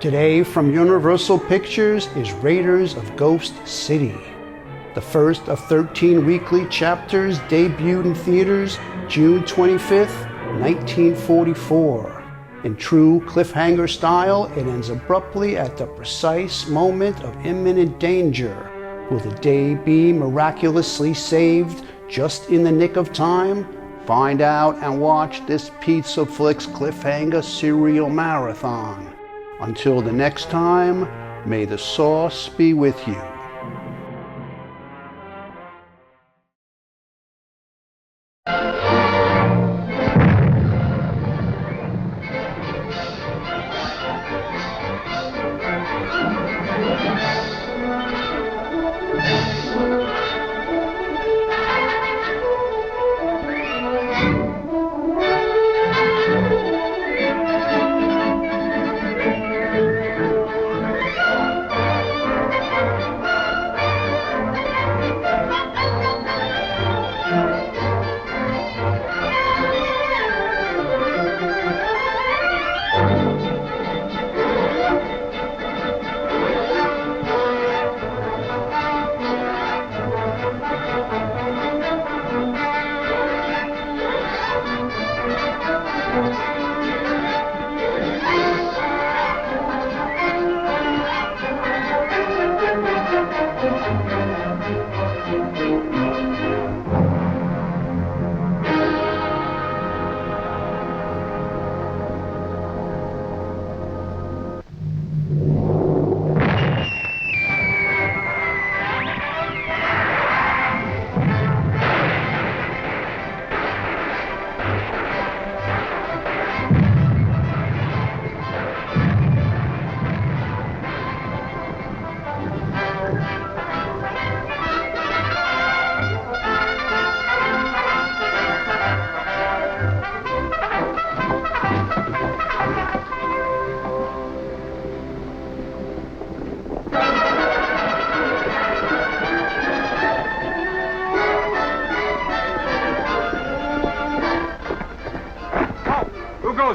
Today from Universal Pictures is Raiders of Ghost City. The first of 13 weekly chapters debuted in theaters June 25th, 1944. In true cliffhanger style, it ends abruptly at the precise moment of imminent danger. Will the day be miraculously saved just in the nick of time? Find out and watch this PizzaFLIX Cliffhanger serial marathon. Until the next time, may the sauce be with you.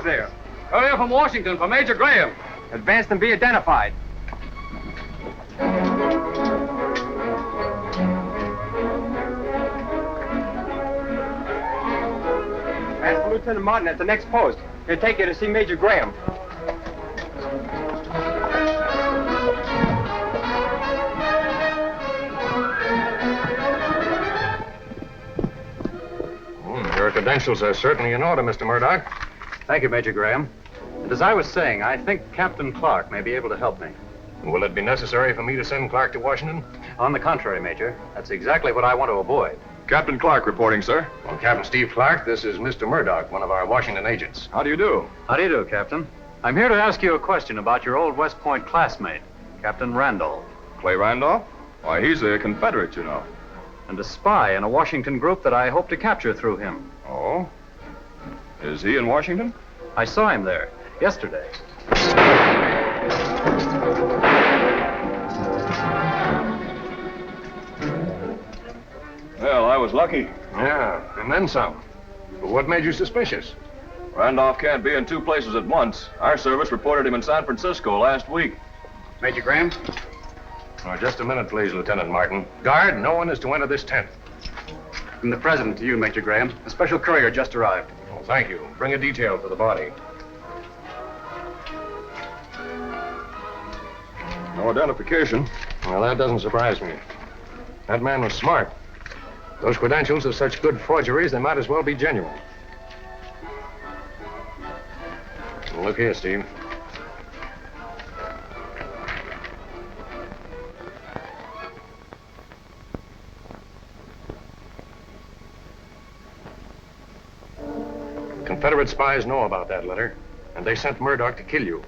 There. Courier from Washington for Major Graham. Advance and be identified. Ask for Lieutenant Martin at the next post. He'll take you to see Major Graham. Your credentials are certainly in order, Mr. Murdoch. Thank you, Major Graham. And as I was saying, I think Captain Clark may be able to help me. Will it be necessary for me to send Clark to Washington? On the contrary, Major. That's exactly what I want to avoid. Captain Clark reporting, sir. Well, Captain Steve Clark, this is Mr. Murdoch, one of our Washington agents. How do you do? How do you do, Captain? I'm here to ask you a question about your old West Point classmate, Captain Randolph. Clay Randolph? Why, he's a Confederate, you know. And a spy in a Washington group that I hope to capture through him. Oh? Is he in Washington? I saw him there yesterday. Well, I was lucky. Yeah, and then some. But what made you suspicious? Randolph can't be in two places at once. Our service reported him in San Francisco last week. Major Graham? Oh, just a minute, please, Lieutenant Martin. Guard, no one is to enter this tent. From the President to you, Major Graham. A special courier just arrived. Oh, thank you. Bring a detail for the body. No identification. Well, that doesn't surprise me. That man was smart. Those credentials are such good forgeries, they might as well be genuine. Well, look here, Steve. Confederate spies know about that letter, and they sent Murdoch to kill you.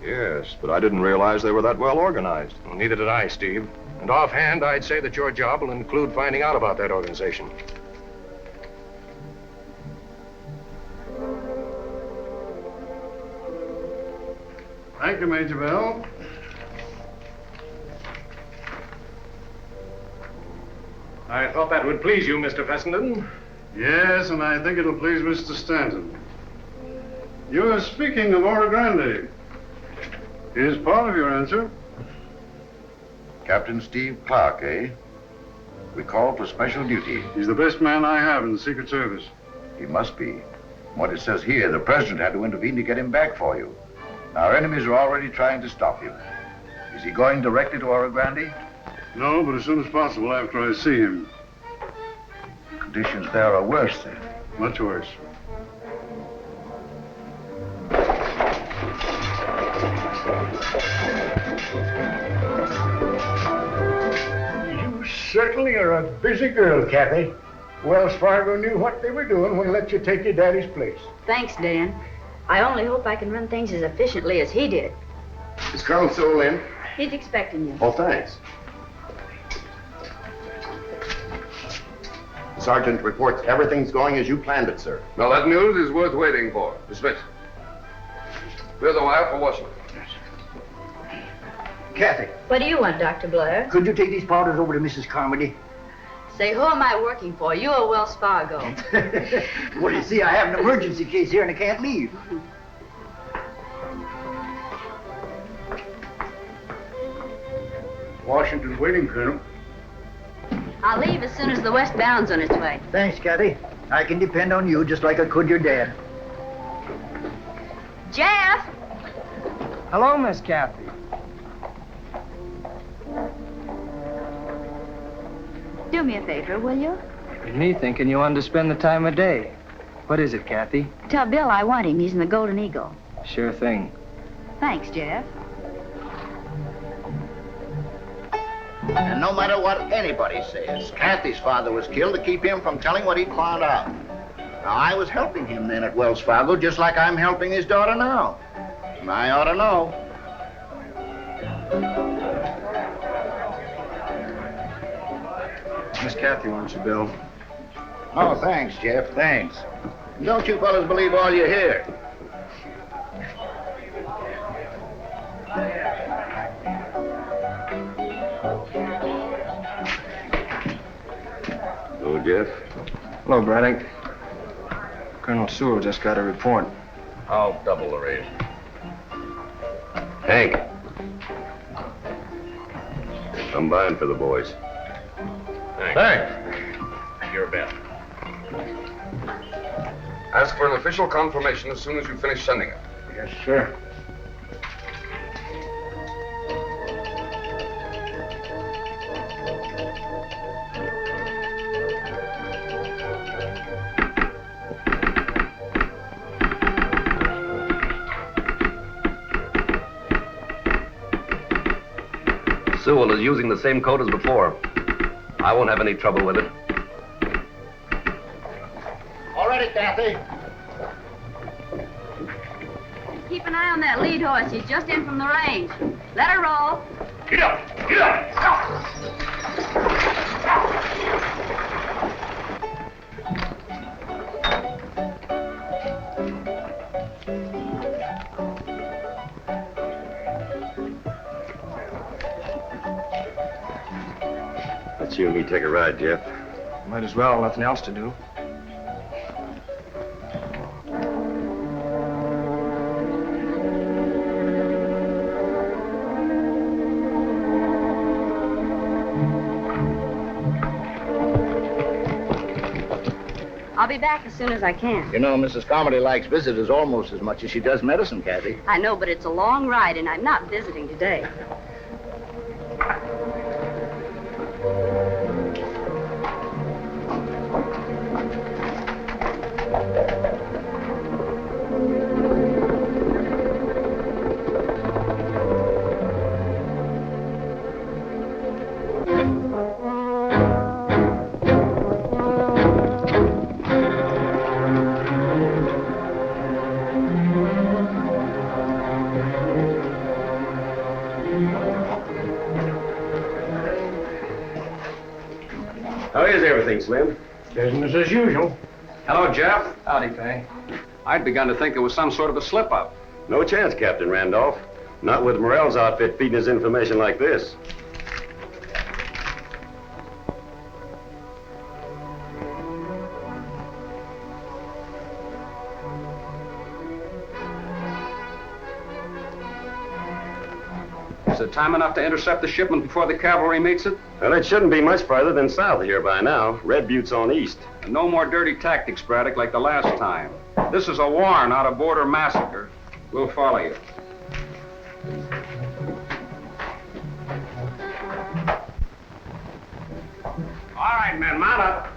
Yes, but I didn't realize they were that well organized. Well, neither did I, Steve. And offhand, I'd say that your job will include finding out about that organization. Thank you, Major Bell. I thought that would please you, Mr. Fessenden. Yes, and I think it'll please Mr. Stanton. You're speaking of Oro Grande. Here's part of your answer. Captain Steve Clark, eh? We called for special duty. He's the best man I have in the Secret Service. He must be. What it says here, the president had to intervene to get him back for you. Our enemies are already trying to stop him. Is he going directly to Oro Grande? No, but as soon as possible after I see him. Conditions there are worse, then. Much worse. You certainly are a busy girl, Kathy. Wells Fargo knew what they were doing when they let you take your daddy's place. Thanks, Dan. I only hope I can run things as efficiently as he did. Is Colonel Sewell in? He's expecting you. Oh, thanks. The sergeant reports everything's going as you planned it, sir. Well, that news is worth waiting for. Dismissed. Clear the wire for Washington. Kathy, What do you want, Dr. Blair? could you take these powders over to Mrs. Carmody? Say, who am I working for? You or Wells Fargo? Well, you see, I have an emergency case here and I can't leave. Washington's waiting, Colonel. I'll leave as soon as the westbound's on its way. Thanks, Kathy. I can depend on you just like I could your dad. Jeff! Hello, Miss Kathy. Do me a favor, will you? Me thinking you wanted to spend the time of day. What is it, Kathy? Tell Bill I want him. He's in the Golden Eagle. Sure thing. Thanks, Jeff. And no matter what anybody says, Kathy's father was killed to keep him from telling what he'd found out. Now, I was helping him then at Wells Fargo, just like I'm helping his daughter now. And I ought to know. Miss Kathy wants you, Bill. Oh, thanks, Jeff, thanks. Don't you fellas believe all you hear. Hello, Jeff. Hello, Braddock. Colonel Sewell just got a report. I'll double the rate. Hank. I'm buying for the boys. Thanks. You're a bet. Ask for an official confirmation as soon as you finish sending it. Yes, sir. Sewell is using the same code as before. I won't have any trouble with it. All ready, Kathy. Keep an eye on that lead horse. He's just in from the range. Let her roll. Get up! Get up! Stop! Let's you and me take a ride, Jeff. Might as well, nothing else to do. I'll be back as soon as I can. You know, Mrs. Carmody likes visitors almost as much as she does medicine, Kathy. I know, but it's a long ride, and I'm not visiting today. How is everything, Slim? Business as usual. Hello, Jeff. Howdy, Fay. I'd begun to think it was some sort of a slip-up. No chance, Captain Randolph. Not with Morrell's outfit feeding us information like this. Is it time enough to intercept the shipment before the cavalry meets it? Well, it shouldn't be much farther than south here by now. Red Butte's on east. And no more dirty tactics, Braddock, like the last time. This is a war, not a border massacre. We'll follow you. All right, men, mount up.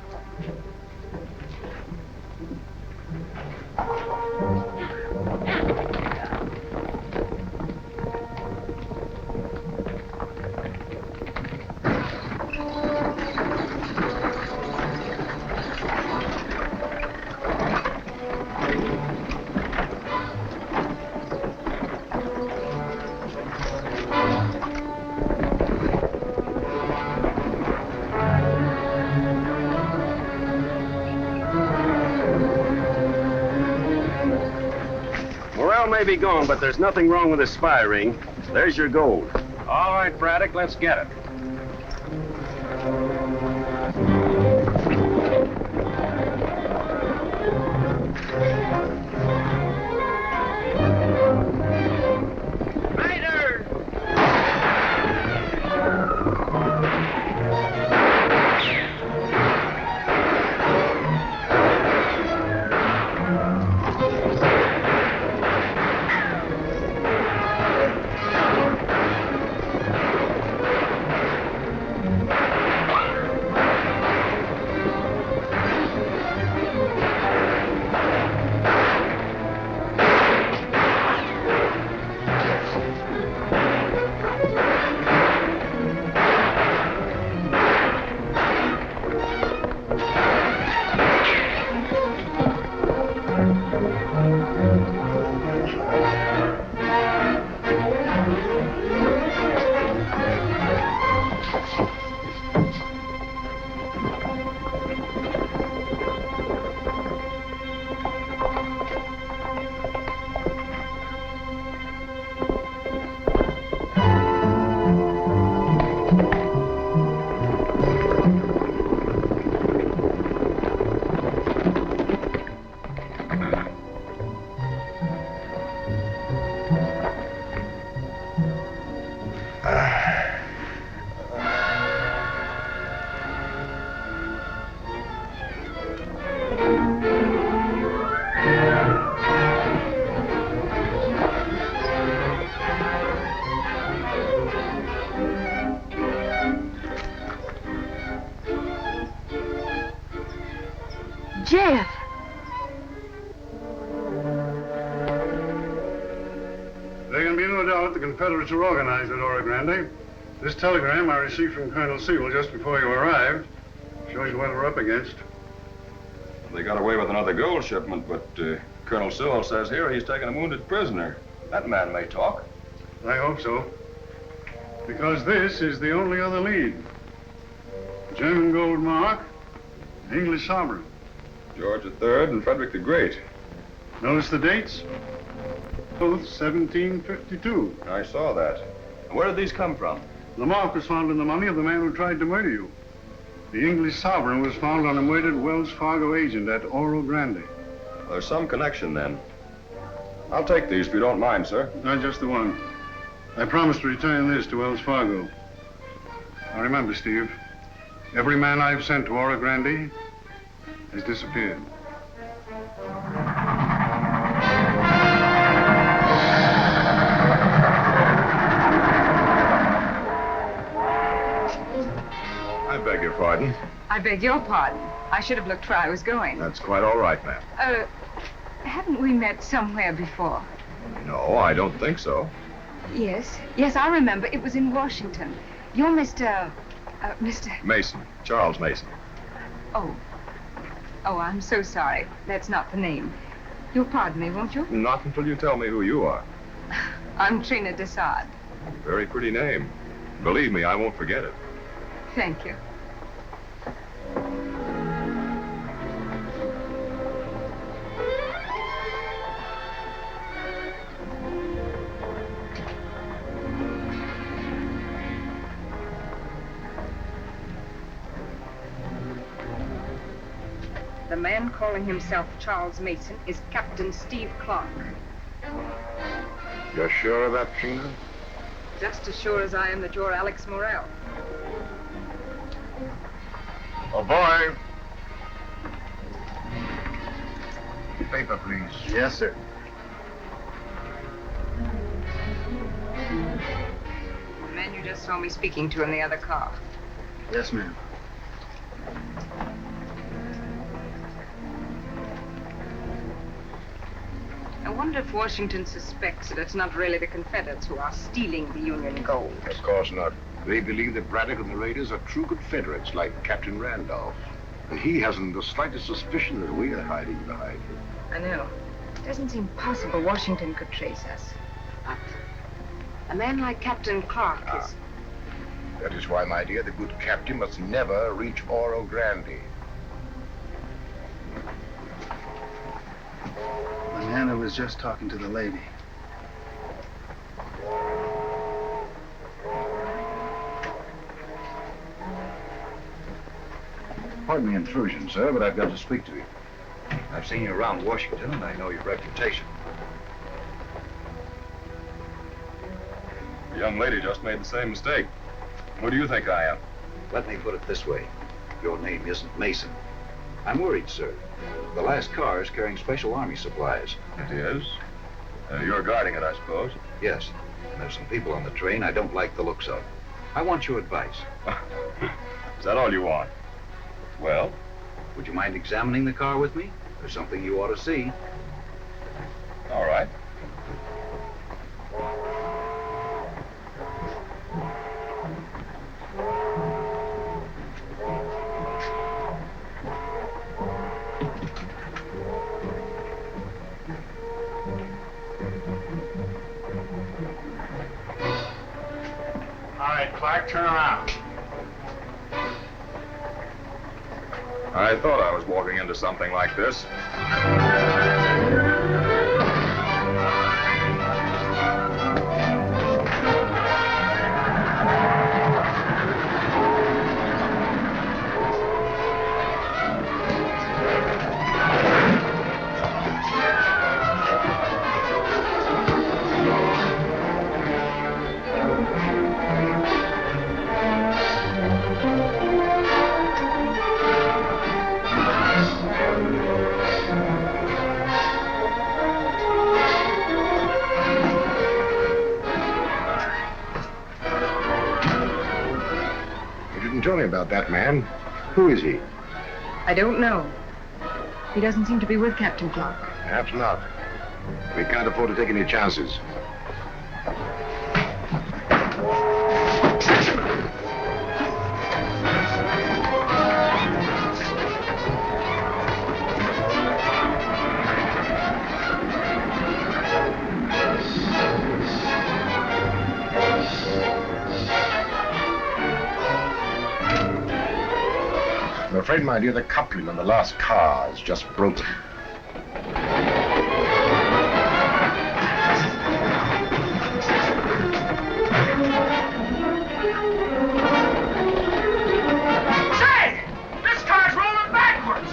May be gone, but there's nothing wrong with this spy ring. There's your gold. All right, Braddock, let's get it. Jeff! There can be no doubt the Confederates are organized at Oro Grande. This telegram I received from Colonel Sewell just before you arrived shows you what we're up against. They got away with another gold shipment, but Colonel Sewell says here he's taken a wounded prisoner. That man may talk. I hope so. Because this is the only other lead. German gold mark, English sovereign. George III and Frederick the Great. Notice the dates? Both 1752. I saw that. Where did these come from? The mark was found in the money of the man who tried to murder you. The English sovereign was found on a murdered Wells Fargo agent at Oro Grande. There's some connection then. I'll take these if you don't mind, sir. Not just the one. I promise to return this to Wells Fargo. Now remember, Steve, every man I've sent to Oro Grande has disappeared. I beg your pardon. I beg your pardon. I should have looked where I was going. That's quite all right, ma'am. Haven't we met somewhere before? No, I don't think so. Yes. Yes, I remember. It was in Washington. You're Mr. Mason. Charles Mason. Oh. Oh, I'm so sorry. That's not the name. You'll pardon me, won't you? Not until you tell me who you are. I'm Trina Desad. Very pretty name. Believe me, I won't forget it. Thank you. The man calling himself Charles Mason is Captain Steve Clark. You're sure of that, Trina? Just as sure as I am that you're Alex Morel. Oh, boy. Paper, please. Yes, sir. The man you just saw me speaking to in the other car. Yes, ma'am. I wonder if Washington suspects that it's not really the Confederates who are stealing the Union gold. Of course not. They believe that Braddock and the raiders are true Confederates, like Captain Randolph. And he hasn't the slightest suspicion that we are hiding behind him. I know. It doesn't seem possible Washington could trace us. But a man like Captain Clark is... That is why, my dear, the good captain must never reach Oro Grande. Manana was just talking to the lady. Pardon the intrusion, sir, but I've got to speak to you. I've seen you around Washington, and I know your reputation. The young lady just made the same mistake. Who do you think I am? Let me put it this way. Your name isn't Mason. I'm worried, sir. The last car is carrying Special Army supplies. It is? You're guarding it, I suppose. Yes. And there's some people on the train I don't like the looks of. I want your advice. Is that all you want? Well? Would you mind examining the car with me? There's something you ought to see. All right. All right, Clark, turn around. I thought I was walking into something like this. Tell me about that man. Who is he? I don't know. He doesn't seem to be with Captain Clark. Perhaps not. We can't afford to take any chances. I'm afraid, my dear, the coupling on the last car is just broken. Say! This car's rolling backwards!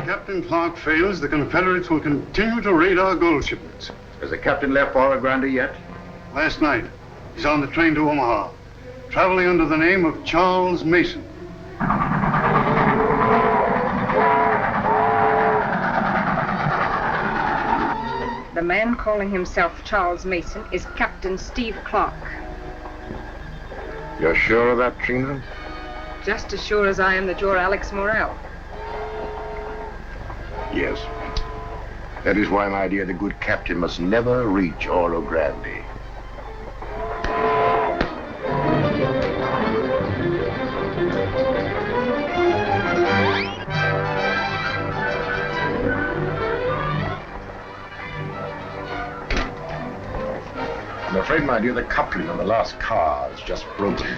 Captain Clark fails, the Confederates will continue to raid our gold shipments. Has the captain left Oro Grande yet? Last night, he's on the train to Omaha, traveling under the name of Charles Mason. The man calling himself Charles Mason is Captain Steve Clark. You're sure of that, Trina? Just as sure as I am that you're Alex Morel. Yes. That is why, my dear, the good captain must never reach Oro Grande. I'm afraid, my dear, the coupling on the last car is just broken.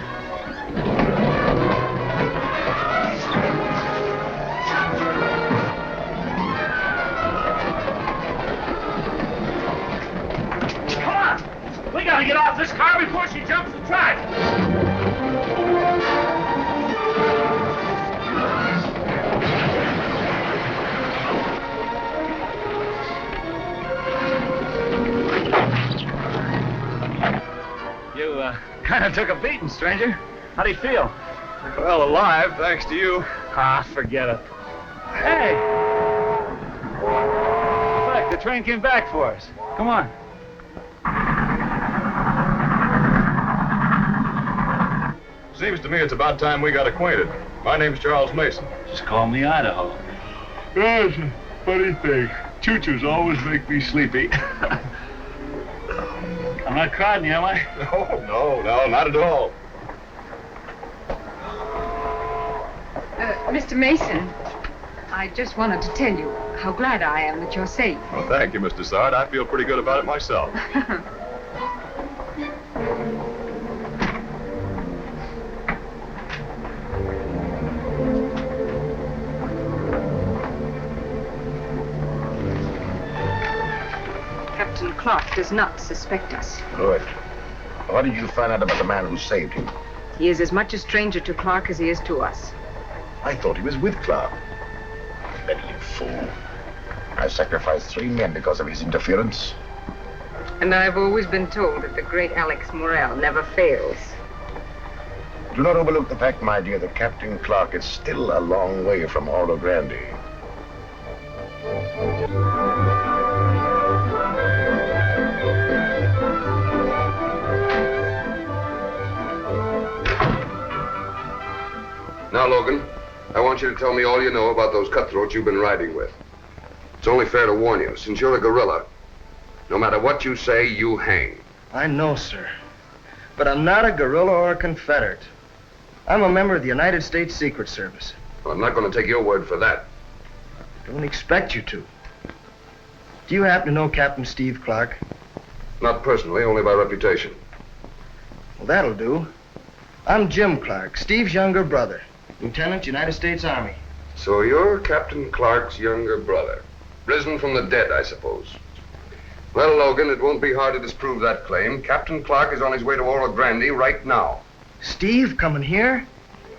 We gotta get off this car before she jumps the track. You, kind of took a beating, stranger. How do you feel? Well, alive, thanks to you. Ah, forget it. Hey! Look, the train came back for us. Come on. Seems to me it's about time we got acquainted. My name's Charles Mason. Just call me Idaho. That's a funny thing. Choo-choos always make me sleepy. I'm not crowding you, am I? No, not at all. Mr. Mason, I just wanted to tell you how glad I am that you're safe. Well, thank you, Mr. Sard. I feel pretty good about it myself. Captain Clark does not suspect us. Good. What did you find out about the man who saved him? He is as much a stranger to Clark as he is to us. I thought he was with Clark. Meddling fool. I sacrificed 3 men because of his interference. And I've always been told that the great Alex Morel never fails. Do not overlook the fact, my dear, that Captain Clark is still a long way from Oro Grande. Now, Logan, I want you to tell me all you know about those cutthroats you've been riding with. It's only fair to warn you, since you're a guerrilla, no matter what you say, you hang. I know, sir. But I'm not a guerrilla or a Confederate. I'm a member of the United States Secret Service. Well, I'm not going to take your word for that. Don't expect you to. Do you happen to know Captain Steve Clark? Not personally, only by reputation. Well, that'll do. I'm Jim Clark, Steve's younger brother. Lieutenant, United States Army. So you're Captain Clark's younger brother. Risen from the dead, I suppose. Well, Logan, it won't be hard to disprove that claim. Captain Clark is on his way to Oro Grande right now. Steve coming here?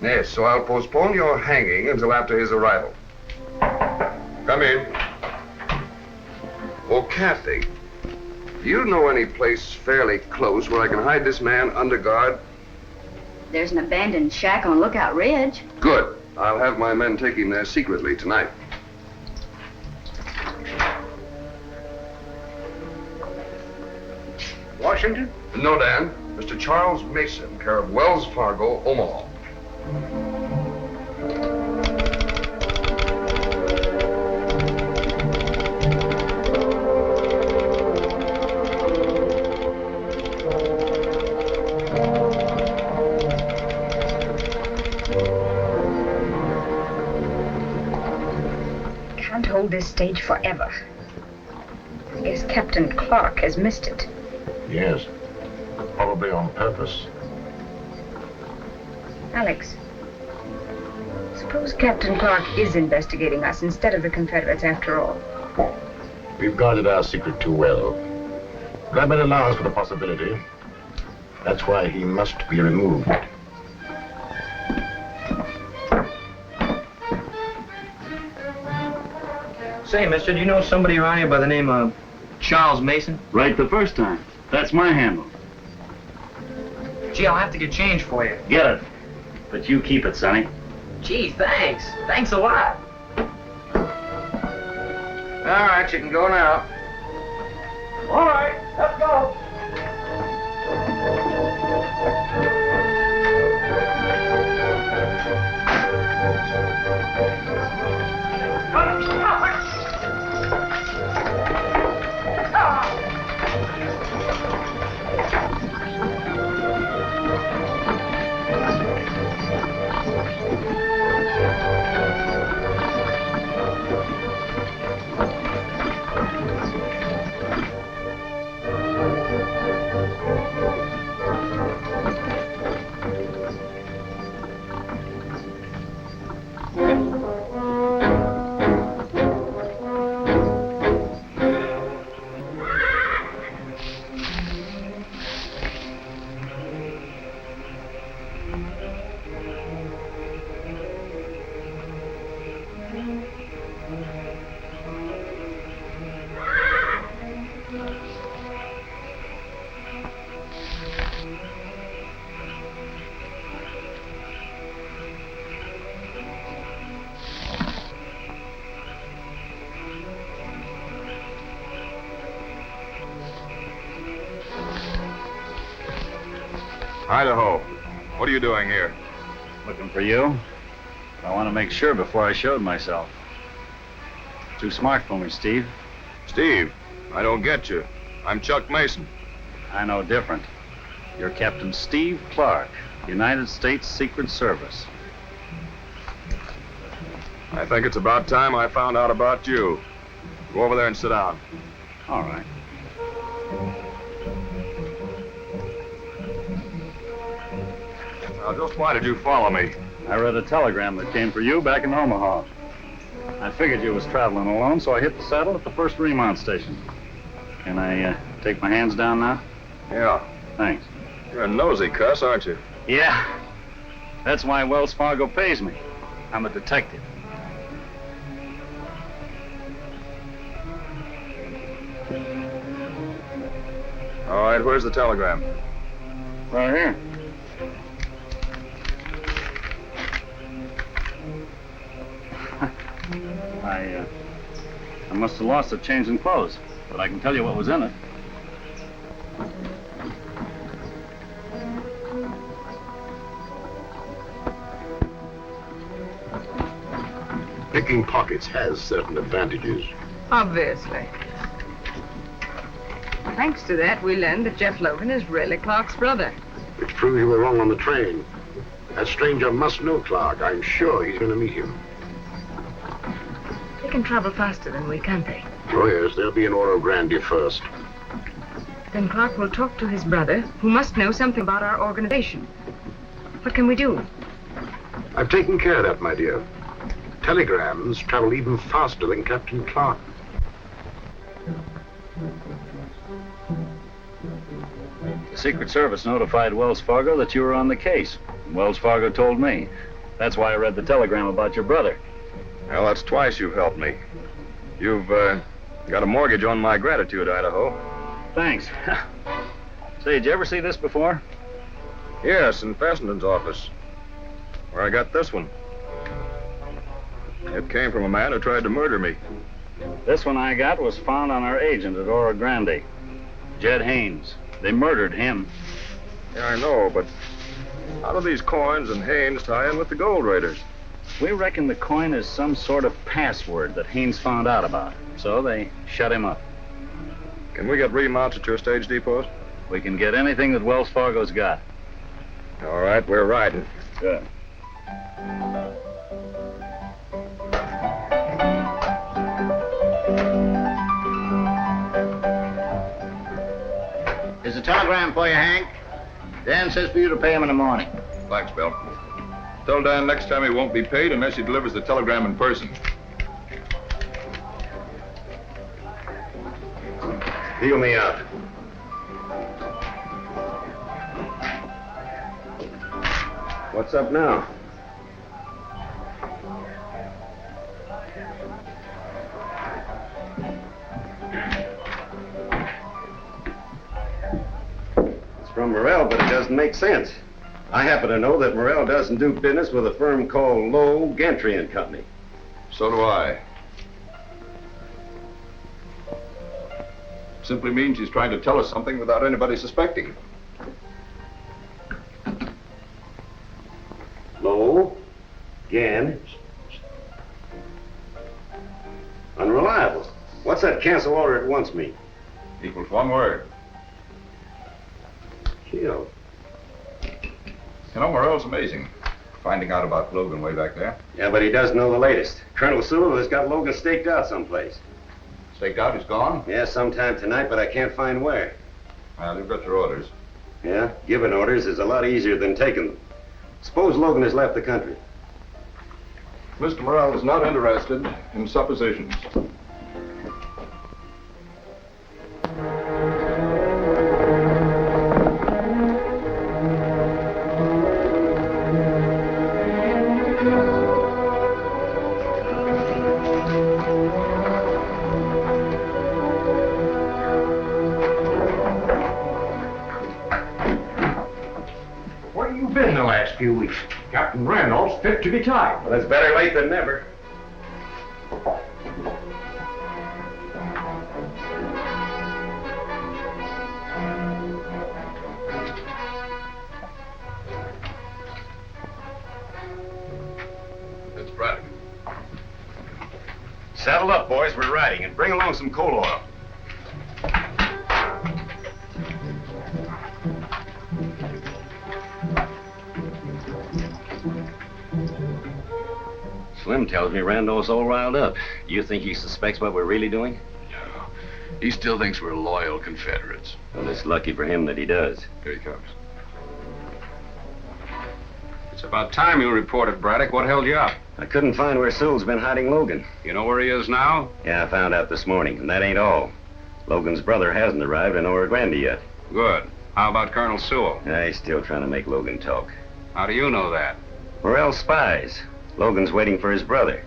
Yes, so I'll postpone your hanging until after his arrival. Come in. Oh, Kathy, do you know any place fairly close where I can hide this man under guard? There's an abandoned shack on Lookout Ridge. Good. I'll have my men take him there secretly tonight. Washington? No, Dan. Mr. Charles Mason, care of Wells Fargo, Omaha. Can't hold this stage forever. I guess Captain Clark has missed it. Yes. Probably on purpose. Alex, suppose Captain Clark is investigating us instead of the Confederates after all. We've guarded our secret too well. Rabbit allows for the possibility. That's why he must be removed. Say, mister, do you know somebody around here by the name of Charles Mason? Right the first time. That's my handle. Gee, I'll have to get change for you. Get it. But you keep it, Sonny. Gee, thanks. Thanks a lot. All right, you can go now. All right, let's go. Idaho, what are you doing here? Looking for you. I want to make sure before I showed myself. Too smart for me, Steve. Steve, I don't get you. I'm Chuck Mason. I know different. You're Captain Steve Clark, United States Secret Service. I think it's about time I found out about you. Go over there and sit down. All right. Now, just why did you follow me? I read a telegram that came for you back in Omaha. I figured you was traveling alone, so I hit the saddle at the first remount station. Can I take my hands down now? Yeah. Thanks. You're a nosy cuss, aren't you? Yeah. That's why Wells Fargo pays me. I'm a detective. All right, where's the telegram? Right here. I must have lost it changing clothes, but I can tell you what was in it. Picking pockets has certain advantages. Obviously. Thanks to that, we learned that Jeff Logan is really Clark's brother. Which proves you were wrong on the train. That stranger must know Clark. I'm sure he's going to meet him. They can travel faster than we, can't they? Oh, yes, they'll be in Oro Grande first. Then Clark will talk to his brother, who must know something about our organization. What can we do? I've taken care of that, my dear. Telegrams travel even faster than Captain Clark. The Secret Service notified Wells Fargo that you were on the case. Wells Fargo told me. That's why I read the telegram about your brother. Well, that's twice you've helped me. You've got a mortgage on my gratitude, Idaho. Thanks. Say, did you ever see this before? Yes, in Fessenden's office, where I got this one. It came from a man who tried to murder me. This one I got was found on our agent at Oro Grande, Jed Haynes. They murdered him. Yeah, I know, but how do these coins and Haynes tie in with the gold raiders? We reckon the coin is some sort of password that Haynes found out about, so they shut him up. Can we get remounts at your stage depots? We can get anything that Wells Fargo's got. All right, we're riding. Good. There's a telegram for you, Hank. Dan says for you to pay him in the morning. Thanks, Bill. Tell Dan next time he won't be paid unless he delivers the telegram in person. Feel me out. What's up now? It's from Morrell, but it doesn't make sense. I happen to know that Morrell doesn't do business with a firm called Lowe, Gantry and Company. So do I. Simply means he's trying to tell us something without anybody suspecting. Low, Gan. Unreliable. What's that cancel order at once mean? Equals one word. Kill. You know, Morrell's amazing. Finding out about Logan way back there. Yeah, but he doesn't know the latest. Colonel Sewell has got Logan staked out someplace. Staked out? He's gone? Yeah, sometime tonight, but I can't find where. Well, you've got your orders. Yeah, giving orders is a lot easier than taking them. Suppose Logan has left the country. Mr. Morrell is not interested in suppositions. Few weeks. Captain Randolph's fit to be tied. Well, it's better late than never. It's Braddock. Saddle up, boys. We're riding, and bring along some coal oil. Slim tells me Randolph's all riled up. You think he suspects what we're really doing? No. He still thinks we're loyal Confederates. Well, it's lucky for him that he does. Here he comes. It's about time you reported, Braddock. What held you up? I couldn't find where Sewell's been hiding Logan. You know where he is now? Yeah, I found out this morning, and that ain't all. Logan's brother hasn't arrived in Oro Grande yet. Good. How about Colonel Sewell? Yeah, he's still trying to make Logan talk. How do you know that? Morrell spies. Logan's waiting for his brother.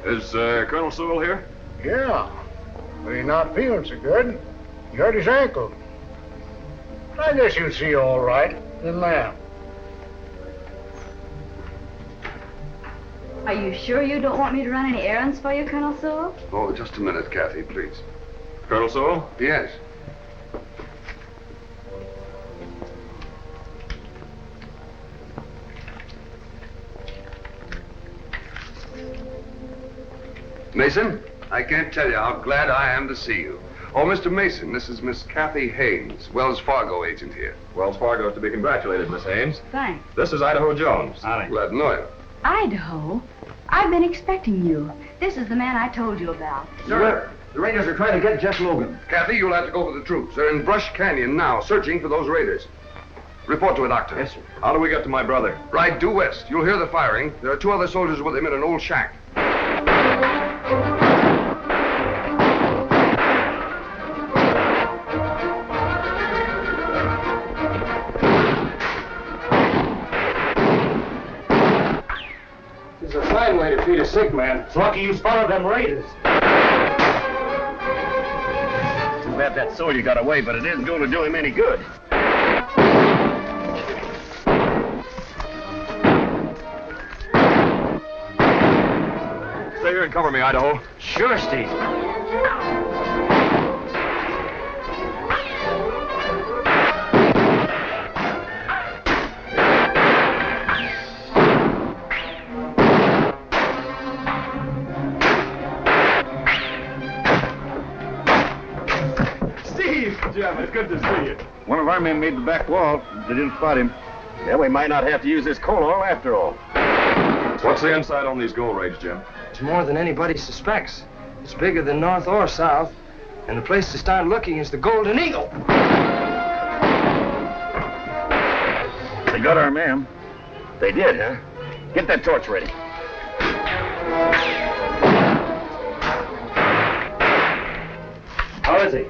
Is Colonel Sewell here? Yeah, but he's not feeling so good. He hurt his ankle. I guess you'll see all right in there. Are you sure you don't want me to run any errands for you, Colonel Sewell? Oh, just a minute, Kathy, please. Colonel Sewell? Yes. Mason, I can't tell you how glad I am to see you. Oh, Mr. Mason, this is Miss Kathy Haynes, Wells Fargo agent here. Wells Fargo is to be congratulated, Miss Haynes. Thanks. This is Idaho Jones. Howdy. Glad to know you. Idaho? I've been expecting you. This is the man I told you about. Sir, the raiders are trying to get Jess Logan. Kathy, you'll have to go with the troops. They're in Brush Canyon now, searching for those raiders. Report to it, Doctor. Yes, sir. How do we get to my brother? Ride due west. You'll hear the firing. There are 2 other soldiers with him in an old shack. It's a fine way to feed a sick man. It's lucky you spotted them raiders. Too bad that Sawyer got away, but it isn't going to do him any good. Cover me, Idaho. Sure, Steve. Jim, it's good to see you. One of our men made the back wall. They didn't spot him. Yeah, we might not have to use this coal oil after all. What's the inside on these gold raids, Jim? It's more than anybody suspects. It's bigger than north or south. And the place to start looking is the Golden Eagle. They got our man. They did, huh? Get that torch ready. How is he?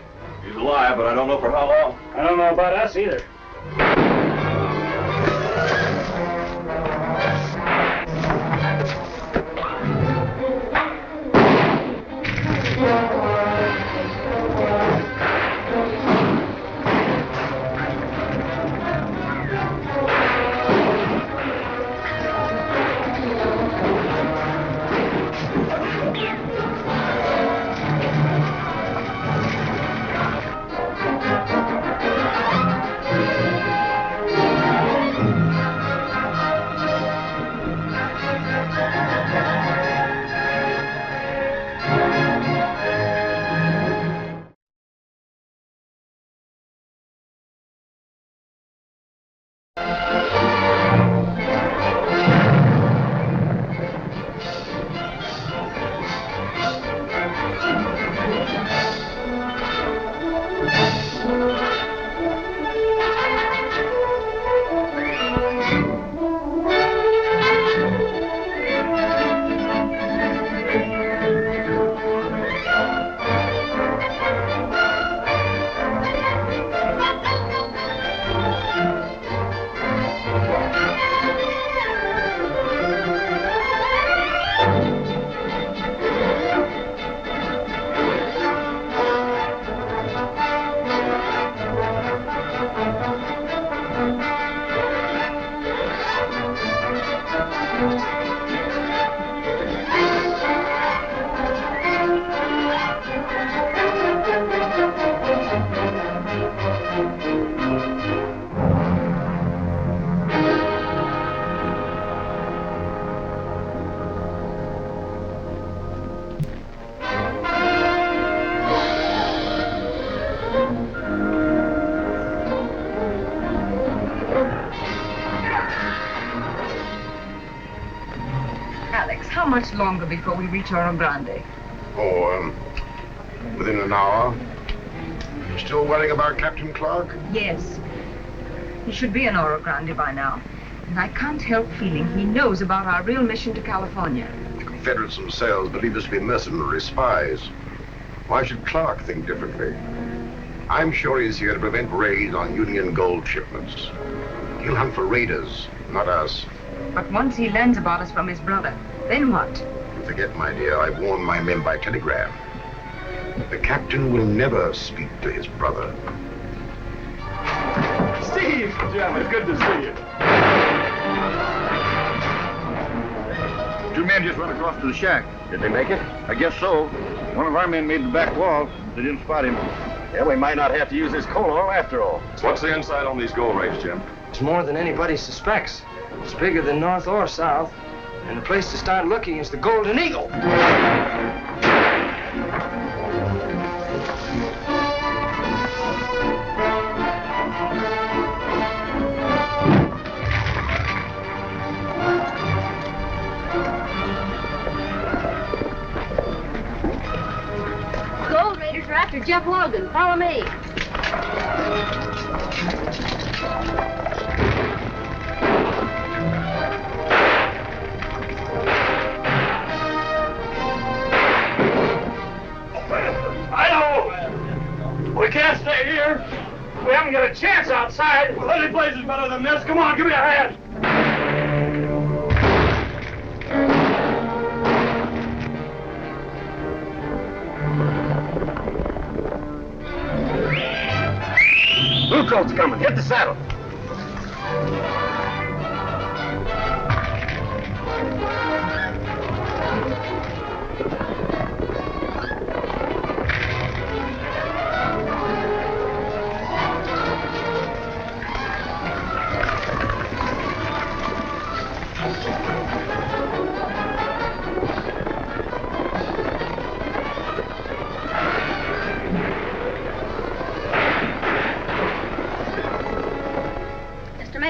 He's alive, but I don't know for how long. I don't know about us either. How much longer before we reach Oro Grande? Oh, within an hour. You still worrying about Captain Clark? Yes. He should be in Oro Grande by now. And I can't help feeling he knows about our real mission to California. The Confederates themselves believe us to be mercenary spies. Why should Clark think differently? I'm sure he's here to prevent raids on Union gold shipments. He'll hunt for raiders, not us. But once he learns about us from his brother, then what? You forget, my dear, I've warned my men by telegram. The captain will never speak to his brother. Steve! Jim, it's good to see you. Two men just run across to the shack. Did they make it? I guess so. One of our men made the back wall. They didn't spot him. Yeah, we might not have to use this coal oil after all. What's the inside on these gold raids, Jim? It's more than anybody suspects. It's bigger than north or south. And the place to start looking is the Golden Eagle. Gold Raiders are after Jeff Logan. Follow me. We can't stay here. We haven't got a chance outside. Well, any place is better than this. Come on, give me a hand. Blue coat's coming. Hit the saddle.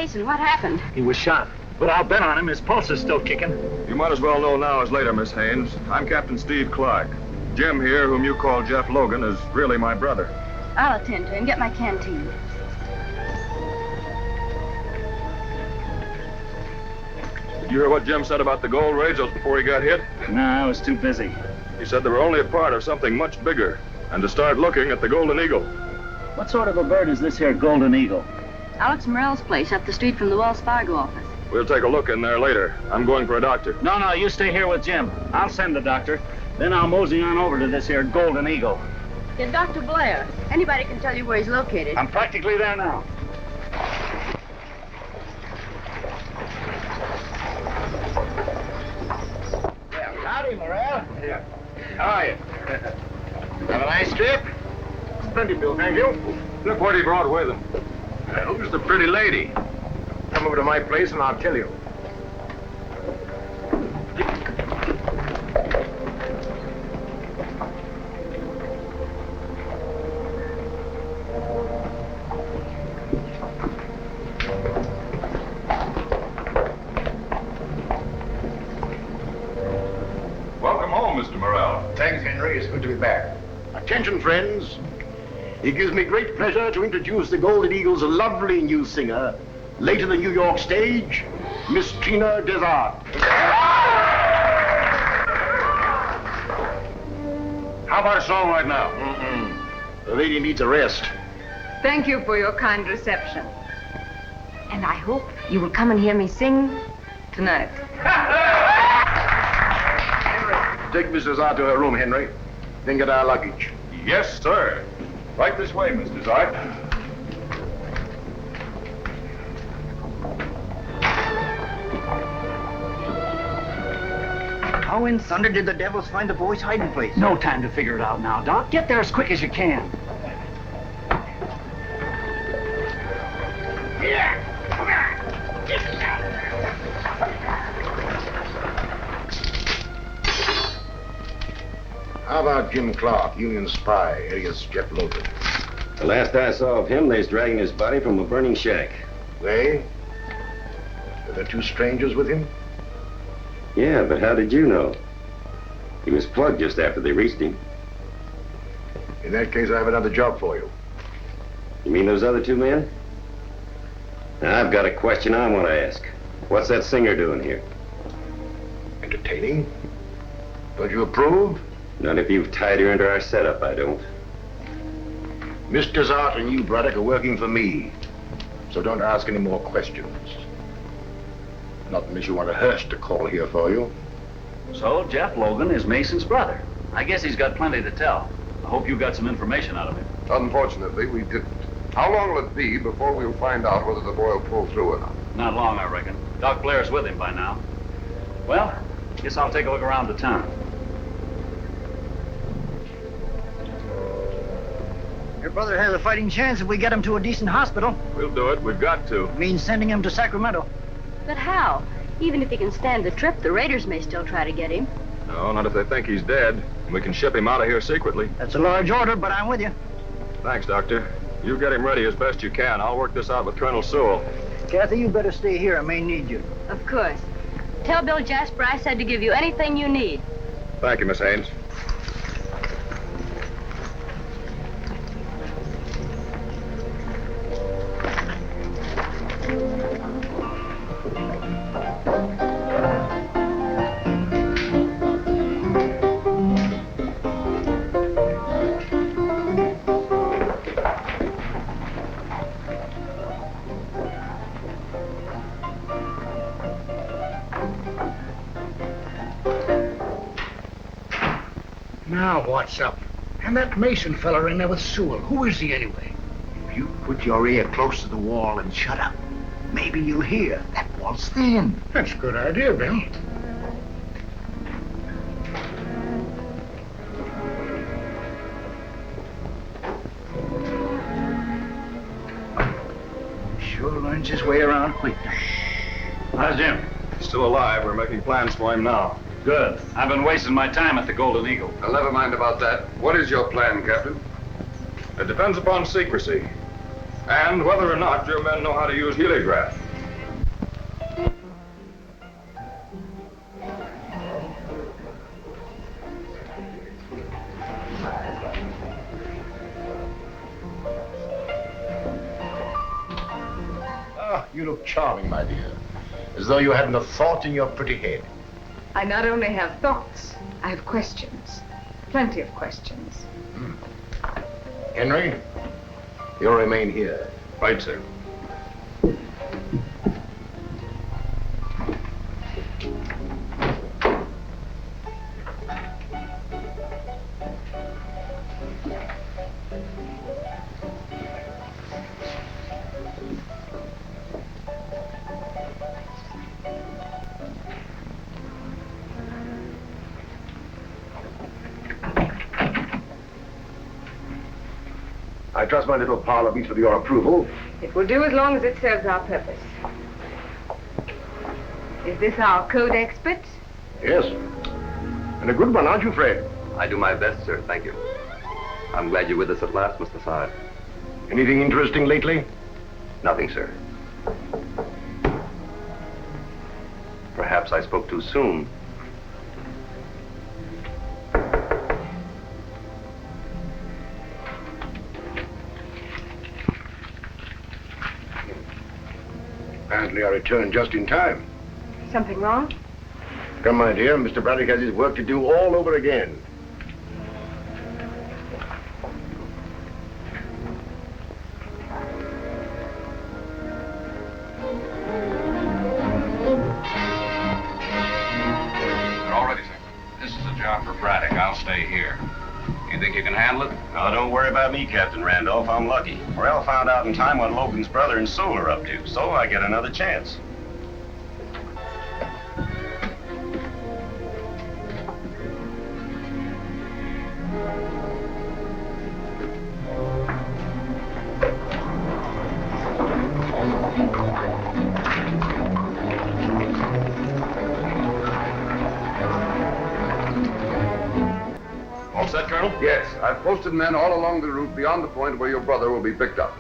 Mason, what happened? He was shot. But I'll bet on him. His pulse is still kicking. You might as well know now as later, Miss Haynes. I'm Captain Steve Clark. Jim here, whom you call Jeff Logan, is really my brother. I'll attend to him. Get my canteen. Did you hear what Jim said about the gold raids just before he got hit? No, I was too busy. He said they were only a part of something much bigger, and to start looking at the Golden Eagle. What sort of a bird is this here Golden Eagle? Alex Morell's place up the street from the Wells Fargo office. We'll take a look in there later. I'm going for a doctor. No, you stay here with Jim. I'll send the doctor. Then I'll mosey on over to this here Golden Eagle. Get Dr. Blair. Anybody can tell you where he's located. I'm practically there now. Well, howdy, Morell. Yeah. How are you? Have a nice trip? Plenty, Bill, thank you. Look what he brought with him. Who's the pretty lady? Come over to my place and I'll tell you. Welcome home, Mr. Morell. Thanks, Henry. It's good to be back. Attention, friends. It gives me great pleasure to introduce the Golden Eagle's lovely new singer, late in the New York stage, Miss Tina Desart. How about a song right now? The lady needs a rest. Thank you for your kind reception. And I hope you will come and hear me sing tonight. Take Miss Desart to her room, Henry. Then get our luggage. Yes, sir. Right this way, Miss Desart. How in thunder did the devils find the boy's hiding place? No time to figure it out now, Doc. Get there as quick as you can. How about Jim Clark, Union spy, alias Jeff Logan? The last I saw of him, they's dragging his body from a burning shack. They? Were there two strangers with him? Yeah, but how did you know? He was plugged just after they reached him. In that case, I have another job for you. You mean those other two men? Now, I've got a question I want to ask. What's that singer doing here? Entertaining? Don't you approve? Not if you've tied her into our setup, I don't. Miss Desart and you, Braddock, are working for me. So don't ask any more questions. Not unless you want a hearse to call here for you. So, Jeff Logan is Mason's brother. I guess he's got plenty to tell. I hope you got some information out of him. Unfortunately, we didn't. How long will it be before we'll find out whether the boy will pull through or not? Not long, I reckon. Doc Blair's with him by now. Well, guess I'll take a look around the town. Your brother has a fighting chance if we get him to a decent hospital. We'll do it. We've got to. Means sending him to Sacramento. But how? Even if he can stand the trip, the raiders may still try to get him. No, not if they think he's dead. We can ship him out of here secretly. That's a large order, but I'm with you. Thanks, Doctor. You get him ready as best you can. I'll work this out with Colonel Sewell. Kathy, you better stay here. I may need you. Of course. Tell Bill Jasper I said to give you anything you need. Thank you, Miss Haynes. Now what's up? And that Mason fella in there with Sewell. Who is he anyway? If you put your ear close to the wall and shut up, maybe you'll hear. That wall's thin. That's a good idea, Bill. Sure learns his way around quick. How's Jim? He's still alive. We're making plans for him now. Good. I've been wasting my time at the Golden Eagle. Well, never mind about that. What is your plan, Captain? It depends upon secrecy. And whether or not your men know how to use heliograph. You look charming, my dear. As though you hadn't a thought in your pretty head. I not only have thoughts, I have questions. Plenty of questions. Henry, you'll remain here. Right, sir. I trust my little parlor meets with your approval. It will do as long as it serves our purpose. Is this our code expert? Yes. And a good one, aren't you, Fred? I do my best, sir. Thank you. I'm glad you're with us at last, Mr. Sawyer. Anything interesting lately? Nothing, sir. Perhaps I spoke too soon. Apparently I returned just in time. Something wrong? Come, my dear, Mr. Braddock has his work to do all over again. They're all ready, sir. This is a job for Braddock. I'll stay here. You think you can handle it? Oh, don't worry about me, Captain Randolph. I'm lucky. Morrell found out in time what Logan's brother and Sewell are up to, so I get another chance. All set, Colonel? Yes, I've posted men all along the route beyond the point where your brother will be picked up.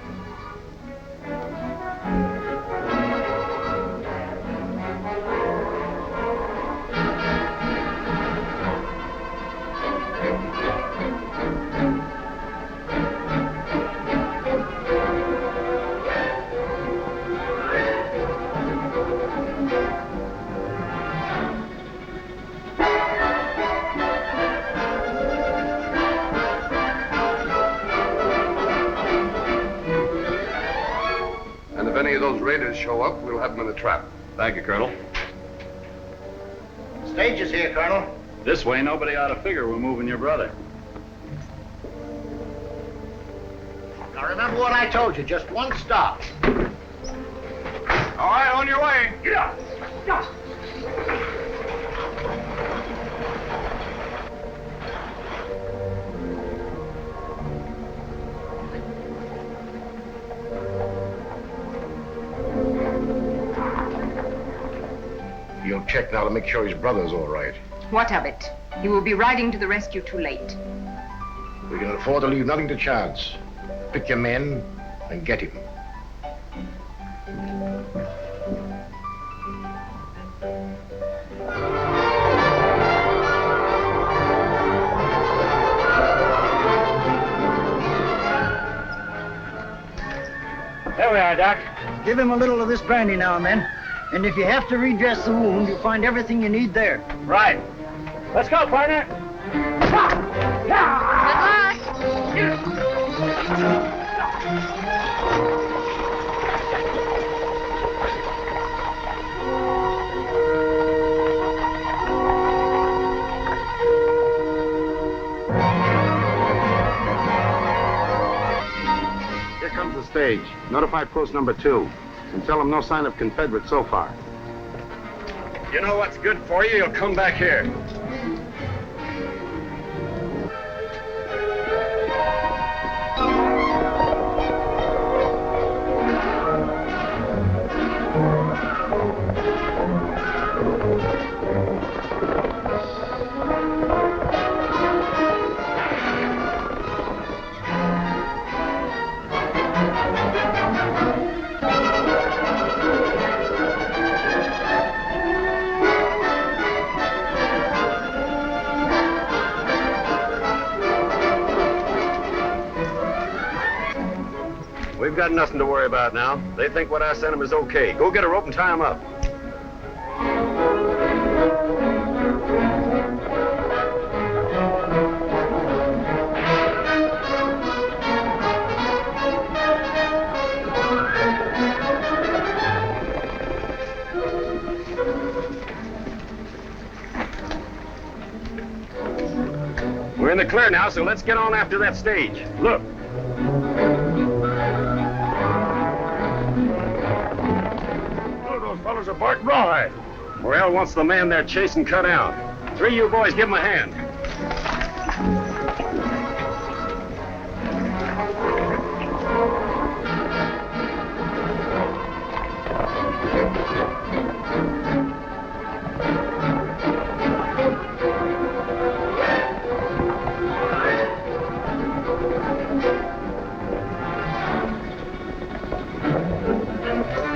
If any of those raiders show up, we'll have them in a trap. Thank you, Colonel. Stage is here, Colonel. This way, nobody ought to figure we're moving your brother. Now remember what I told you, just one stop. All right, on your way. Yeah. He'll check now to make sure his brother's all right. What of it? He will be riding to the rescue too late. We can afford to leave nothing to chance. Pick your men and get him. There we are, Doc. Give him a little of this brandy now and then. And if you have to redress the wound, you'll find everything you need there. Right. Let's go, partner. Here comes the stage. Notify post number 2. And tell them no sign of Confederates so far. You know what's good for you? You'll come back here. We've got nothing to worry about now. They think what I sent them is okay. Go get a rope and tie them up. We're in the clear now, so let's get on after that stage. Look. Those fellas are barking rawhide. Well, once the man they're chasing cut out. 3 of you boys, give him a hand.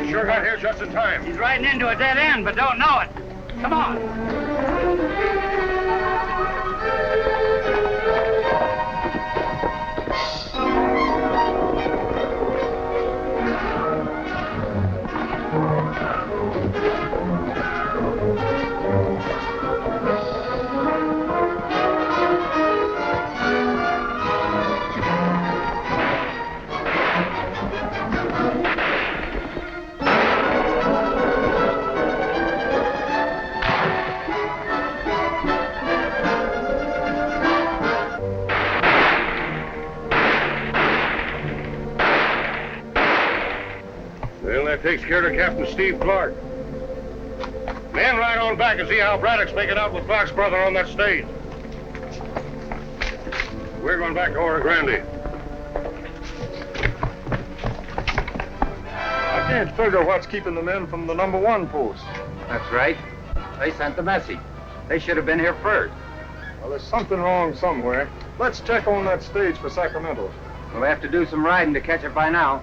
Sure got here just in time. He's riding into a dead end, but don't know it. Come on. Well, that takes care of Captain Steve Clark. Man, ride on back and see how Braddock's making out with Clark's brother on that stage. We're going back to Oro Grande. I can't figure what's keeping the men from the #1 post. That's right. They sent the message. They should have been here first. Well, there's something wrong somewhere. Let's check on that stage for Sacramento. We'll have to do some riding to catch it by now.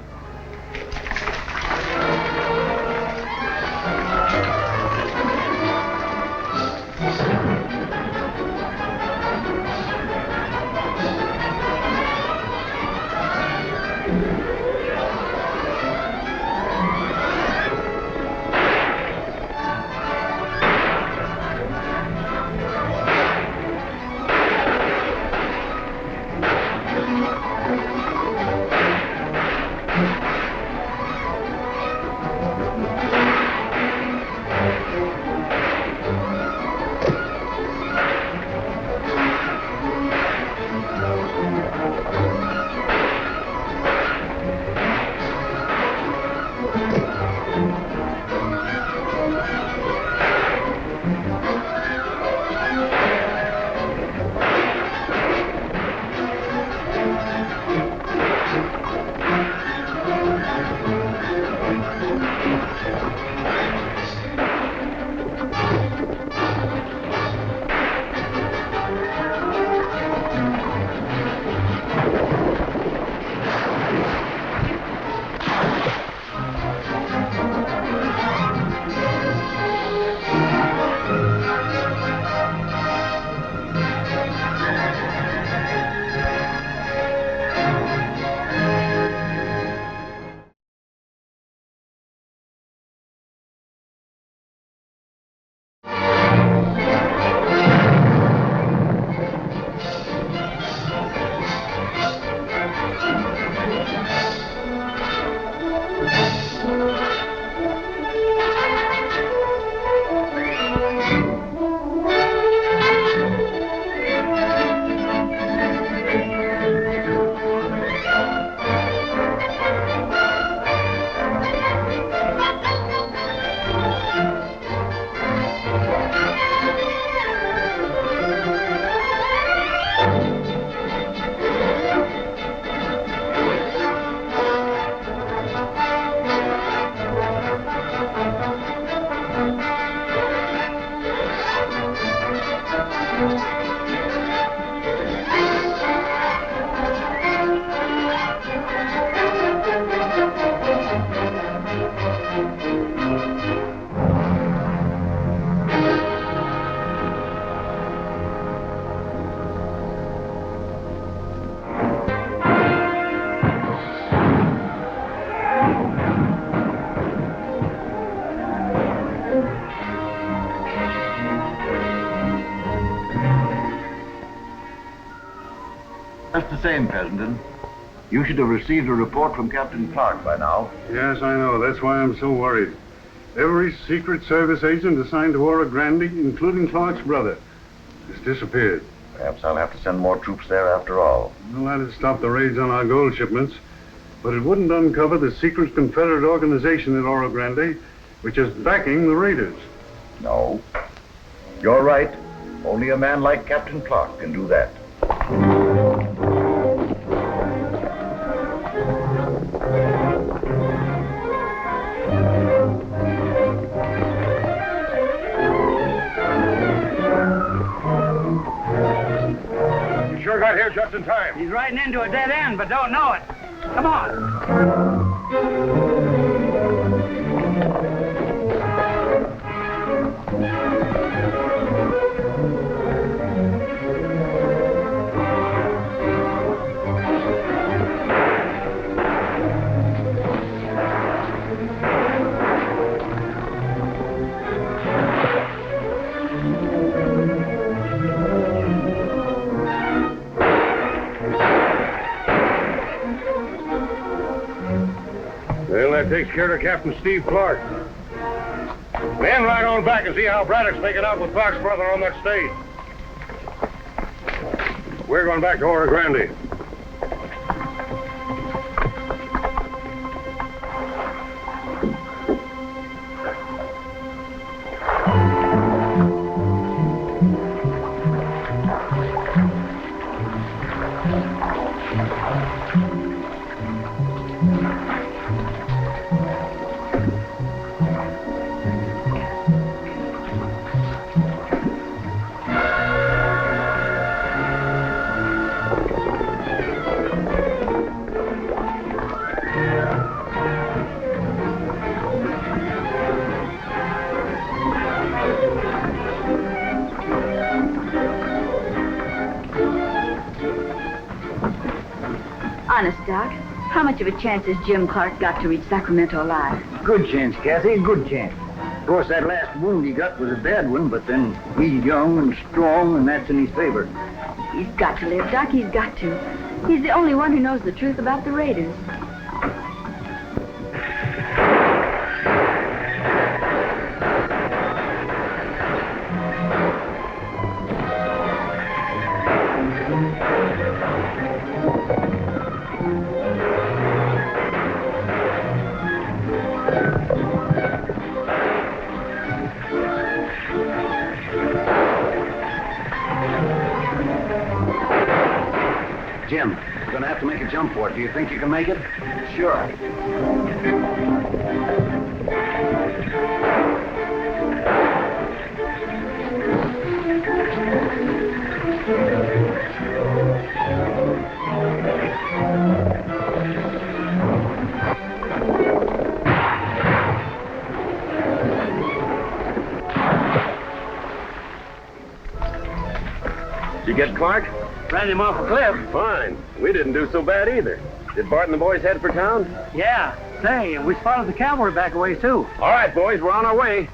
same, President. You should have received a report from Captain Clark by now. Yes, I know. That's why I'm so worried. Every Secret Service agent assigned to Oro Grande, including Clark's brother, has disappeared. Perhaps I'll have to send more troops there after all. Well, that'd stop the raids on our gold shipments, but it wouldn't uncover the secret Confederate organization at Oro Grande, which is backing the raiders. No. You're right. Only a man like Captain Clark can do that. You sure got here just in time. He's riding into a dead end, but don't know it. Come on. Well, that takes care of Captain Steve Clark. Man, ride on back and see how Braddock's making out with Clark's brother on that stage. We're going back to Oro Grande. Honest, Doc, how much of a chance has Jim Clark got to reach Sacramento alive? Good chance, Kathy, good chance. Of course, that last wound he got was a bad one, but then he's young and strong, and that's in his favor. He's got to live, Doc, he's got to. He's the only one who knows the truth about the raiders. Jim, we're going to have to make a jump for it. Do you think you can make it? Sure. Did you get Clark? Ran him off a cliff. Fine. We didn't do so bad either. Did Bart and the boys head for town? Yeah. Say, we spotted the cavalry back a ways, too. All right, boys, we're on our way.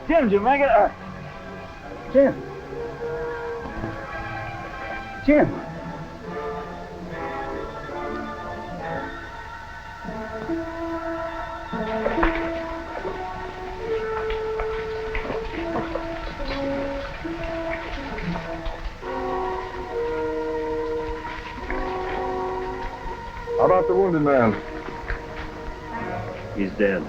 Jim, did you make it? Jim. Jim. How about the wounded man? He's dead.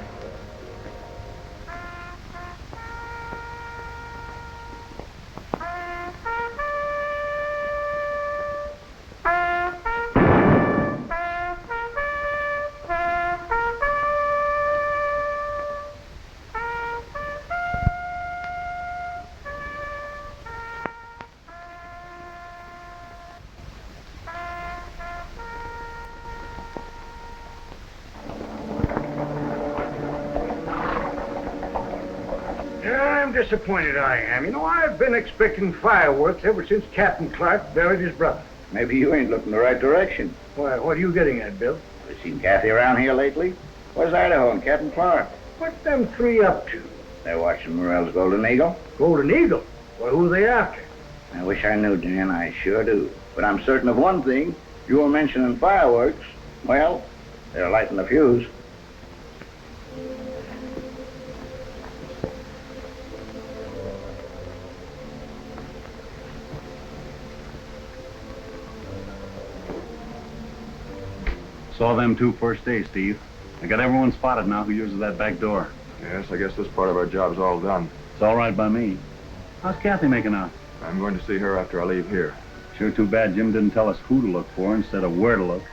Disappointed I am. You know, I've been expecting fireworks ever since Captain Clark buried his brother. Maybe you ain't looking the right direction. Why, what are you getting at, Bill? You seen Kathy around here lately? Where's Idaho and Captain Clark? What them three up to? They're watching Morrell's Golden Eagle. Golden Eagle? Well, who they after? I wish I knew, Dan. I sure do. But I'm certain of one thing. You were mentioning fireworks. Well, they're lighting the fuse. Saw them two first day, Steve. I got everyone spotted now who uses that back door. Yes, I guess this part of our job's all done. It's all right by me. How's Kathy making out? I'm going to see her after I leave here. Sure too bad Jim didn't tell us who to look for instead of where to look.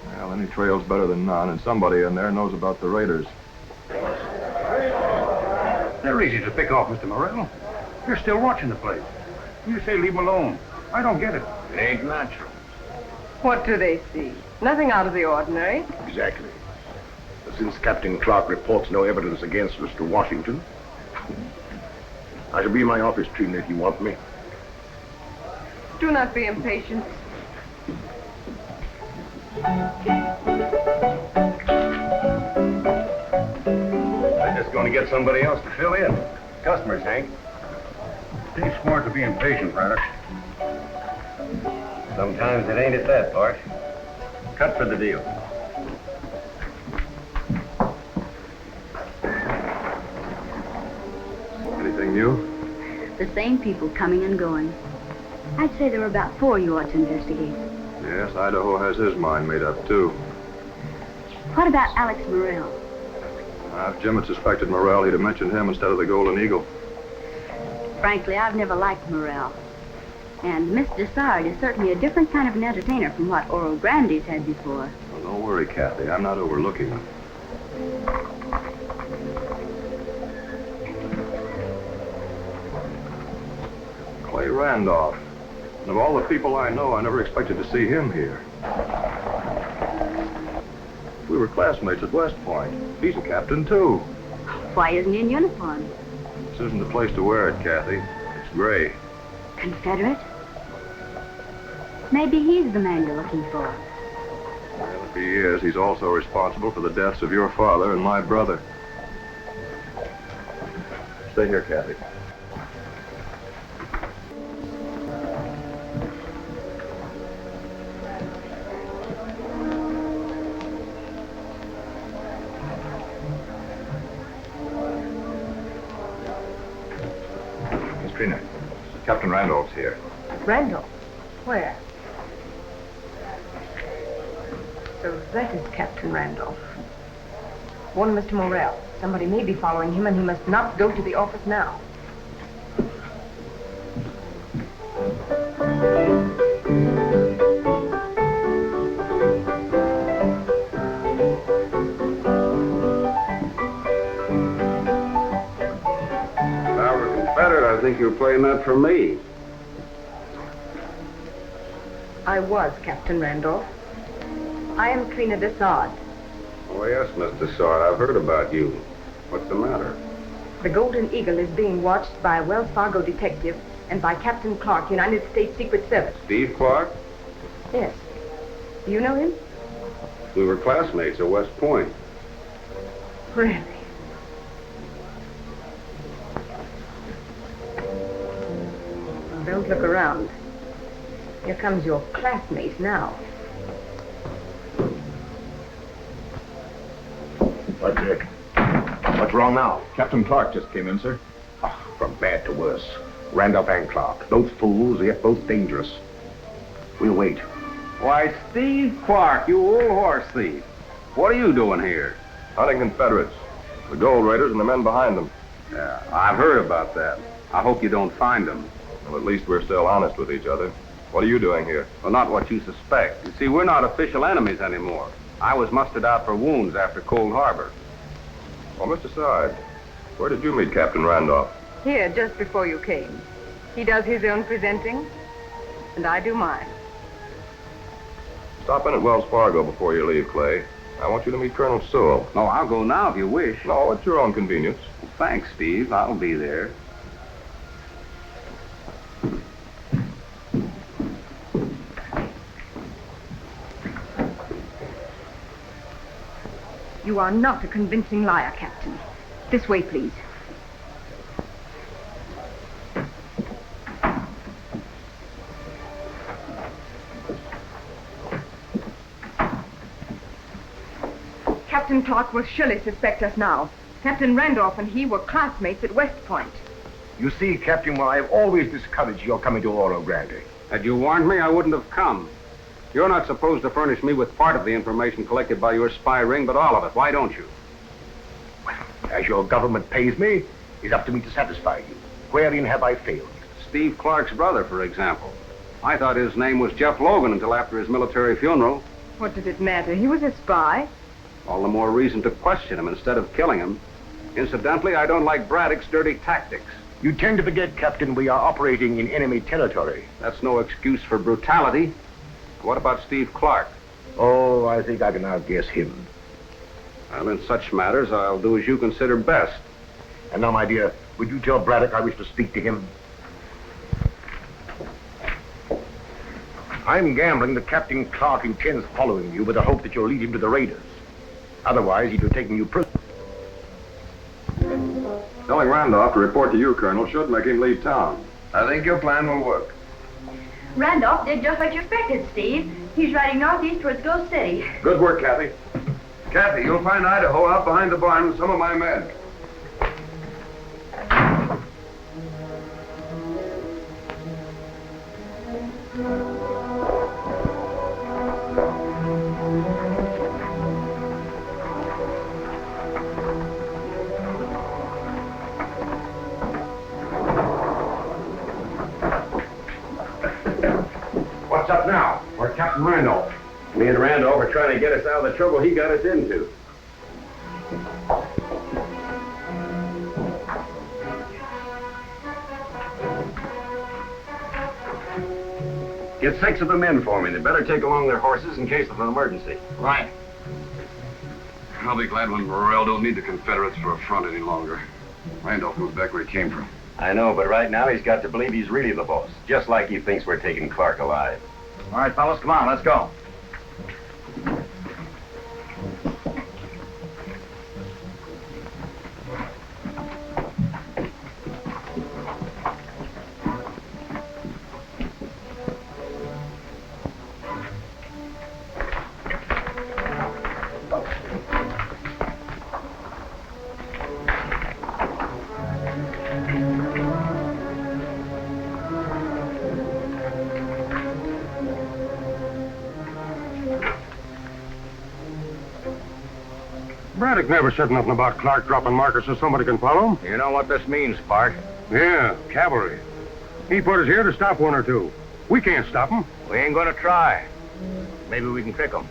Well, any trail's better than none, and somebody in there knows about the raiders. They're easy to pick off, Mr. Morrell. You're still watching the place. You say leave them alone. I don't get it. It ain't natural. What do they see? Nothing out of the ordinary. Exactly. But since Captain Clark reports no evidence against Mr. Washington, I shall be in my office, Trina, if you want me. Do not be impatient. I'm just going to get somebody else to fill in. Customers, Hank. Stay smart to be impatient, Braddock. Sometimes it ain't at that, Bart. Cut for the deal. Anything new? The same people coming and going. I'd say there were about 4 you ought to investigate. Yes, Idaho has his mind made up, too. What about Alex Morrell? If Jim had suspected Morrell, he'd have mentioned him instead of the Golden Eagle. Frankly, I've never liked Morrell. And Miss Desard is certainly a different kind of an entertainer from what Oro Grandy's had before. Well, don't worry, Kathy. I'm not overlooking him. Clay Randolph. And of all the people I know, I never expected to see him here. We were classmates at West Point. He's a captain, too. Why isn't he in uniform? This isn't the place to wear it, Kathy. It's gray. Confederate? Maybe he's the man you're looking for. Well, if he is, he's also responsible for the deaths of your father and my brother. Stay here, Kathy. Miss Trina, Captain Randolph's here. Randolph? Where? So that is Captain Randolph. Warn Mr. Morrell. Somebody may be following him, and he must not go to the office now. If I were a Confederate, I think you were playing that for me. I was Captain Randolph. I am Trina Desard. Oh, yes, Miss Desard, I've heard about you. What's the matter? The Golden Eagle is being watched by a Wells Fargo detective and by Captain Clark, United States Secret Service. Steve Clark? Yes. Do you know him? We were classmates at West Point. Really? Well, don't look around. Here comes your classmate now. What's it? What's wrong now? Captain Clark just came in, sir. From bad to worse. Randolph and Clark. Both fools, yet both dangerous. We'll wait. Why, Steve Clark, you old horse thief. What are you doing here? Hunting Confederates. The gold raiders and the men behind them. Yeah, I've heard about that. I hope you don't find them. Well, at least we're still honest with each other. What are you doing here? Well, not what you suspect. You see, we're not official enemies anymore. I was mustered out for wounds after Cold Harbor. Well, Mr. Side, where did you meet Captain Randolph? Here, just before you came. He does his own presenting, and I do mine. Stop in at Wells Fargo before you leave, Clay. I want you to meet Colonel Sewell. No, I'll go now if you wish. No, at your own convenience. Thanks, Steve. I'll be there. You are not a convincing liar, Captain. This way, please. Captain Clark will surely suspect us now. Captain Randolph and he were classmates at West Point. You see, Captain, well, I've always discouraged your coming to Oro Grande. Had you warned me, I wouldn't have come. You're not supposed to furnish me with part of the information collected by your spy ring, but all of it. Why don't you? As your government pays me, it's up to me to satisfy you. Wherein have I failed? Steve Clark's brother, for example. I thought his name was Jeff Logan until after his military funeral. What did it matter? He was a spy. All the more reason to question him instead of killing him. Incidentally, I don't like Braddock's dirty tactics. You tend to forget, Captain, we are operating in enemy territory. That's no excuse for brutality. What about Steve Clark? Oh, I think I can outguess him. Well, in such matters, I'll do as you consider best. And now, my dear, would you tell Braddock I wish to speak to him? I'm gambling that Captain Clark intends following you with the hope that you'll lead him to the raiders. Otherwise, he'd be taking you prisoner. Telling Randolph to report to you, Colonel, should make him leave town. I think your plan will work. Randolph did just like you expected, Steve. He's riding northeast towards Ghost City. Good work, Kathy. Kathy, you'll find Idaho out behind the barn with some of my men. What's up now? We're Captain Randolph. Me and Randolph are trying to get us out of the trouble he got us into. Get 6 of the men for me. They better take along their horses in case of an emergency. Right. I'll be glad when Morrell don't need the Confederates for a front any longer. Randolph goes back where he came from. I know, but right now he's got to believe he's really the boss. Just like he thinks we're taking Clark alive. All right, fellas, come on, let's go. Braddock never said nothing about Clark dropping markers so somebody can follow him. You know what this means, Bart? Yeah, cavalry. He put us here to stop one or two. We can't stop them. We ain't gonna try. Maybe we can trick them.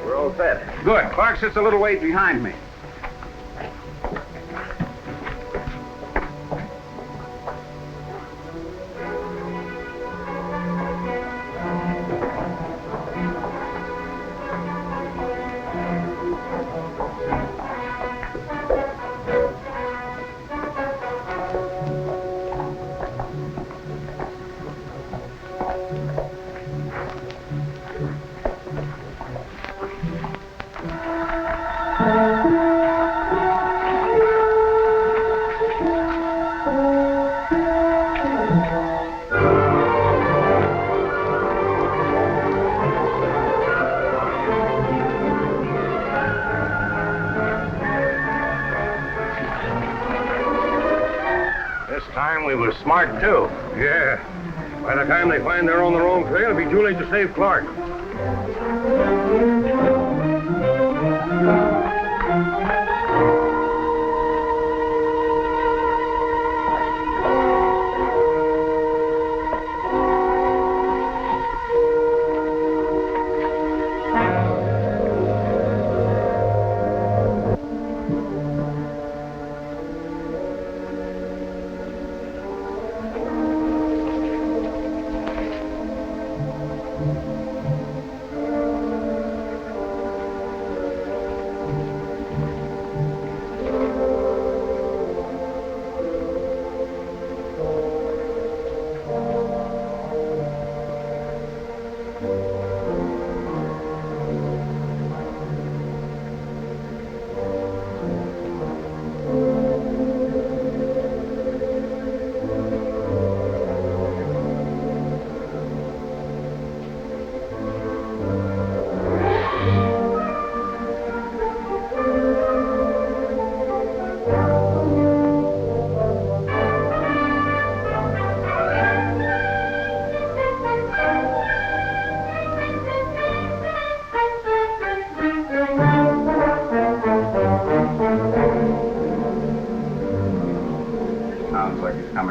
We're all set. Good. Clark sits a little ways behind me. We were smart, too. Yeah. By the time they find they're on the wrong trail, it'll be too late to save Clark.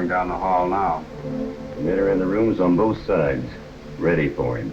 coming down the hall now. The men are in the rooms on both sides, ready for him.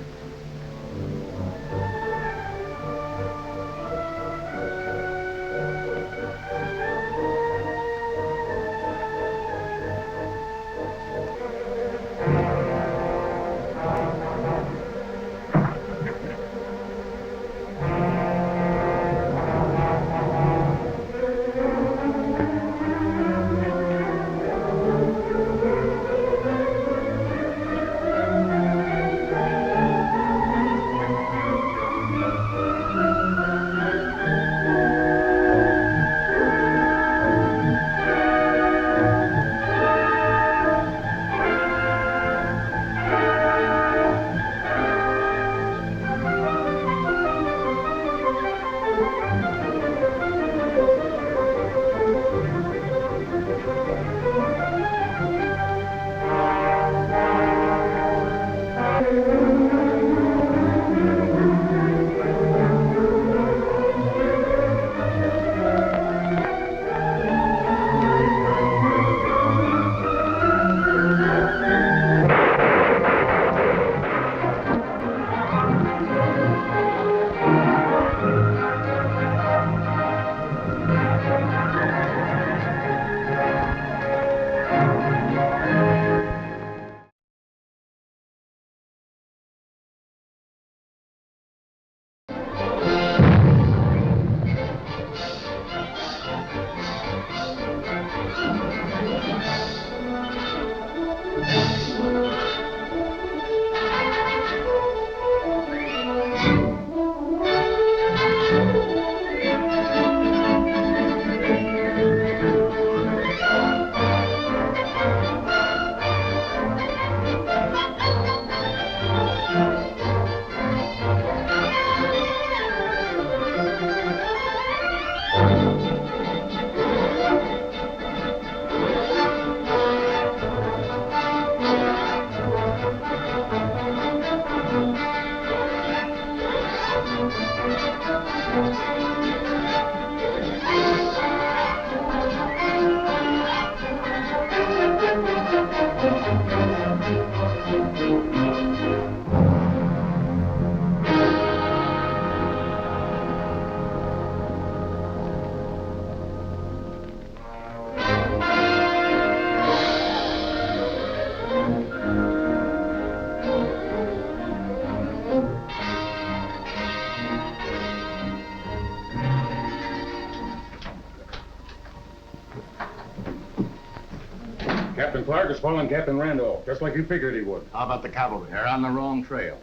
Captain Clark is following Captain Randolph, just like you figured he would. How about the cavalry? They're on the wrong trail.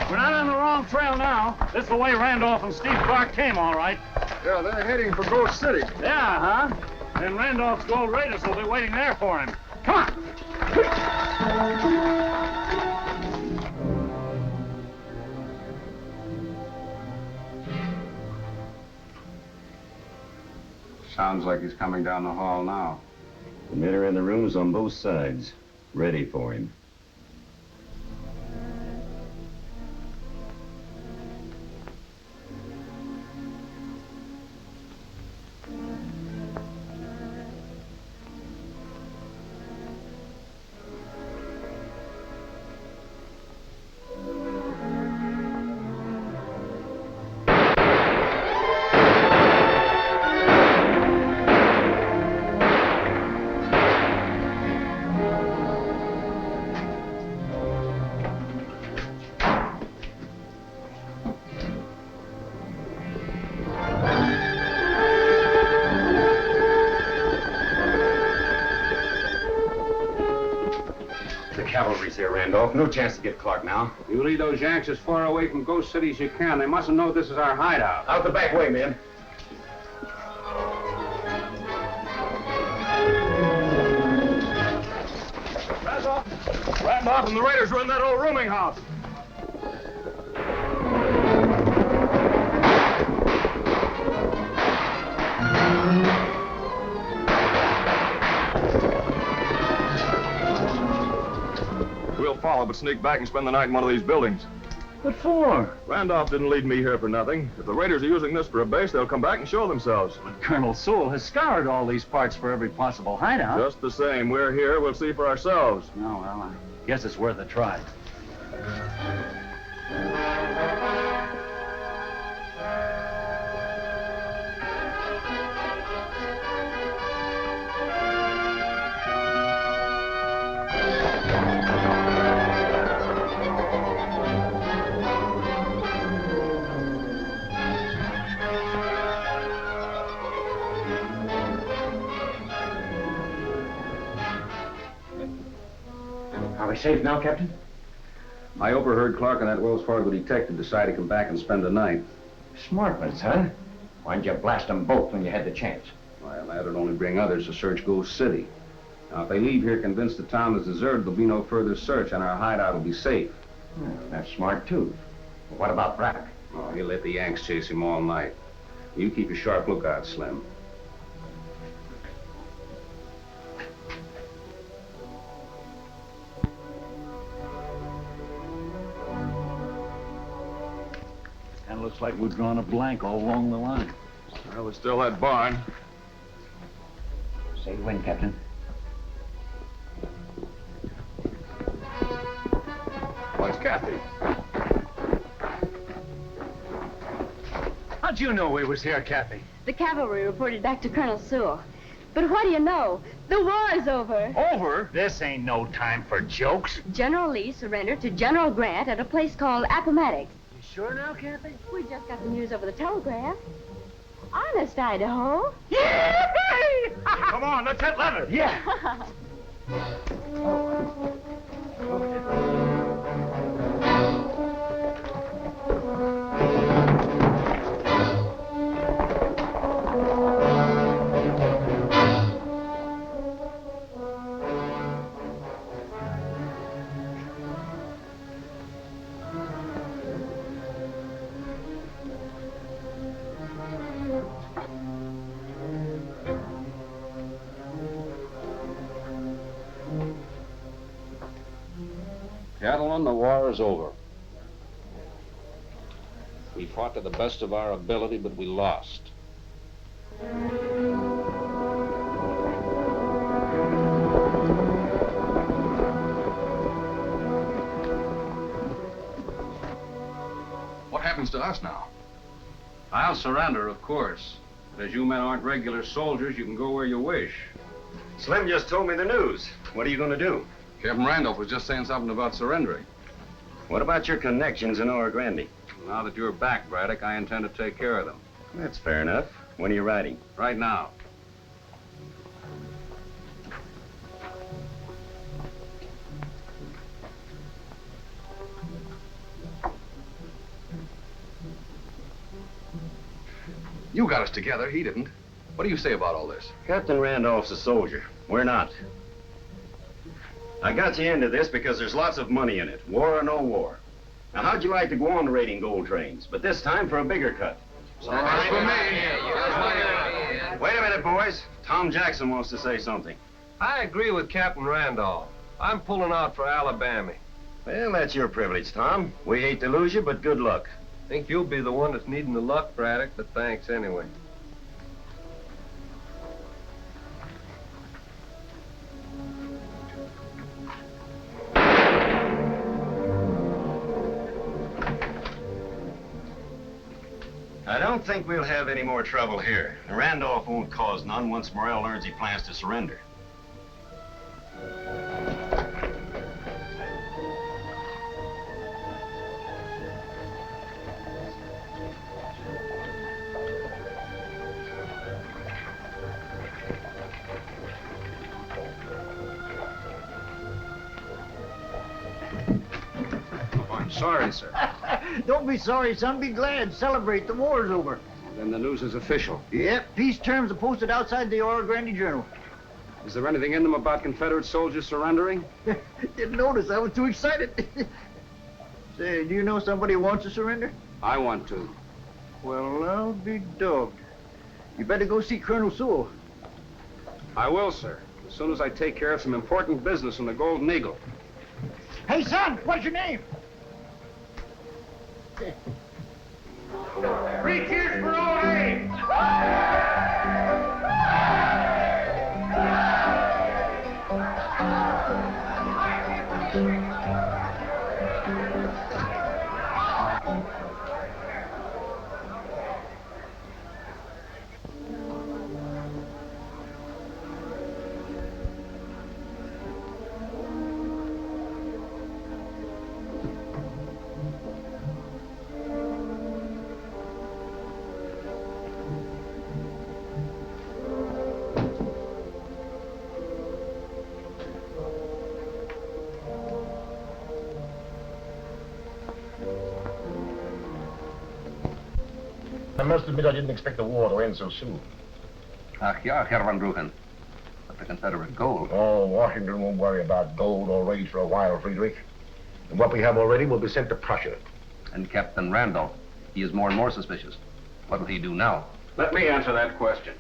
We're not on the wrong trail now. This is the way Randolph and Steve Clark came, all right. Yeah, they're heading for Ghost City. Yeah, huh? And Randolph's gold raiders will be waiting there for him. Come on! Sounds like he's coming down the hall now. The men are in the rooms on both sides, ready for him. Cavalry's here, Randolph. No chance to get Clark now. You lead those Yanks as far away from Ghost City as you can. They mustn't know this is our hideout. Out the back way, men. Randolph and the raiders were in that old rooming house. We'll follow, but sneak back and spend the night in one of these buildings. What for? Randolph didn't lead me here for nothing. If the raiders are using this for a base, they'll come back and show themselves. But Colonel Sewell has scoured all these parts for every possible hideout. Just the same, we're here. We'll see for ourselves. Oh, well, I guess it's worth a try. Are we safe now, Captain? I overheard Clark and that Wells Fargo detective decide to come back and spend the night. Smart ones, huh? Why didn't you blast them both when you had the chance? Well, that'd only bring others to search Ghost City. Now, if they leave here convinced the town is deserted, there'll be no further search and our hideout will be safe. Well, that's smart, too. But what about Braddock? Oh, he'll let the Yanks chase him all night. You keep a sharp lookout, Slim. Kind of looks like we've drawn a blank all along the line. Well, there's still that barn. Say when, Captain. Well, it's Kathy. How'd you know we was here, Kathy? The cavalry reported back to Colonel Sewell. But what do you know? The war's over. Over? This ain't no time for jokes. General Lee surrendered to General Grant at a place called Appomattox. You sure now, Kathy? We just got the news over the telegraph. Honest, Idaho. Come on, let's hit leather. Yeah. Gentlemen, the war is over. We fought to the best of our ability, but we lost. What happens to us now? I'll surrender, of course. But as you men aren't regular soldiers, you can go where you wish. Slim just told me the news. What are you going to do? Captain Randolph was just saying something about surrendering. What about your connections in Oro Grande? Now that you're back, Braddock, I intend to take care of them. That's fair enough. When are you riding? Right now. You got us together, he didn't. What do you say about all this? Captain Randolph's a soldier. We're not. I got you into this because there's lots of money in it, war or no war. Now, how'd you like to go on raiding gold trains, but this time for a bigger cut? All right for me. Wait a minute, boys. Tom Jackson wants to say something. I agree with Captain Randolph. I'm pulling out for Alabama. Well, that's your privilege, Tom. We hate to lose you, but good luck. Think you'll be the one that's needing the luck, Braddock, but thanks anyway. I don't think we'll have any more trouble here. Randolph won't cause none once Morrell learns he plans to surrender. Sorry, sir. Don't be sorry, son. Be glad. Celebrate. The war's over. Then the news is official. Yep. Peace terms are posted outside the Oro Grande Journal. Is there anything in them about Confederate soldiers surrendering? Didn't notice. I was too excited. Say, do you know somebody who wants to surrender? I want to. Well, I'll be dogged. You better go see Colonel Sewell. I will, sir. As soon as I take care of some important business in the Golden Eagle. Hey, son, what's your name? Three cheers for old Abe! I must admit I didn't expect the war to end so soon. Ach ja, Herr Van Bruggen. But the Confederate gold. Oh, Washington won't worry about gold or raids for a while, Friedrich. And what we have already will be sent to Prussia. And Captain Randolph, he is more and more suspicious. What will he do now? Let me answer that question.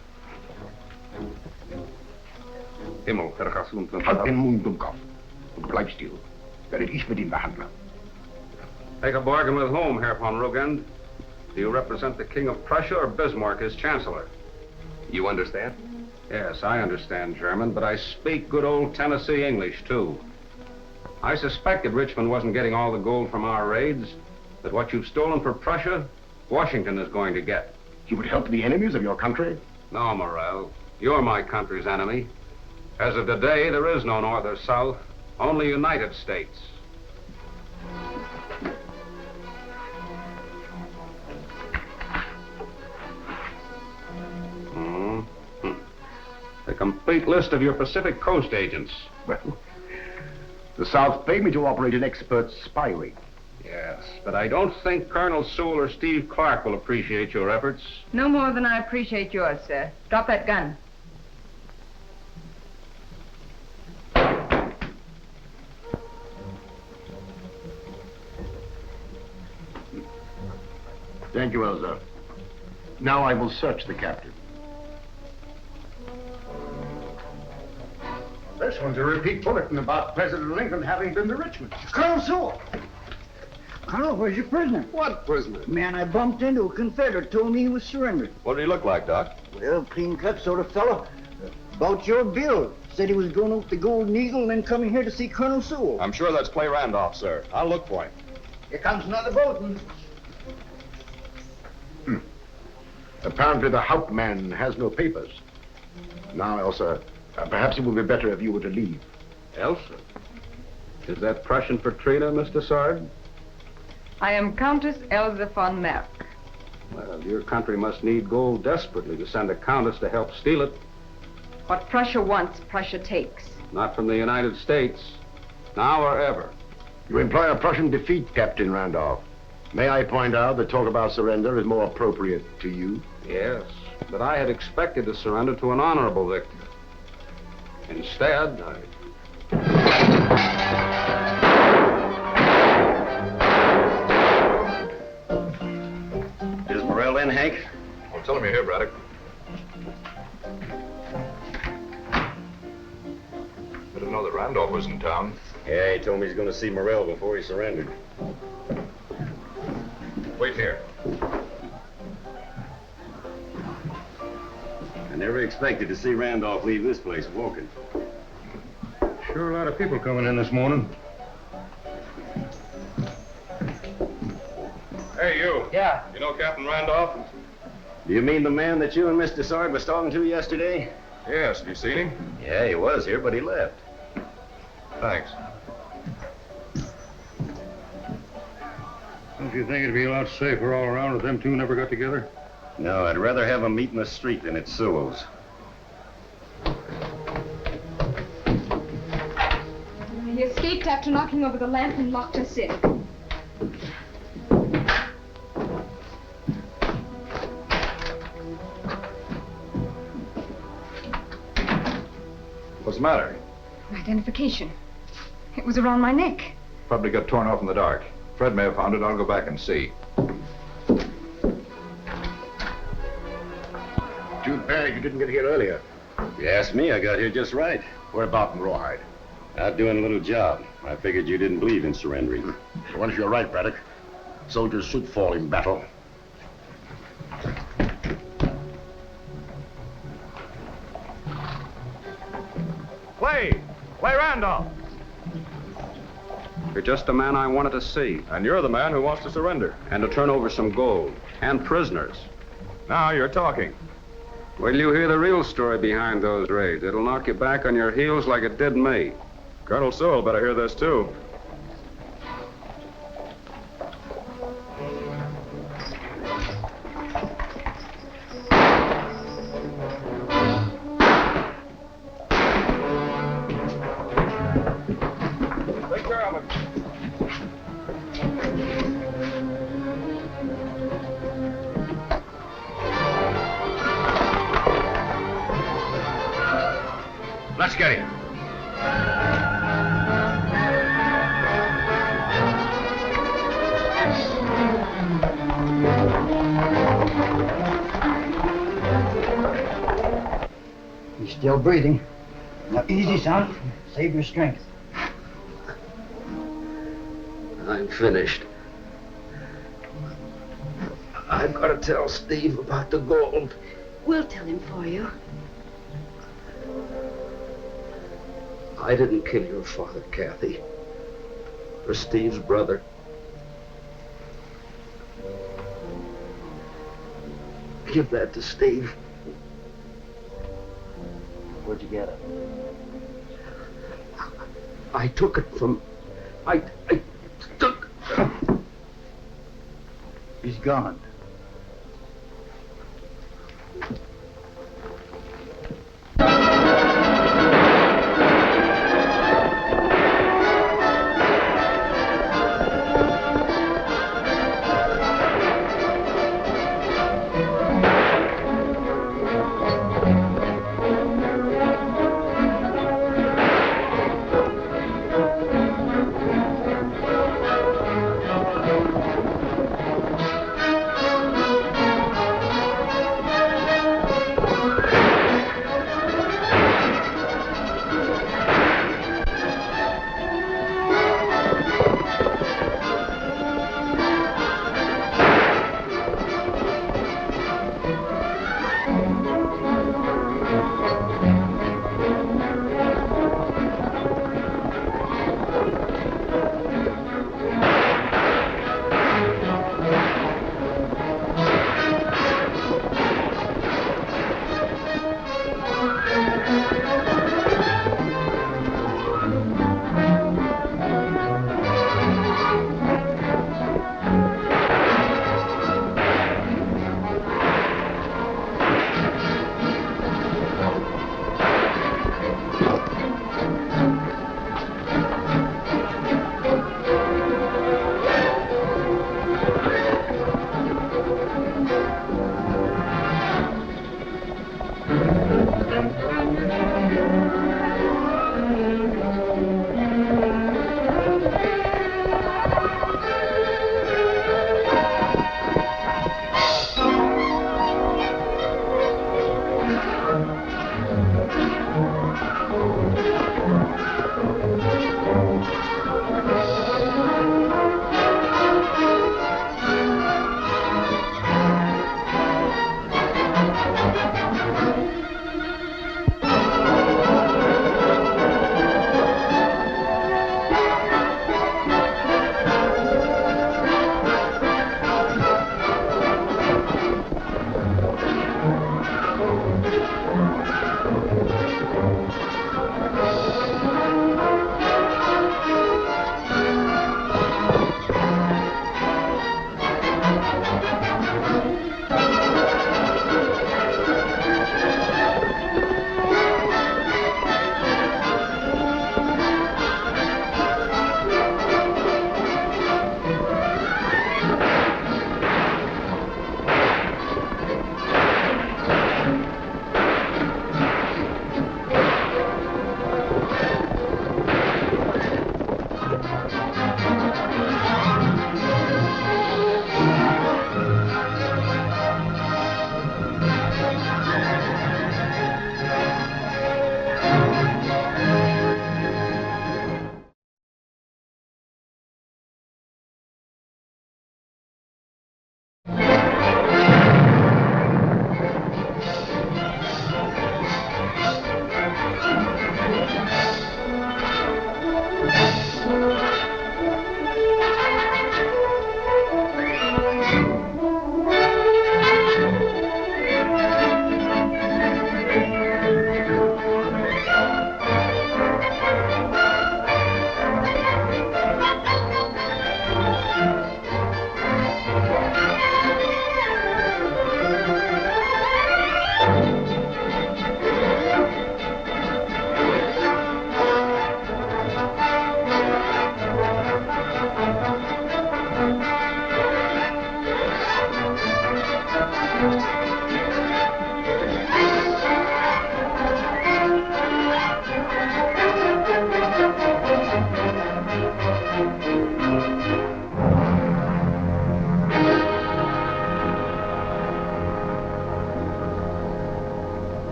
Himmel, Herr Gassoon. Halt den Mund, Dummkopf. Und bleib still. Werde ich mit ihm behandeln. Take a bargain with whom, Herr von Rugend? Do you represent the King of Prussia or Bismarck as Chancellor? You understand? Yes, I understand German, but I speak good old Tennessee English, too. I suspected Richmond wasn't getting all the gold from our raids, but what you've stolen for Prussia, Washington is going to get. You would help the enemies of your country? No, Morel. You're my country's enemy. As of today, there is no North or South, only United States. A complete list of your Pacific Coast agents. Well, the South pay me to operate an expert spy ring. Yes, but I don't think Colonel Sewell or Steve Clark will appreciate your efforts. No more than I appreciate yours, sir. Drop that gun. Thank you, Elsa. Now I will search the captain. This one's a repeat bulletin about President Lincoln having been to Richmond. Colonel Sewell! Colonel, where's your prisoner? What prisoner? Man I bumped into, a Confederate, told me he was surrendered. What did he look like, Doc? Well, clean-cut sort of fellow. About your build. Said he was going up the Golden Eagle and then coming here to see Colonel Sewell. I'm sure that's Clay Randolph, sir. I'll look for him. Here comes another boatman. Apparently the Hauptmann has no papers. Now, Elsa, perhaps it would be better if you were to leave. Elsa? Is that Prussian for Trina, Mr. Sard? I am Countess Elsa von Merck. Well, your country must need gold desperately to send a countess to help steal it. What Prussia wants, Prussia takes. Not from the United States. Now or ever. You imply a Prussian defeat, Captain Randolph. May I point out that talk about surrender is more appropriate to you? Yes, but I had expected to surrender to an honorable victor. Instead, Is Morrell in, Hank? Well, tell him you're here, Braddock. I didn't know that Randolph was in town. Yeah, he told me he's going to see Morrell before he surrendered. Wait here. I never expected to see Randolph leave this place walking. Sure a lot of people coming in this morning. Hey, you. Yeah. You know Captain Randolph? Do you mean the man that you and Mr. Sard was talking to yesterday? Yes. Have you seen him? Yeah, he was here, but he left. Thanks. Don't you think it'd be a lot safer all around if them two never got together? No, I'd rather have them meet in the street than at Sewell's. He escaped after knocking over the lamp and locked us in. What's the matter? Identification. It was around my neck. Probably got torn off in the dark. Fred may have found it. I'll go back and see. Too bad you didn't get here earlier. If you ask me, I got here just right. Where about in Rawhide? Out doing a little job. I figured you didn't believe in surrendering. Once you're right, Braddock. Soldiers should fall in battle. Clay Randolph. You're just the man I wanted to see. And you're the man who wants to surrender. And to turn over some gold. And prisoners. Now you're talking. Wait till you hear the real story behind those raids. It'll knock you back on your heels like it did me. Colonel Sewell better hear this, too. Take care of him. Let's get him. He's still breathing. Now, easy, son. Save your strength. I'm finished. I've got to tell Steve about the gold. We'll tell him for you. I didn't kill your father, Kathy. Or Steve's brother. Give that to Steve. Where'd you get it? I took it from... I took... He's gone.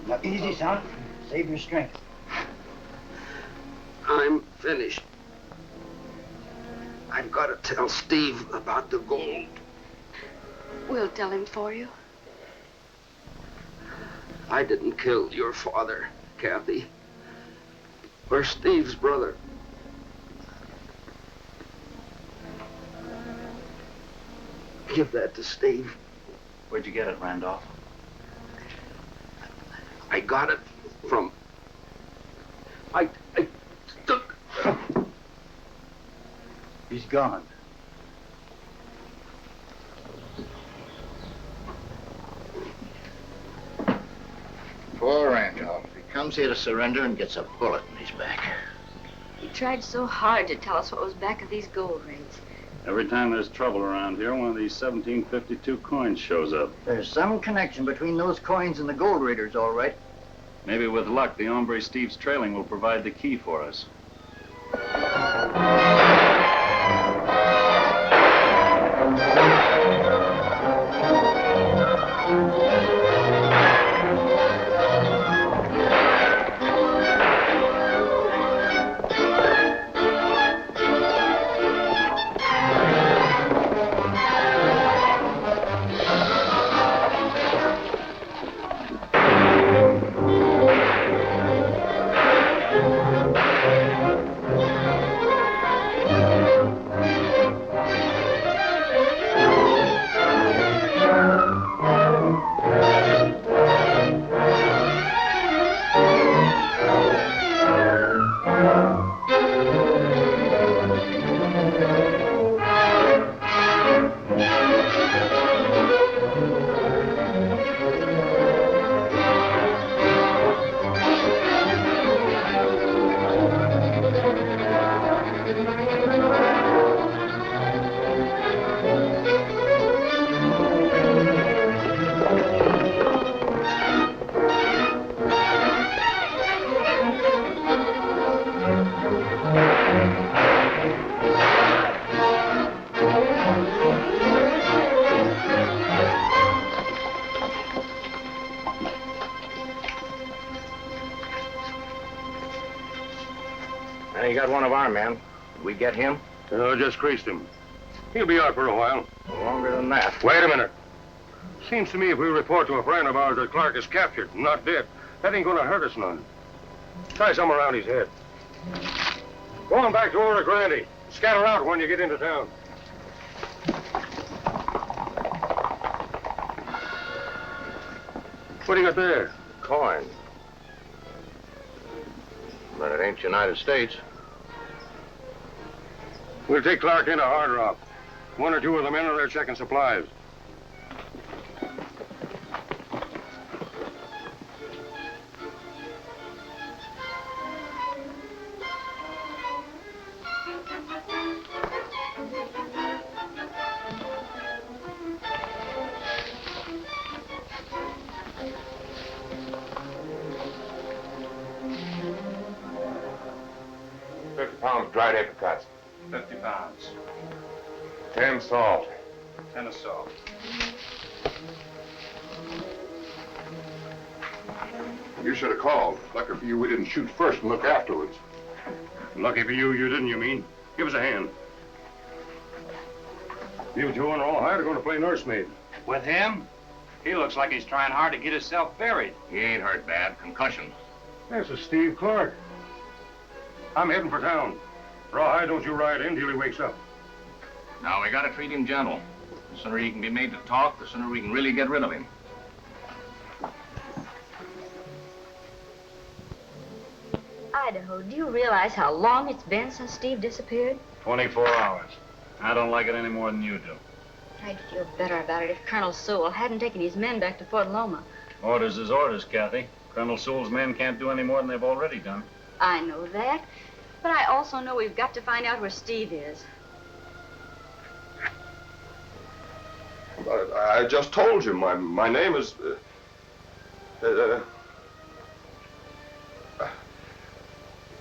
Now, easy, son. Save your strength. I'm finished. I've got to tell Steve about the gold. We'll tell him for you. I didn't kill your father, Kathy. We're Steve's brother. Give that to Steve. Where'd you get it, Randolph? I got it from... I took... He's gone. Poor Randolph. He comes here to surrender and gets a bullet in his back. He tried so hard to tell us what was back of these gold raids. Every time there's trouble around here, one of these 1752 coins shows up. There's some connection between those coins and the gold raiders, all right. Maybe with luck, the hombre Steve's trailing will provide the key for us. And he got one of our men. Did we get him? Just creased him. He'll be out for a while. Longer than that. Wait a minute. Seems to me if we report to a friend of ours that Clark is captured, not dead, that ain't gonna hurt us none. Tie some around his head. Go on back to Oro Grande. Scatter out when you get into town. What do you got there? Coin. But it ain't United States. We'll take Clark into Hard Rock. One or two of the men are there checking supplies. £50 dried apricots. 50 pounds. 10 salt. 10 of salt. You should have called. Lucky for you, we didn't shoot first and look afterwards. Lucky for you, you didn't, you mean? Give us a hand. You two and all hired are going to play nursemaid. With him? He looks like he's trying hard to get himself buried. He ain't hurt bad. Concussion. This is Steve Clark. I'm heading for town. Rawhide, don't you ride in till he wakes up. Now, we gotta treat him gentle. The sooner he can be made to talk, the sooner we can really get rid of him. Idaho, do you realize how long it's been since Steve disappeared? 24 hours. I don't like it any more than you do. I'd feel better about it if Colonel Sewell hadn't taken his men back to Fort Loma. Orders is orders, Kathy. Colonel Sewell's men can't do any more than they've already done. I know that, but I also know we've got to find out where Steve is. I just told you, my name is...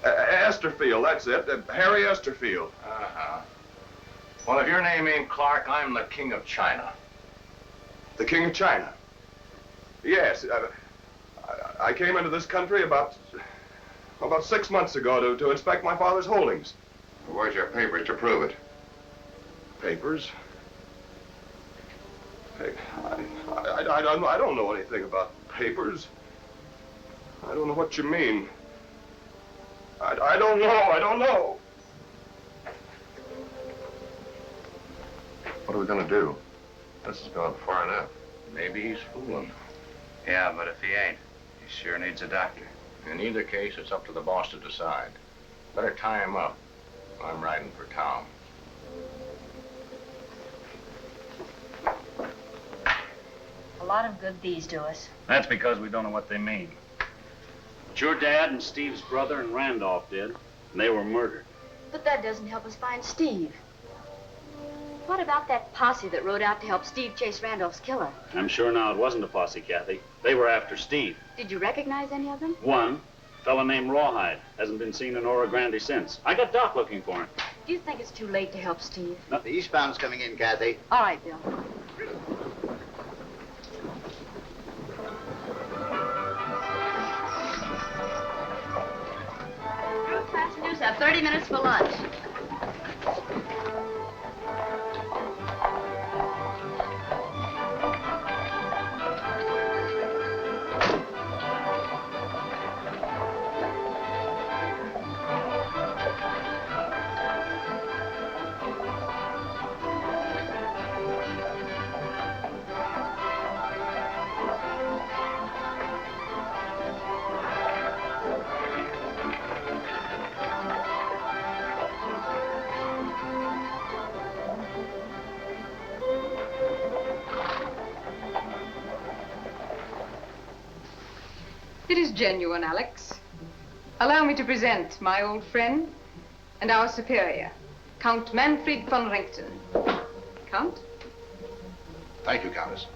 Esterfield, that's it. Harry Esterfield. Uh-huh. Well, if your name ain't Clark, I'm the King of China. The King of China? Yes. I came into this country about 6 months ago to inspect my father's holdings. Where's your papers to prove it? Papers? Hey, I don't know anything about papers. I don't know what you mean. I don't know. What are we going to do? This has gone far enough. Maybe he's fooling. Yeah, but if he ain't, he sure needs a doctor. In either case, it's up to the boss to decide. Better tie him up. I'm riding for town. A lot of good these do us. That's because we don't know what they mean. But your dad and Steve's brother and Randolph did, and they were murdered. But that doesn't help us find Steve. What about that posse that rode out to help Steve chase Randolph's killer? I'm sure now it wasn't a posse, Kathy. They were after Steve. Did you recognize any of them? One, a fella named Rawhide, hasn't been seen in Oro Grande since. I got Doc looking for him. Do you think it's too late to help Steve? No. The eastbound's coming in, Kathy. All right, Bill. Group passengers have 30 minutes for lunch. It is genuine, Alex. Allow me to present my old friend and our superior, Count Manfred von Richten. Count? Thank you, Countess.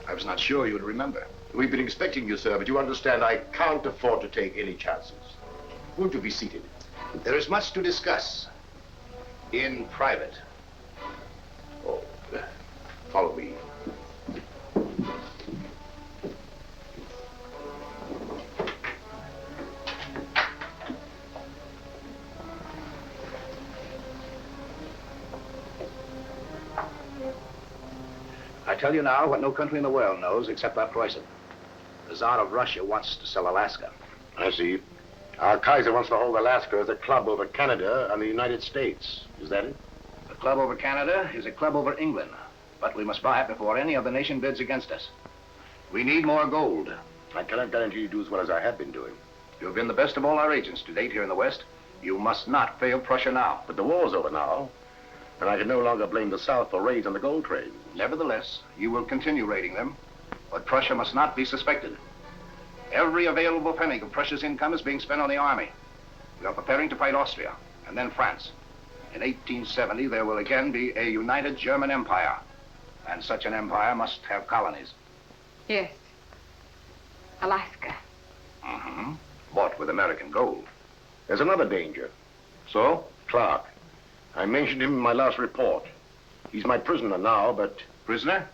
I was not sure you would remember. We've been expecting you, sir, but you understand I can't afford to take any chances. Won't you be seated? There is much to discuss. In private. Oh, follow me. I tell you now what no country in the world knows except our Preußen. The Tsar of Russia wants to sell Alaska. I see. Our Kaiser wants to hold Alaska as a club over Canada and the United States. Is that it? A club over Canada is a club over England. But we must buy it before any other nation bids against us. We need more gold. I cannot guarantee you do as well as I have been doing. You have been the best of all our agents to date here in the West. You must not fail Prussia now. But the war's over now, and I can no longer blame the South for raids on the gold trade. Nevertheless, you will continue raiding them, but Prussia must not be suspected. Every available penny of Prussia's income is being spent on the army. We are preparing to fight Austria, and then France. In 1870, there will again be a united German empire, and such an empire must have colonies. Yes. Alaska. Mm-hmm. Bought with American gold. There's another danger. So? Clark. I mentioned him in my last report. He's my prisoner now, but... Prisoner?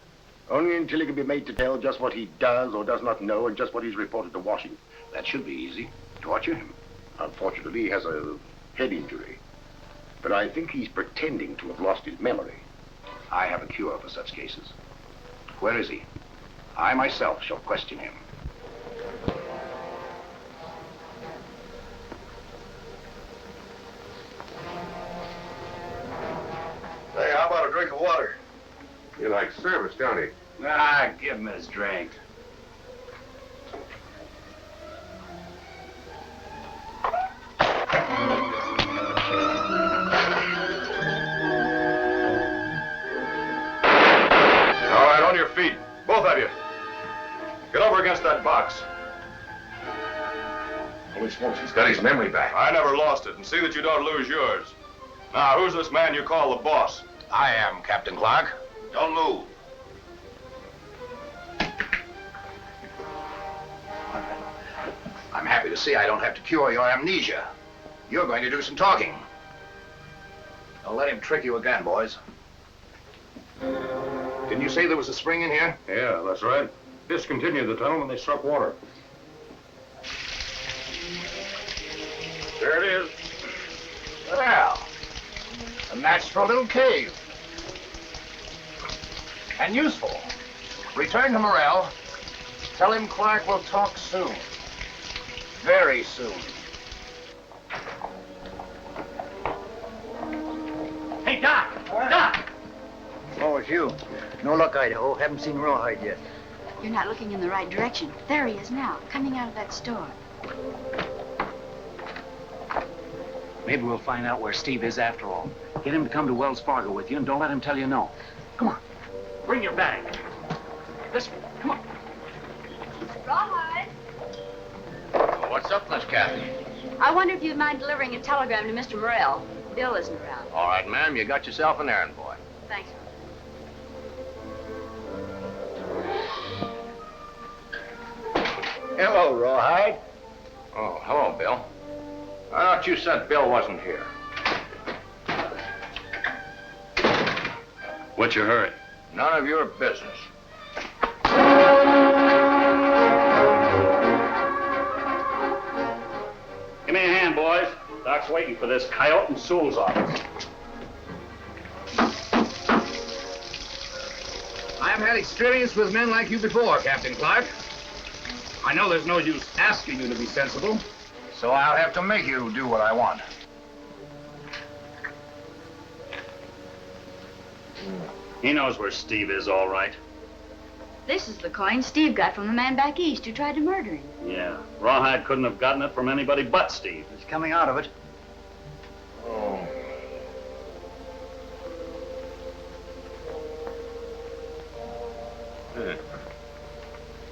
Only until he can be made to tell just what he does or does not know and just what he's reported to Washington. That should be easy. Torture him. Unfortunately, he has a head injury. But I think he's pretending to have lost his memory. I have a cure for such cases. Where is he? I myself shall question him. Hey, how about a drink of water? You like service, don't you? Ah, give him his drink. All right, on your feet. Both of you. Get over against that box. Holy smokes, he's got his memory back. I never lost it, and see that you don't lose yours. Now, who's this man you call the boss? I am, Captain Clark. Don't move. I'm happy to see I don't have to cure your amnesia. You're going to do some talking. Don't let him trick you again, boys. Didn't you say there was a spring in here? Yeah, that's right. Discontinued the tunnel when they struck water. just for a little cave. And useful. Return to Morrell. Tell him Clark will talk soon. Very soon. Hey, Doc! Doc! Oh, it's you. No luck, Idaho. Haven't seen Rawhide yet. You're not looking in the right direction. There he is now, coming out of that store. Maybe we'll find out where Steve is after all. Get him to come to Wells Fargo with you and don't let him tell you no. Come on. Bring your bag. This way. Come on. Rawhide. What's up, Miss Kathy? I wonder if you'd mind delivering a telegram to Mr. Morrell. Bill isn't around. All right, ma'am. You got yourself an errand boy. Thanks. Hello, Rawhide. Oh, hello, Bill. I thought you said Bill wasn't here. What's your hurry? None of your business. Give me a hand, boys. Doc's waiting for this coyote in Sewell's office. I haven't had experience with men like you before, Captain Clark. I know there's no use asking you to be sensible, so I'll have to make you do what I want. He knows where Steve is, all right. This is the coin Steve got from the man back east who tried to murder him. Yeah, Rawhide couldn't have gotten it from anybody but Steve. He's coming out of it. Oh.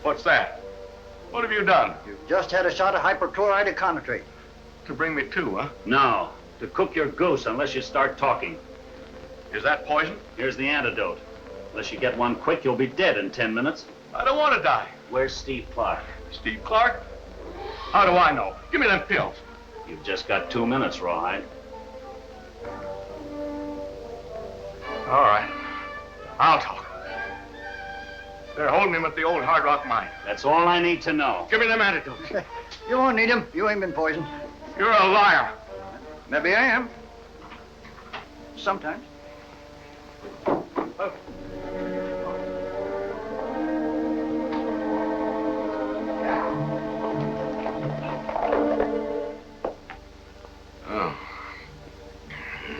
What's that? What have you done? You've just had a shot of hyperchloride of concentrate. To bring me to, huh? No, to cook your goose unless you start talking. Is that poison? Here's the antidote. Unless you get one quick, you'll be dead in 10 minutes. I don't want to die. Where's Steve Clark? Steve Clark? How do I know? Give me them pills. You've just got 2 minutes, Rawhide. All right. I'll talk. They're holding him at the old Hard Rock mine. That's all I need to know. Give me them antidotes. You won't need him. You ain't been poisoned. You're a liar. Maybe I am. Sometimes. Oh.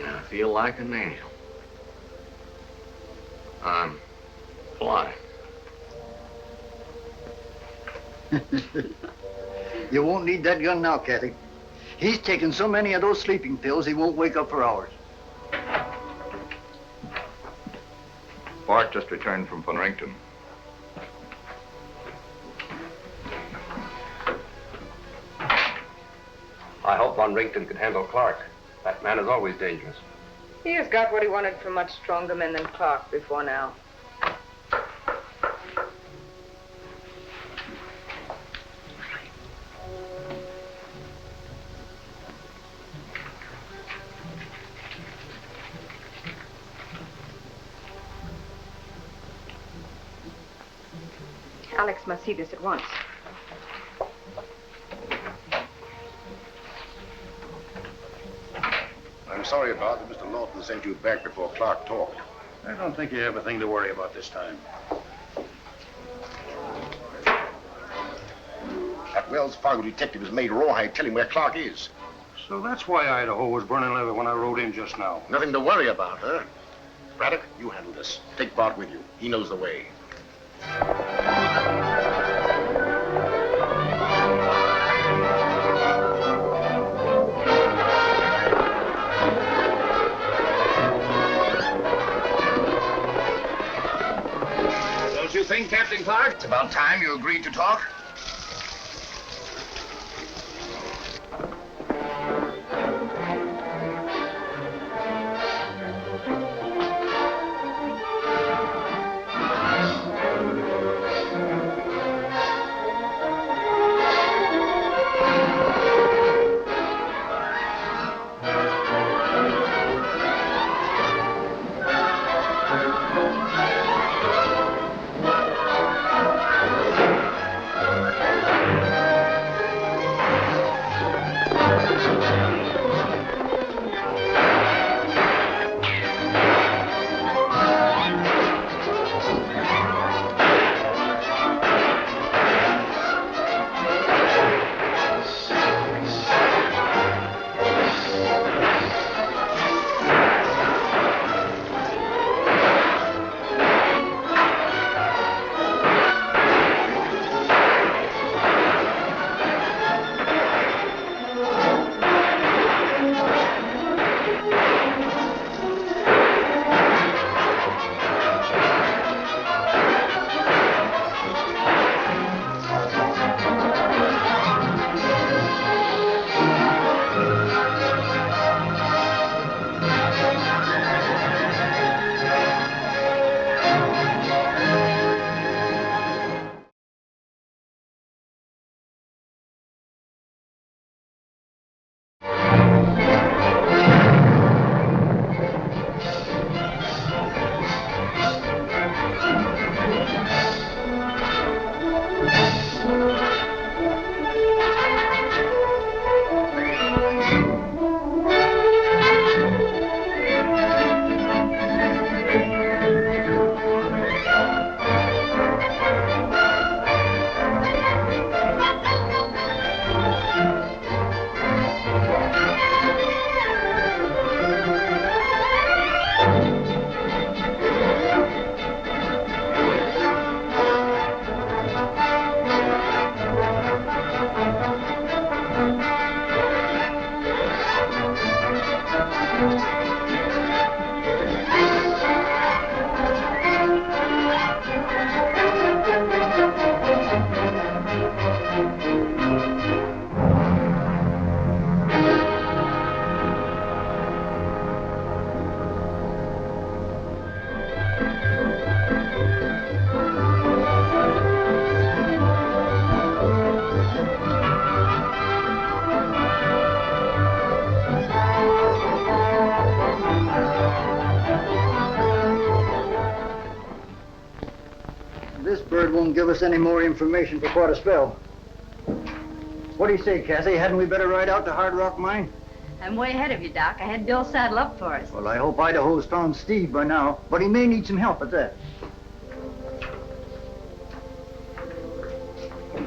I feel like an angel. I'm flying. You won't need that gun now, Kathy. He's taken so many of those sleeping pills he won't wake up for hours. Bart just returned from Funrington. I hope Von Rington can handle Clark. That man is always dangerous. He has got what he wanted from much stronger men than Clark before now. Alex must see this at once. I'm sorry about that Mr. Lawton sent you back before Clark talked. I don't think you have a thing to worry about this time. That Wells Fargo detective has made Rawhide tell him where Clark is. So that's why Idaho was burning leather when I rode in just now. Nothing to worry about, huh? Braddock, you handle this. Take Bart with you. He knows the way. Don't you think, Captain Clark? It's about time you agreed to talk. won't give us any more information for quite a spell. What do you say, Kathy? Hadn't we better ride out to Hard Rock Mine? I'm way ahead of you, Doc. I had Bill saddle up for us. Well, I hope Idaho's found Steve by now, but he may need some help at that.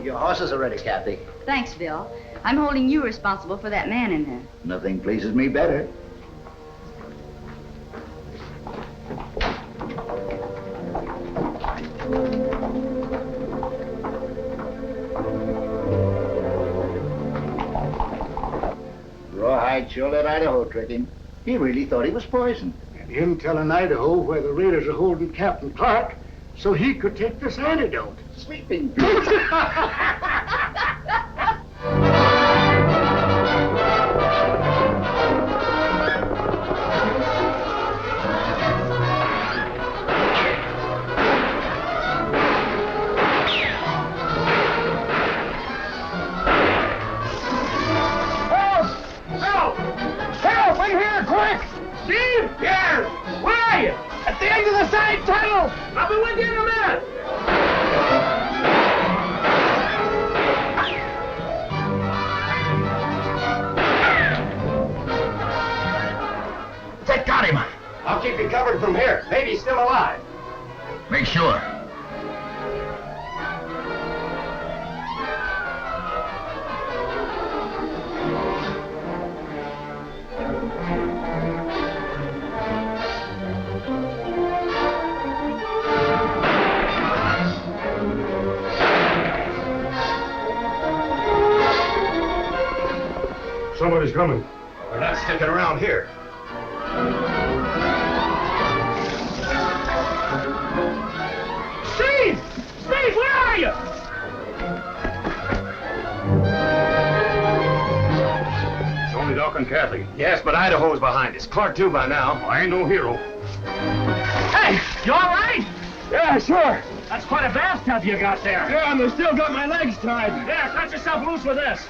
Your horses are ready, Kathy. Thanks, Bill. I'm holding you responsible for that man in there. Nothing pleases me better. Rawhide sure let Idaho trick him. He really thought he was poisoned. And him telling Idaho where the raiders are holding Captain Clark so he could take this antidote. Sleeping pills. Steve! Here! Where are you? At the end of the side tunnel! I'll be with you in a minute! They got him. I'll keep you covered from here. Maybe he's still alive. Make sure. Somebody's coming. We're not sticking around here. Steve! Steve, where are you? It's only Doc and Kathy. Yes, but Idaho's behind us. Clark, too, by now. I ain't no hero. Hey, you all right? Yeah, sure. That's quite a bathtub you got there. Yeah, and they still got my legs tied. Yeah, cut yourself loose with this.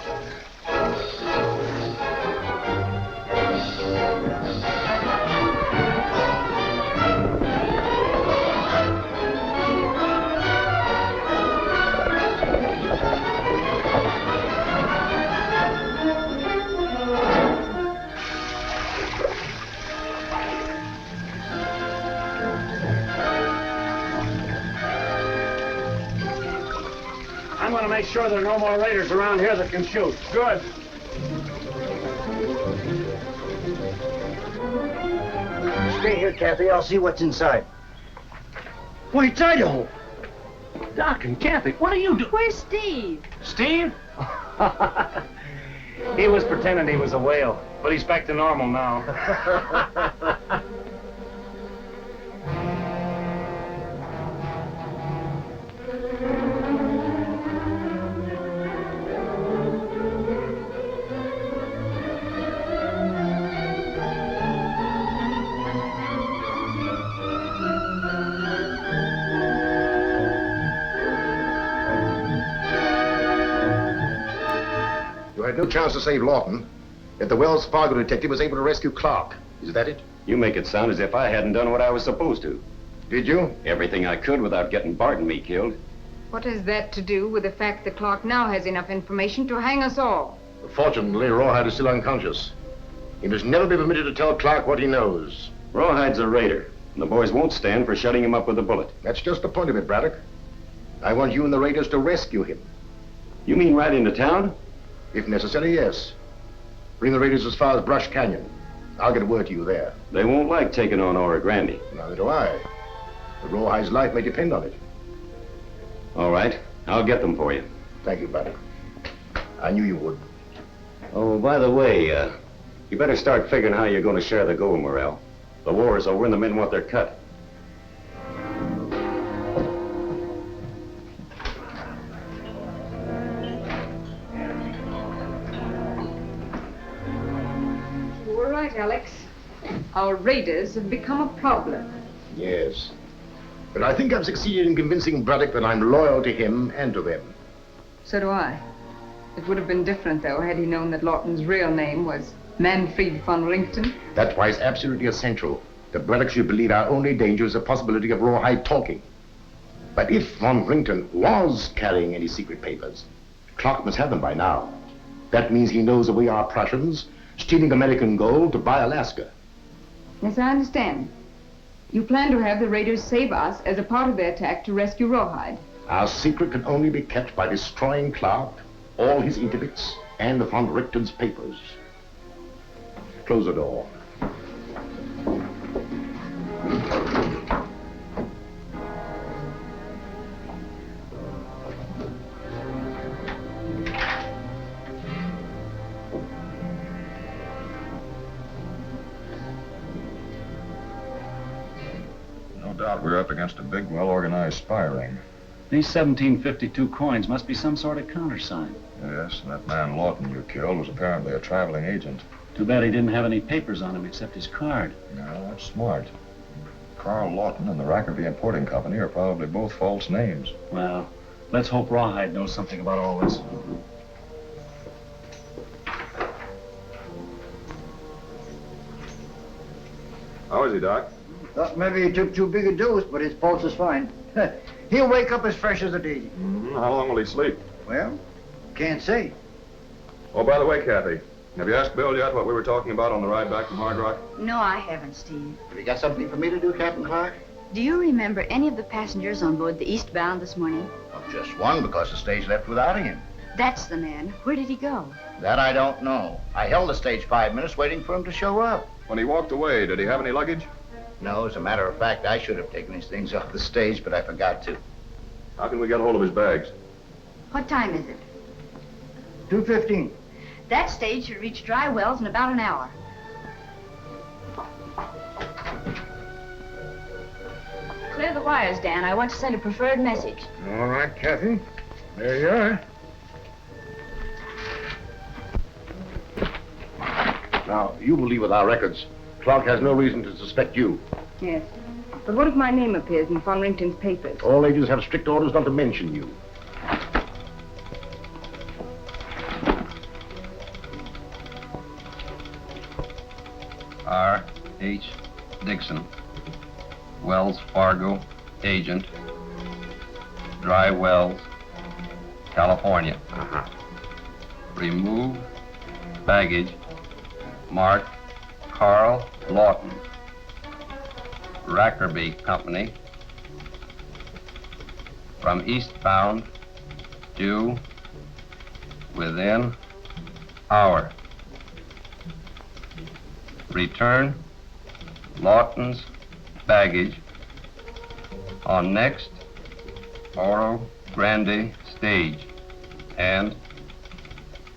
I'm going to make sure there are no more raiders around here that can shoot. Good. Stay here, Kathy. I'll see what's inside. Why, it's Idaho. Doc and Kathy, what are you doing? Where's Steve? Steve? He was pretending he was a whale, but he's back to normal now. You had no chance to save Lawton, yet the Wells Fargo detective was able to rescue Clark. Is that it? You make it sound as if I hadn't done what I was supposed to. Did you? Everything I could without getting Bart and me killed. What has that to do with the fact that Clark now has enough information to hang us all? Fortunately, Rawhide is still unconscious. He must never be permitted to tell Clark what he knows. Rawhide's a raider, and the boys won't stand for shutting him up with a bullet. That's just the point of it, Braddock. I want you and the raiders to rescue him. You mean right into town? If necessary, yes. Bring the raiders as far as Brush Canyon. I'll get word to you there. They won't like taking on Ora Grande. Neither do I. The Rawhide's life may depend on it. All right. I'll get them for you. Thank you, Braddock. I knew you would. Oh, by the way, you better start figuring how you're going to share the gold, Morrell. The war is over and the men want their cut. You were right, Alex. Our raiders have become a problem. Yes. But I think I've succeeded in convincing Braddock that I'm loyal to him and to them. So do I. It would have been different, though, had he known that Lawton's real name was Manfred von Richten. That's why it's absolutely essential that Braddock should believe our only danger is the possibility of Rawhide talking. But if von Brington was carrying any secret papers, Clark must have them by now. That means he knows that we are Prussians, stealing American gold to buy Alaska. Yes, I understand. You plan to have the raiders save us as a part of their attack to rescue Rawhide. Our secret can only be kept by destroying Clark, all his intimates, and von Richten's papers. Close the door. No doubt we're up against a big, well-organized spy ring. These 1752 coins must be some sort of countersign. Yes, and that man Lawton you killed was apparently a traveling agent. Too bad he didn't have any papers on him except his card. No, that's smart. Carl Lawton and the Rackerby Importing Company are probably both false names. Well, let's hope Rawhide knows something about all this. How is he, Doc? Thought maybe he took too big a dose, but his pulse is fine. He'll wake up as fresh as a daisy. How long will he sleep? Well, can't say. Oh, by the way, Kathy, have you asked Bill yet what we were talking about on the ride back from Hard Rock? No, I haven't, Steve. Have you got something for me to do, Captain Clark? Do you remember any of the passengers on board the eastbound this morning? Well, just one, because the stage left without him. That's the man. Where did he go? That I don't know. I held the stage 5 minutes waiting for him to show up. When he walked away, did he have any luggage? No, as a matter of fact, I should have taken his things off the stage, but I forgot to. How can we get hold of his bags? What time is it? 2:15. That stage should reach Dry Wells in about an hour. Clear the wires, Dan. I want to send a preferred message. All right, Kathy. There you are. Now, you will leave with our records. Clark has no reason to suspect you. Yes. But what if my name appears in von Rington's papers? All agents have strict orders not to mention you. R. H. Dixon, Wells Fargo agent, Dry Wells, California. Remove baggage marked Carl Lawton, Rackerby Company, from eastbound due within hour. Return Lawton's baggage on next Oro Grande stage and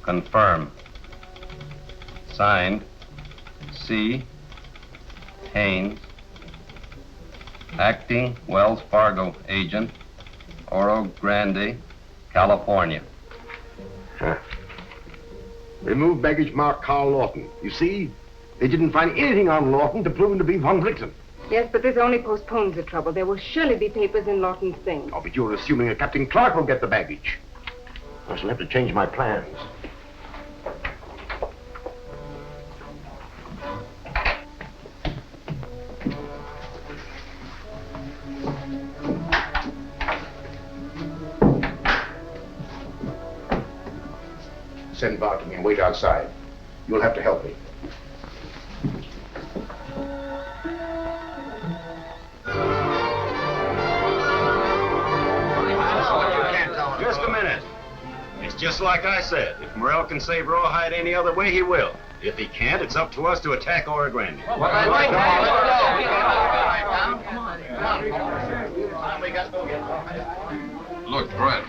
confirm. Signed, C. Haynes, acting Wells Fargo agent, Oro Grande, California. Remove baggage marked Carl Lawton. You see, they didn't find anything on Lawton to prove him to be von Richten. Yes, but this only postpones the trouble. There will surely be papers in Lawton's things. Oh, but you're assuming that Captain Clark will get the baggage. I shall have to change my plans. Send Bart to me and wait outside. You'll have to help me. Just a minute. It's just like I said. If Morrell can save Rawhide any other way, he will. If he can't, it's up to us to attack Oro Grande. Look, Brett.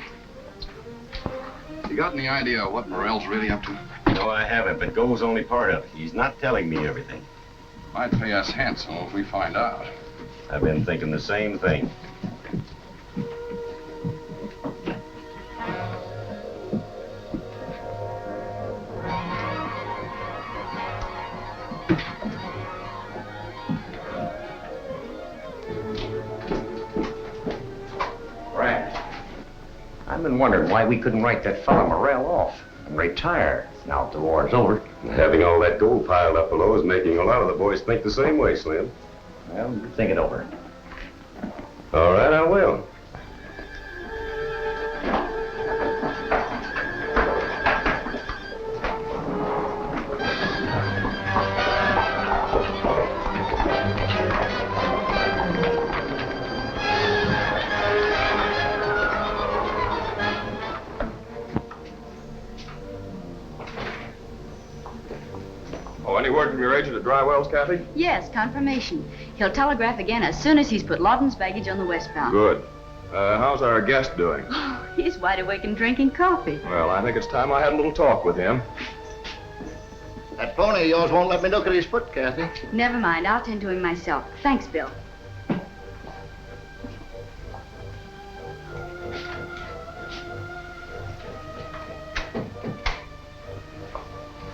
You got any idea what Morrell's really up to? No, I haven't, but go's only part of it. He's not telling me everything. Might pay us handsome if we find out. I've been thinking the same thing. I've been wondering why we couldn't write that fellow Morrell off and retire now that the war's over. Having all that gold piled up below is making a lot of the boys think the same way, Slim. Well, you think it over. All right, I will. Oh, any word from your agent at Dry Wells, Kathy? Yes, confirmation. He'll telegraph again as soon as he's put Lawton's baggage on the westbound. Good. How's our guest doing? Oh, he's wide awake and drinking coffee. Well, I think it's time I had a little talk with him. That pony of yours won't let me look at his foot, Kathy. Never mind, I'll tend to him myself. Thanks, Bill.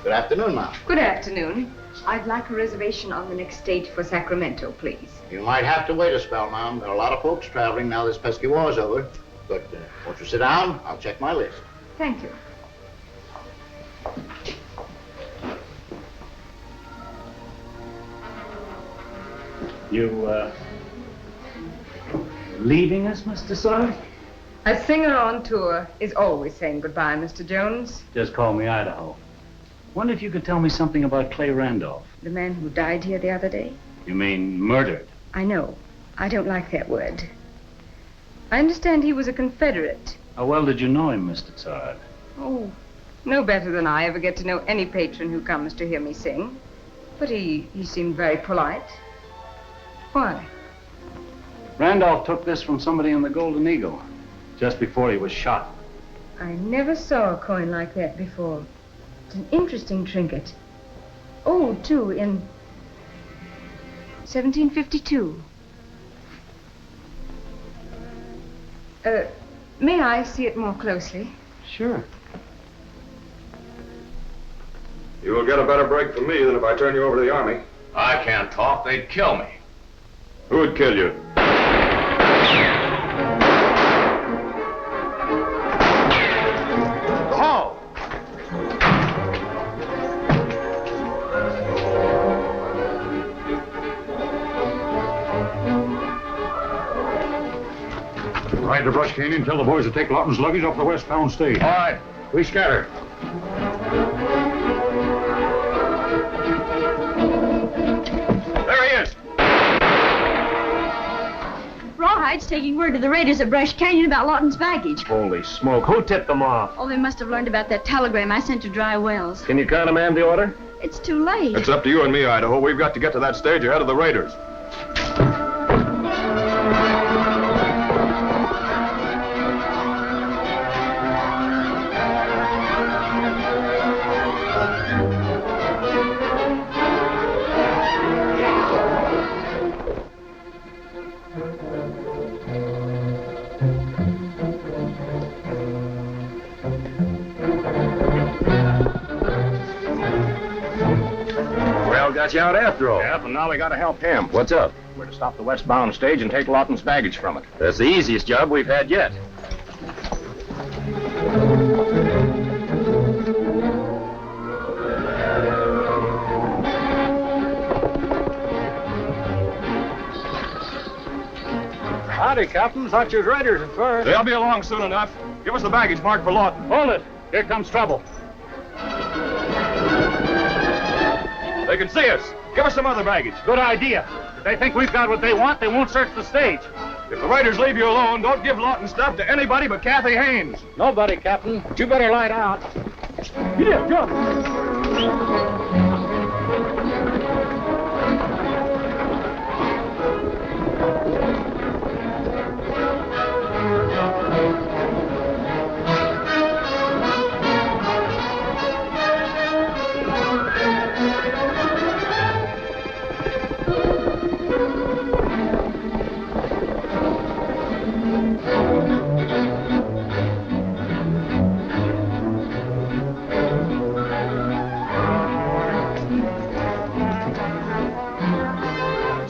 Good afternoon, Mom. Good afternoon. I'd like a reservation on the next stage for Sacramento, please. You might have to wait a spell, Mom. There are a lot of folks traveling now this pesky war's over. But won't you sit down? I'll check my list. Thank you. You, leaving us, Mr. Sawyer? A singer on tour is always saying goodbye, Mr. Jones. Just call me Idaho. Wonder if you could tell me something about Clay Randolph. The man who died here the other day? You mean murdered? I know. I don't like that word. I understand he was a Confederate. How well did you know him, Mr. Sawyer? Oh, no better than I ever get to know any patron who comes to hear me sing. But he seemed very polite. Why? Randolph took this from somebody in the Golden Eagle, just before he was shot. I never saw a coin like that before. It's an interesting trinket. Old, too, in 1752. May I see it more closely? Sure. You will get a better break from me than if I turn you over to the Army. I can't talk. They'd kill me. Who would kill you? Oh! Ride the brush cane and tell the boys to take Lawton's luggage off the westbound stage. All right. We scatter. There he is. Rawhide's taking word to the raiders at Brush Canyon about Lawton's baggage. Holy smoke. Who tipped them off? Oh, they must have learned about that telegram I sent to Dry Wells. Can you countermand the order? It's too late. It's up to you and me, Idaho. We've got to get to that stage ahead of the raiders. Got you out after all. Yep, and now we gotta help him. What's up? We're to stop the westbound stage and take Lawton's baggage from it. That's the easiest job we've had yet. Howdy, Captain. Thought you was raiders at first. They'll be along soon enough. Give us the baggage marked for Lawton. Hold it. Here comes trouble. They can see us. Give us some other baggage. Good idea. If they think we've got what they want, they won't search the stage. If the raiders leave you alone, don't give Lawton stuff to anybody but Kathy Haynes. Nobody, Captain. But you better light out. Here, jump.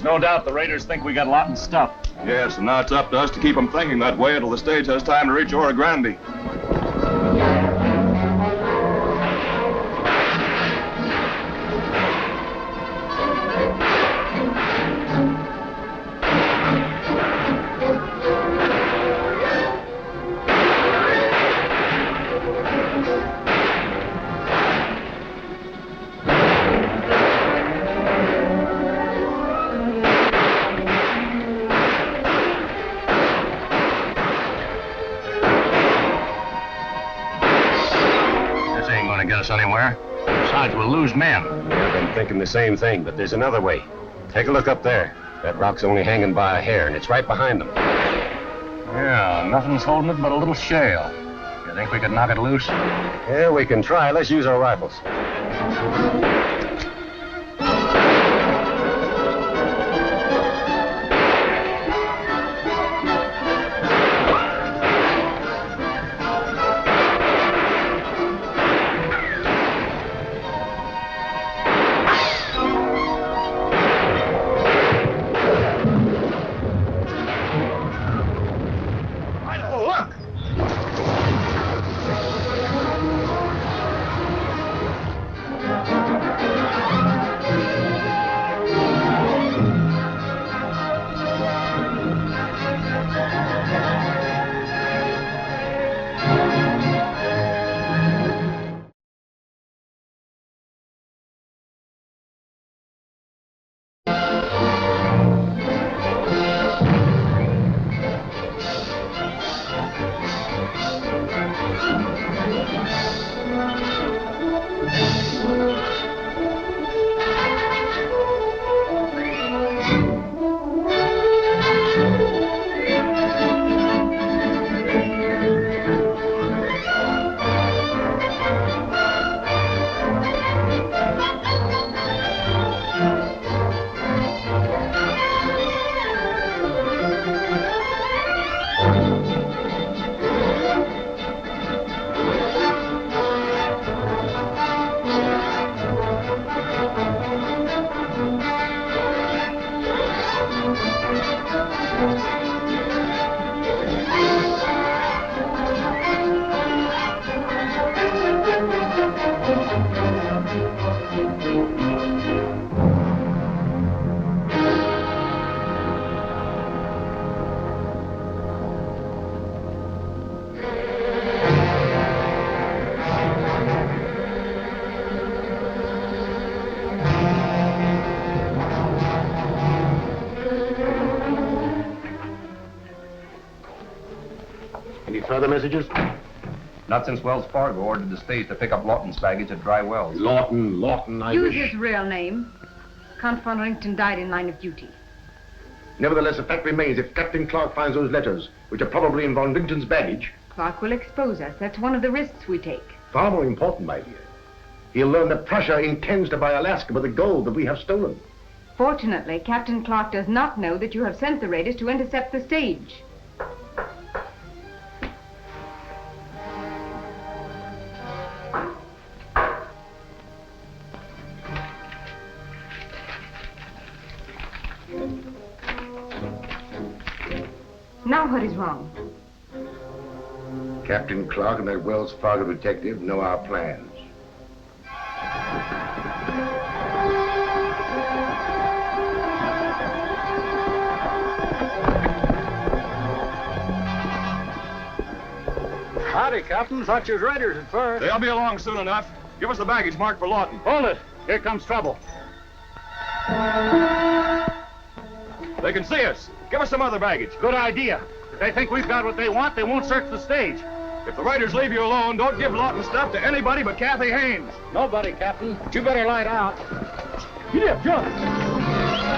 No doubt the raiders think we got Lawton's stuff. Yes, and now it's up to us to keep them thinking that way until the stage has time to reach Oro Grande. Get us anywhere. Besides, we'll lose men. Yeah, I've been thinking the same thing, but there's another way. Take a look up there. That rock's only hanging by a hair, and it's right behind them. Yeah, nothing's holding it but a little shale. You think we could knock it loose? Yeah, we can try. Let's use our rifles. Further messages? Not since Wells Fargo ordered the stage to pick up Lawton's baggage at Dry Wells. Lawton, I Use wish. his real name. Count von Rington died in line of duty. Nevertheless, the fact remains, if Captain Clark finds those letters, which are probably in von Rington's baggage... Clark will expose us. That's one of the risks we take. Far more important, my dear. He'll learn that Prussia intends to buy Alaska with the gold that we have stolen. Fortunately, Captain Clark does not know that you have sent the raiders to intercept the stage. Now what is wrong? Captain Clark and that Wells Fargo detective know our plans. Howdy, Captain. Thought you was raiders at first. They'll be along soon enough. Give us the baggage marked for Lawton. Hold it. Here comes trouble. They can see us. Give us some other baggage. Good idea. If they think we've got what they want, they won't search the stage. If the raiders leave you alone, don't give Lawton stuff to anybody but Kathy Haynes. Nobody, Captain. But you better light out. Get up, jump.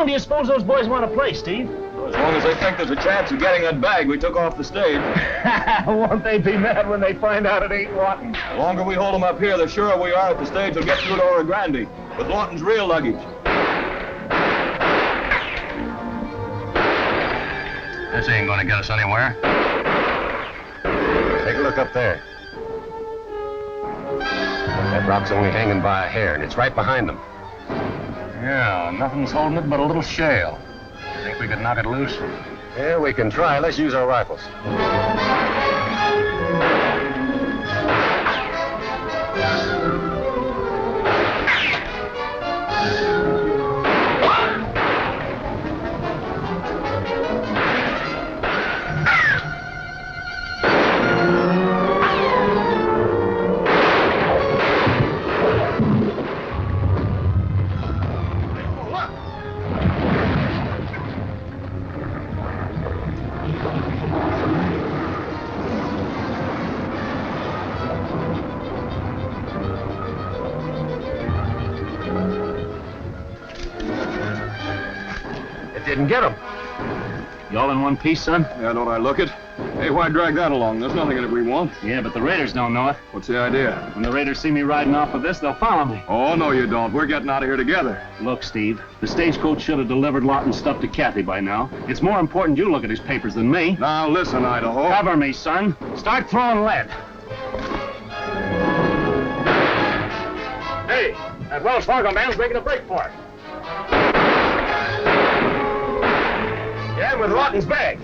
Do you suppose those boys want to play, Steve? As long as they think there's a chance of getting that bag we took off the stage. Won't they be mad when they find out it ain't Lawton? The longer we hold them up here, the surer we are that the stage will get through to Oro Grande with Lawton's real luggage. This ain't gonna get us anywhere. Take a look up there. That rock's only hanging by a hair, and it's right behind them. Yeah, nothing's holding it but a little shale. You think we could knock it loose? Yeah, we can try. Let's use our rifles. Didn't get him. You all in one piece, son? Yeah, don't I look it? Hey, why drag that along? There's nothing in it we want. Yeah, but the raiders don't know it. What's the idea? When the raiders see me riding off with this, they'll follow me. Oh, no, you don't. We're getting out of here together. Look, Steve, the stagecoach should have delivered Lawton's stuff to Kathy by now. It's more important you look at his papers than me. Now, listen, Idaho. Cover me, son. Start throwing lead. Hey, that Wells Fargo man's making a break for it. Yeah, with Lawton's bag.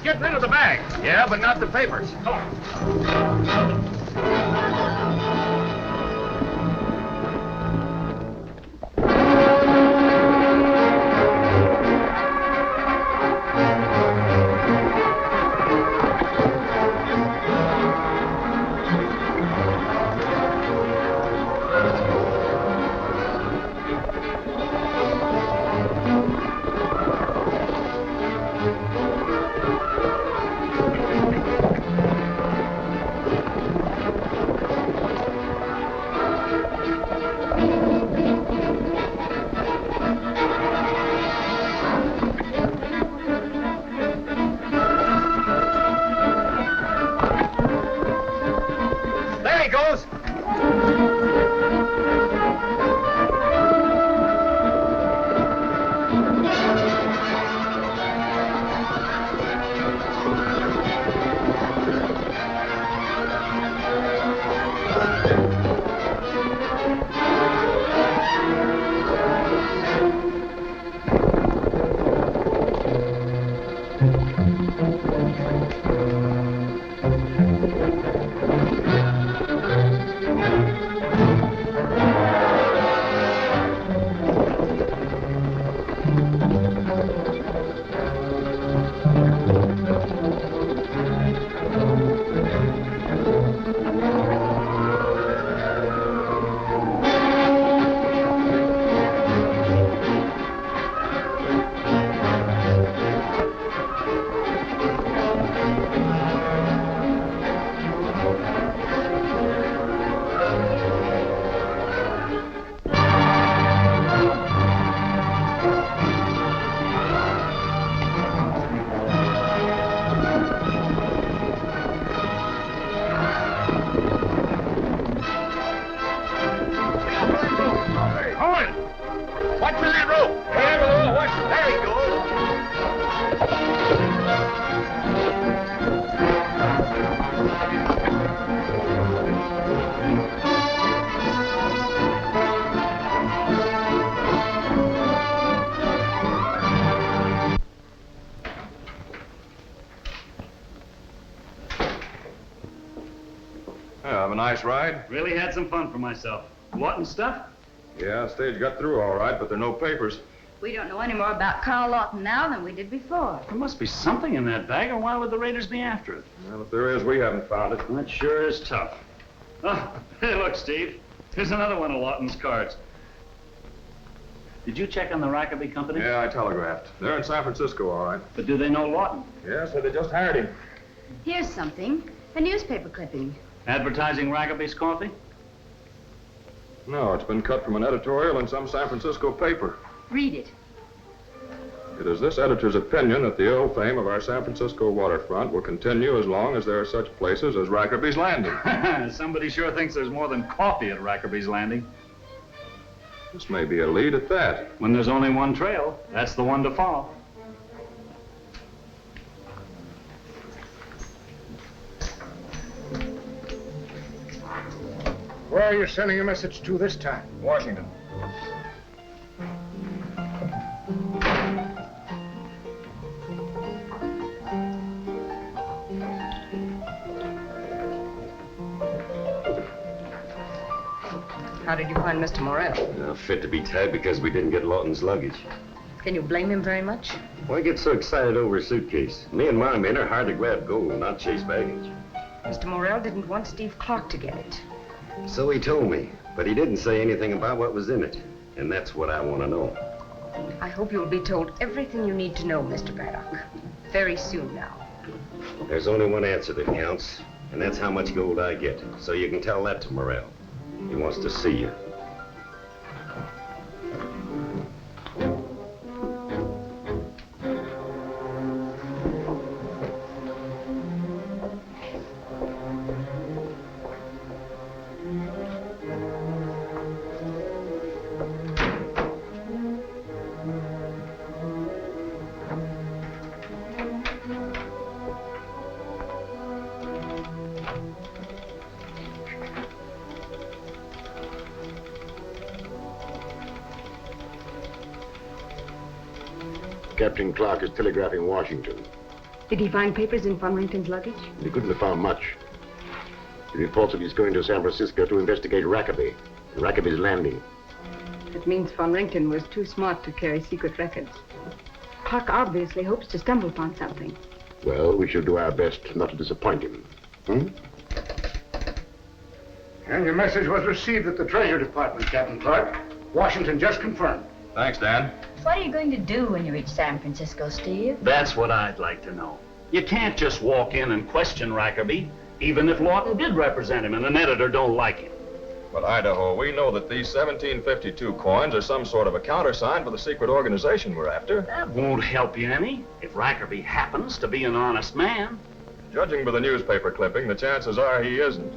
Get rid of the bag. Yeah, but not the papers. Come on. Have a nice ride? Really had some fun for myself. Lawton stuff? Yeah, stage got through all right, but there are no papers. We don't know any more about Carl Lawton now than we did before. There must be something in that bag, or why would the raiders be after it? Well, if there is, we haven't found it. That sure is tough. Oh, hey, look, Steve. Here's another one of Lawton's cards. Did you check on the Rackaby company? Yeah, I telegraphed. They're in San Francisco, all right. But do they know Lawton? Yeah, so they just hired him. Here's something. A newspaper clipping. Advertising Rackaby's coffee? No, it's been cut from an editorial in some San Francisco paper. Read it. It is this editor's opinion that the ill fame of our San Francisco waterfront will continue as long as there are such places as Rackaby's Landing. Somebody sure thinks there's more than coffee at Rackaby's Landing. This may be a lead at that. When there's only one trail, that's the one to follow. Where are you sending a message to this time? Washington. How did you find Mr. Morrell? Fit to be tied because we didn't get Lawton's luggage. Can you blame him very much? Why get so excited over a suitcase? Me and my men are hard to grab gold, not chase baggage. Mr. Morrell didn't want Steve Clark to get it. So he told me, but he didn't say anything about what was in it. And that's what I want to know. I hope you'll be told everything you need to know, Mr. Braddock. Very soon now. There's only one answer that counts, and that's how much gold I get. So you can tell that to Morrell. He wants to see you. Captain Clark is telegraphing Washington. Did he find papers in Von Rington's luggage? He couldn't have found much. He reports that he's going to San Francisco to investigate Rackaby, Rackaby's Landing. It means Von Rington was too smart to carry secret records. Clark obviously hopes to stumble upon something. Well, we shall do our best not to disappoint him. And your message was received at the Treasury Department, Captain Clark. Washington just confirmed. Thanks, Dan. What are you going to do when you reach San Francisco, Steve? That's what I'd like to know. You can't just walk in and question Rackaby, even if Lawton did represent him and an editor don't like him. But Idaho, we know that these 1752 coins are some sort of a countersign for the secret organization we're after. That won't help you any if Rackaby happens to be an honest man. Judging by the newspaper clipping, the chances are he isn't.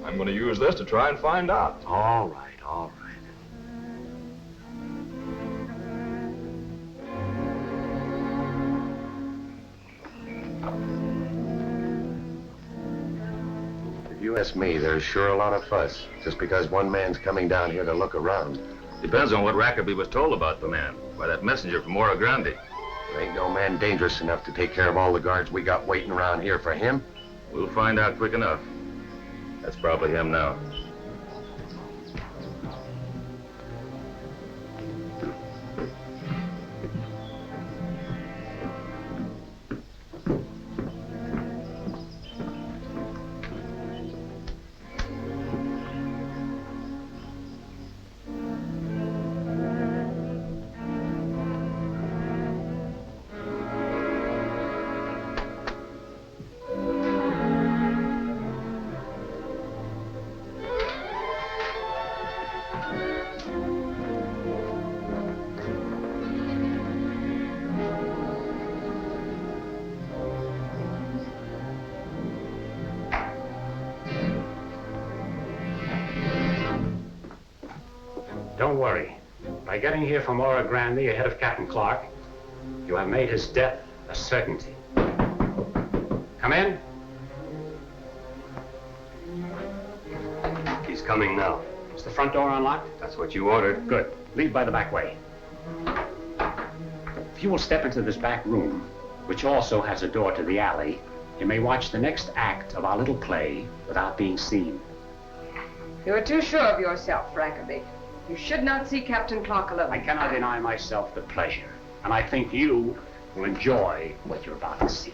I'm going to use this to try and find out. All right, all right. If you ask me, there's sure a lot of fuss, just because one man's coming down here to look around. Depends on what Rackaby was told about the man by that messenger from Oro Grande. There ain't no man dangerous enough to take care of all the guards we got waiting around here for him. We'll find out quick enough. That's probably him now. Don't worry. By getting here from Oro Grande ahead of Captain Clark, you have made his death a certainty. Come in. He's coming now. Is the front door unlocked? That's what you ordered. Good. Leave by the back way. If you will step into this back room, which also has a door to the alley, you may watch the next act of our little play without being seen. You're too sure of yourself, Rackaby. You should not see Captain Clark alone. I cannot deny myself the pleasure, and I think you will enjoy what you're about to see.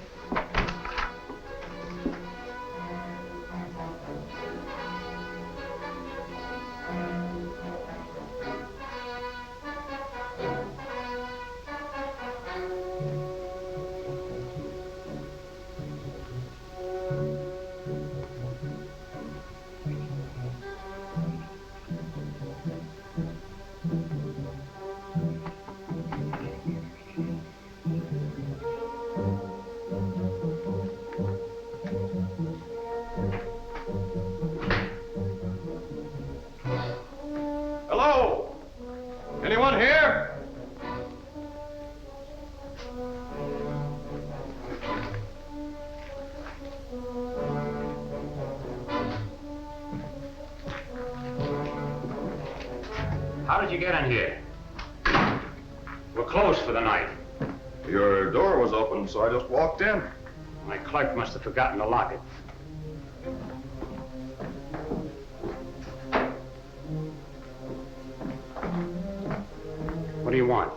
Hello? Anyone here? How did you get in here? We're closed for the night. Your door was open, so I just walked in. My clerk must have forgotten to lock it. What do you want?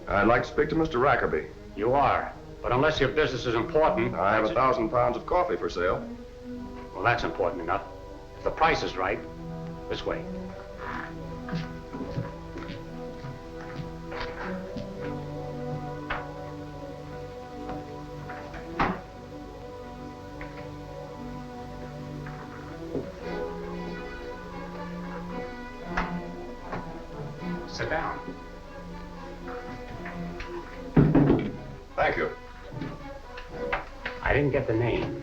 I'd like to speak to Mr. Rackerby. You are, but unless your business is important... I have 1,000 pounds of coffee for sale. Well, that's important enough. If the price is right, this way. Sit down. Thank you. I didn't get the name.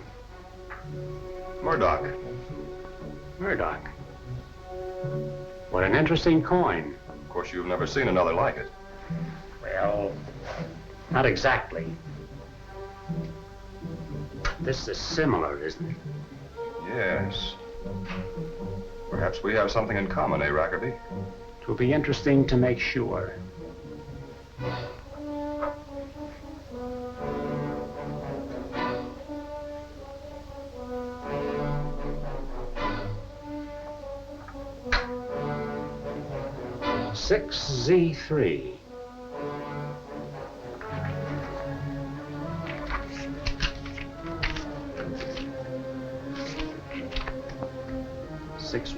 Murdoch. Murdoch. What an interesting coin. Of course, you've never seen another like it. Well, not exactly. This is similar, isn't it? Yes. Perhaps we have something in common, eh, Rackerby? It will be interesting to make sure. Z3.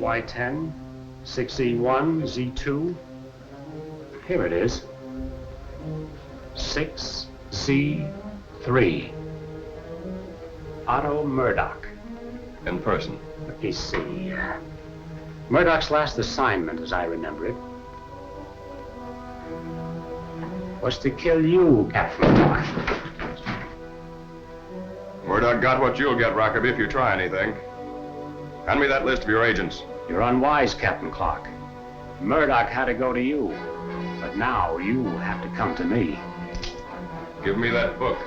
Y10, 6E1, Z2. Here it is. 6Z3. Otto Murdoch. In person. Let me see. Murdoch's last assignment, as I remember it, was to kill you, Captain Clark. Murdoch got what you'll get, Rackerby, if you try anything. Hand me that list of your agents. You're unwise, Captain Clark. Murdoch had to go to you, but now you have to come to me. Give me that book.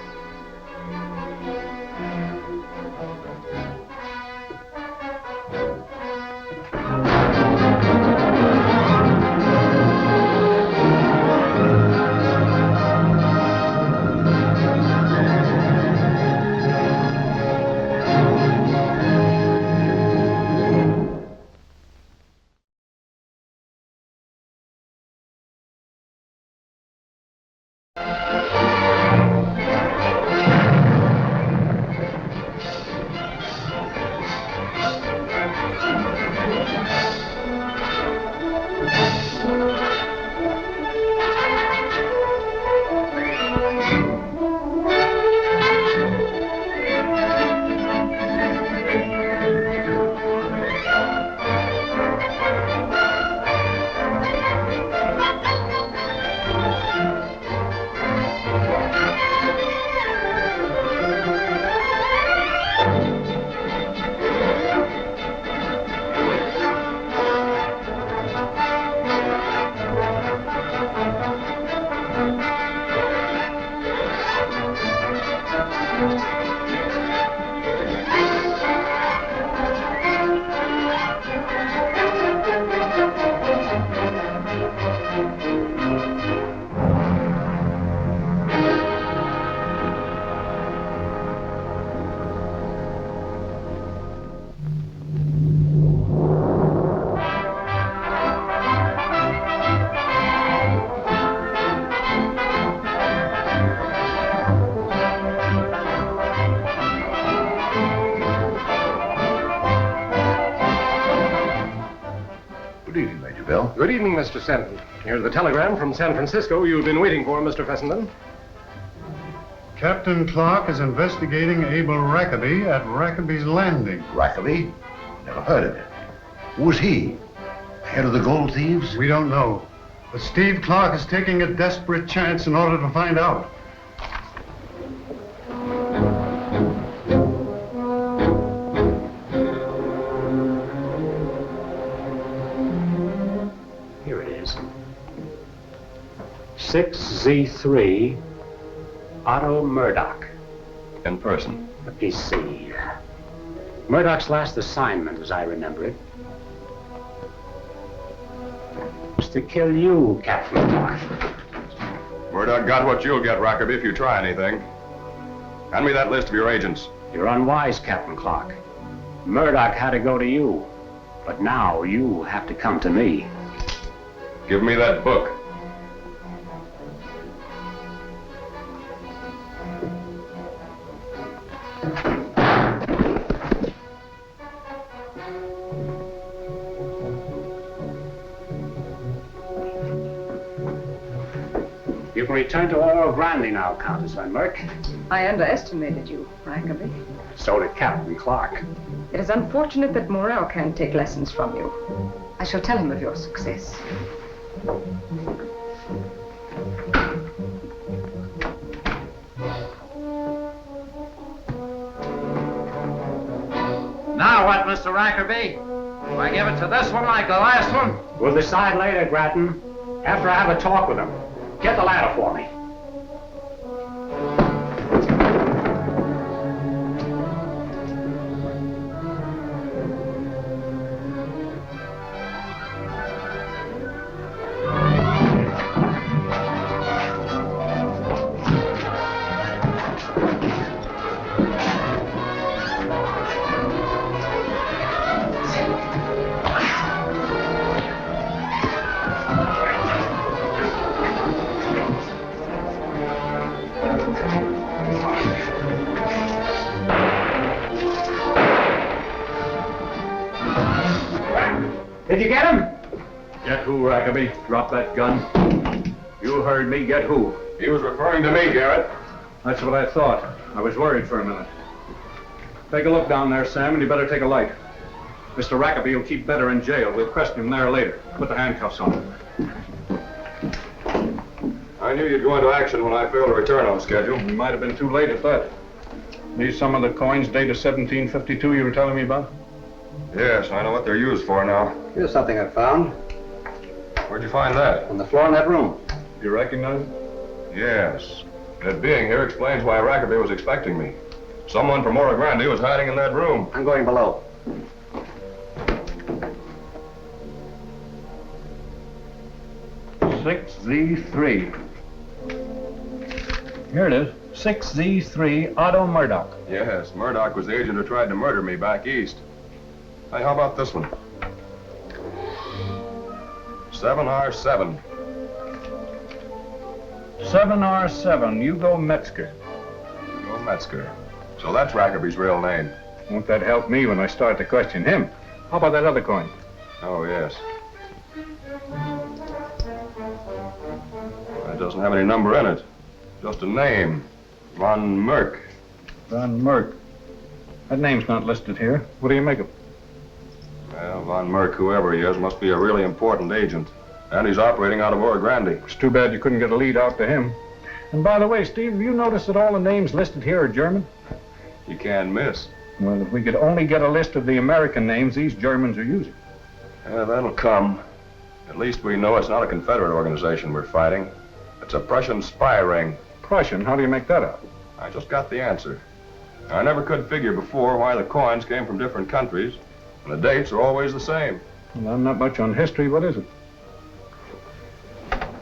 Francisco. Good evening, Mr. Stanton. Here's the telegram from San Francisco you've been waiting for, Mr. Fessenden. Captain Clark is investigating Abel Rackaby at Rackaby's Landing. Rackaby? Never heard of him. Who's he? Head of the gold thieves? We don't know. But Steve Clark is taking a desperate chance in order to find out. Here it is. 6Z3 Otto Murdoch. In person. Let me see. Murdoch's last assignment, as I remember it, was to kill you, Captain Clark. Murdoch got what you'll get, Rackaby, if you try anything. Hand me that list of your agents. You're unwise, Captain Clark. Murdoch had to go to you, but now you have to come to me. Give me that book. You can return to Oro Grande now, Countess Van Merck. I underestimated you, Rackaby. So did Captain Clark. It is unfortunate that Morel can't take lessons from you. I shall tell him of your success. Now what, Mr. Rackaby? Do I give it to this one like the last one? We'll decide later, Grattan, after I have a talk with him. Get the ladder for me. Did you get him? Get who, Rackaby? Drop that gun. You heard me. Get who? He was referring to me, Garrett. That's what I thought. I was worried for a minute. Take a look down there, Sam, and you better take a light. Mr. Rackaby will keep better in jail. We'll question him there later. Put the handcuffs on him. I knew you'd go into action when I failed to return on schedule. You might have been too late at that. These some of the coins dated 1752 you were telling me about? Yes, I know what they're used for now. Here's something I found. Where'd you find that? On the floor in that room. You recognize it? Yes. It being here explains why Rackaby was expecting me. Someone from Oro Grande was hiding in that room. I'm going below. Z3. Here it is. 6Z3 Otto Murdoch. Yes, Murdoch was the agent who tried to murder me back east. Hey, how about this one? 7R7. 7R7, Hugo Metzger. Hugo Metzger. So that's Rackaby's real name. Won't that help me when I start to question him? How about that other coin? Oh, yes. It doesn't have any number in it. Just a name. Von Merck. Von Merck. That name's not listed here. What do you make of it? Well, Von Merck, whoever he is, must be a really important agent. And he's operating out of Oro Grande. It's too bad you couldn't get a lead out to him. And by the way, Steve, have you noticed that all the names listed here are German? You can't miss. Well, if we could only get a list of the American names these Germans are using. Yeah, that'll come. At least we know it's not a Confederate organization we're fighting. It's a Prussian spy ring. Prussian? How do you make that out? I just got the answer. I never could figure before why the coins came from different countries, and the dates are always the same. Well, I'm not much on history. What is it?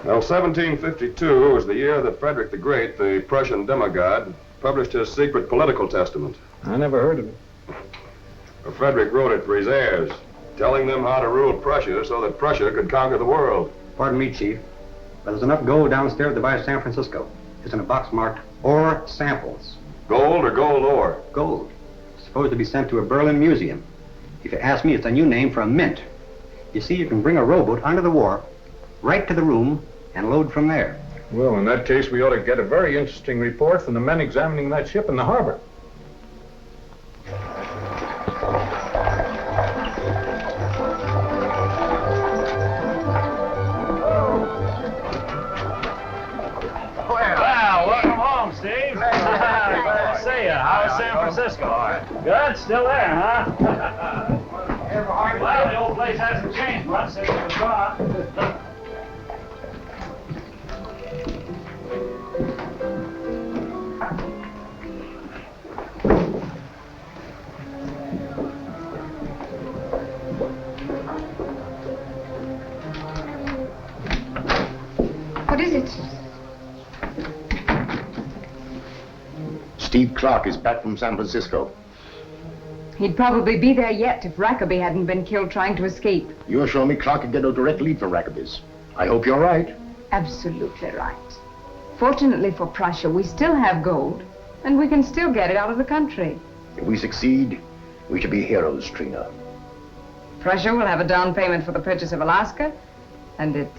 Well, 1752 was the year that Frederick the Great, the Prussian demigod, published his secret political testament. I never heard of it. Well, Frederick wrote it for his heirs, telling them how to rule Prussia so that Prussia could conquer the world. Pardon me, Chief, but there's enough gold downstairs to buy San Francisco. It's in a box marked ore samples. Gold or gold ore? Gold. It's supposed to be sent to a Berlin museum. If you ask me, it's a new name for a mint. You see, you can bring a rowboat under the wharf, right to the room, and load from there. Well, in that case, we ought to get a very interesting report from the men examining that ship in the harbor. Well, welcome home, Steve. Glad to see you. How's San Francisco? Good? Still there, huh? Well, the old place hasn't changed much since it was gone. What is it? Steve Clark is back from San Francisco. He'd probably be there yet if Rackaby hadn't been killed trying to escape. You assure me Clark could get a direct lead from Rackaby's. I hope you're right. Absolutely right. Fortunately for Prussia, we still have gold, and we can still get it out of the country. If we succeed, we shall be heroes, Trina. Prussia will have a down payment for the purchase of Alaska, and it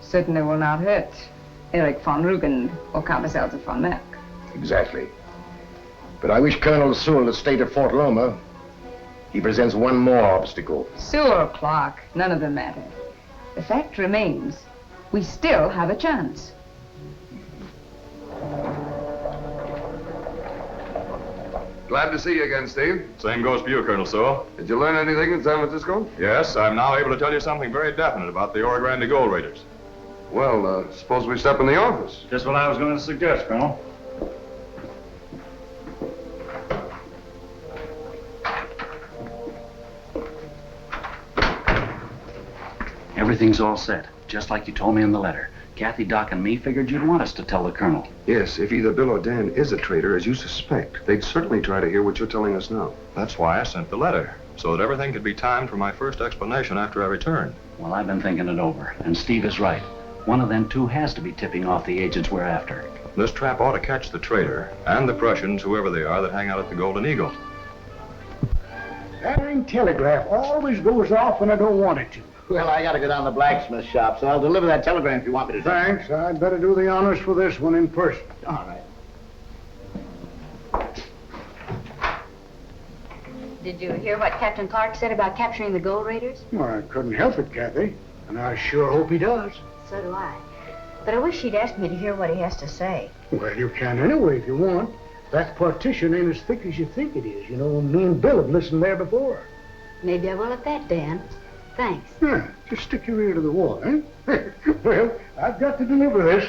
certainly will not hurt Erich von Rugen or Countess Elsa von Merck. Exactly. But I wish Colonel Sewell had stayed at Fort Loma. He presents one more obstacle. Sewell, Clark, none of them matter. The fact remains, we still have a chance. Glad to see you again, Steve. Same goes for you, Colonel Sewell. Did you learn anything in San Francisco? Yes, I'm now able to tell you something very definite about the Oro Grande gold raiders. Well, suppose we step in the office. Just what I was going to suggest, Colonel. Everything's all set, just like you told me in the letter. Kathy, Doc, and me figured you'd want us to tell the Colonel. Yes, if either Bill or Dan is a traitor, as you suspect, they'd certainly try to hear what you're telling us now. That's why I sent the letter, so that everything could be timed for my first explanation after I returned. Well, I've been thinking it over, and Steve is right. One of them two has to be tipping off the agents we're after. This trap ought to catch the traitor and the Prussians, whoever they are, that hang out at the Golden Eagle. That dang telegraph always goes off when I don't want it to. Well, I gotta go down to the blacksmith shop, so I'll deliver that telegram if you want me to. Thanks. I'd better do the honors for this one in person. All right. Did you hear what Captain Clark said about capturing the gold raiders? Well, I couldn't help it, Kathy. And I sure hope he does. So do I. But I wish he'd asked me to hear what he has to say. Well, you can anyway if you want. That partition ain't as thick as you think it is. You know, me and Bill have listened there before. Maybe I will at that, Dan. Thanks. Yeah, just stick your ear to the wall, eh? Well, I've got to deliver this.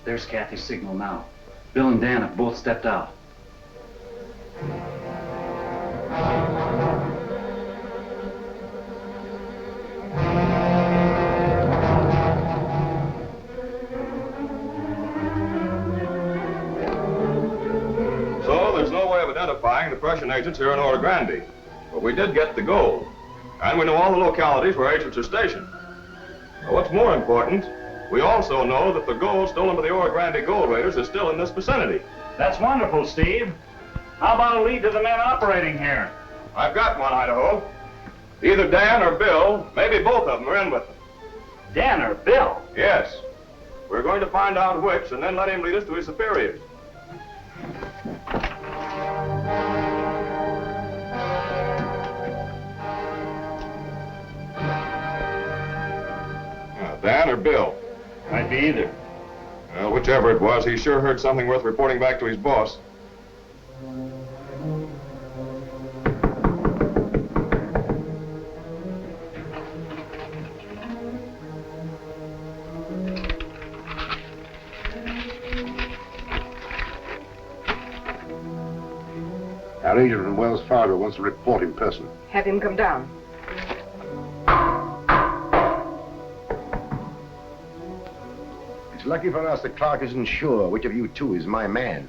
There's Kathy's signal now. Bill and Dan have both stepped out. So there's no way of identifying the Prussian agents here in Oro Grande. But we did get the gold. And we know all the localities where agents are stationed. But what's more important, we also know that the gold stolen by the Oro Grande gold raiders is still in this vicinity. That's wonderful, Steve. How about a lead to the men operating here? I've got one, Idaho. Either Dan or Bill, maybe both of them are in with them. Dan or Bill? Yes. We're going to find out which and then let him lead us to his superiors. Dan or Bill? Might be either. Well, whichever it was, he sure heard something worth reporting back to his boss. Our agent from Wells Fargo wants to report in person. Have him come down. It's lucky for us that Clark isn't sure which of you two is my man.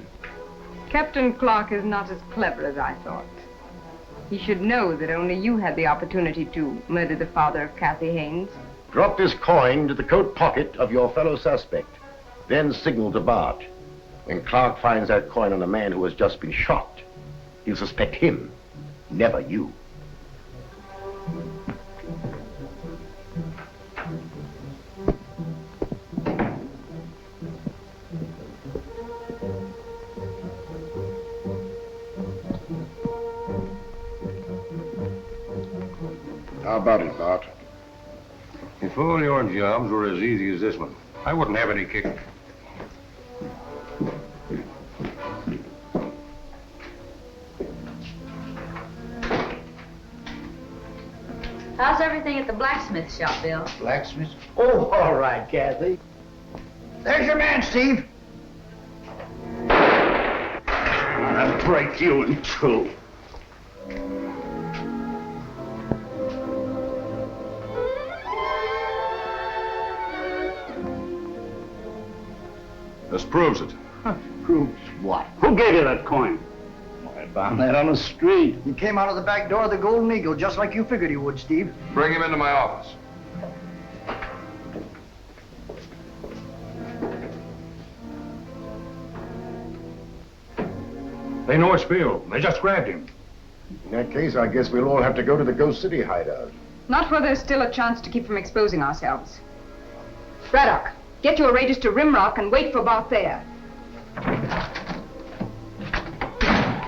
Captain Clark is not as clever as I thought. He should know that only you had the opportunity to murder the father of Kathy Haynes. Drop this coin into the coat pocket of your fellow suspect. Then signal to Bart. When Clark finds that coin on the man who has just been shot, he'll suspect him, never you. How about it, Bart? If all your jobs were as easy as this one, I wouldn't have any kick. How's everything at the blacksmith shop, Bill? Blacksmith? Oh, all right, Kathy. There's your man, Steve. I'll break you in two. This proves it. Proves what? Who gave you that coin? I found that on the street. He came out of the back door of the Golden Eagle, just like you figured he would, Steve. Bring him into my office. They know it's Bill. They just grabbed him. In that case, I guess we'll all have to go to the Ghost City hideout. Not where there's still a chance to keep from exposing ourselves. Braddock, get your Regis to Rimrock and wait for Bart there.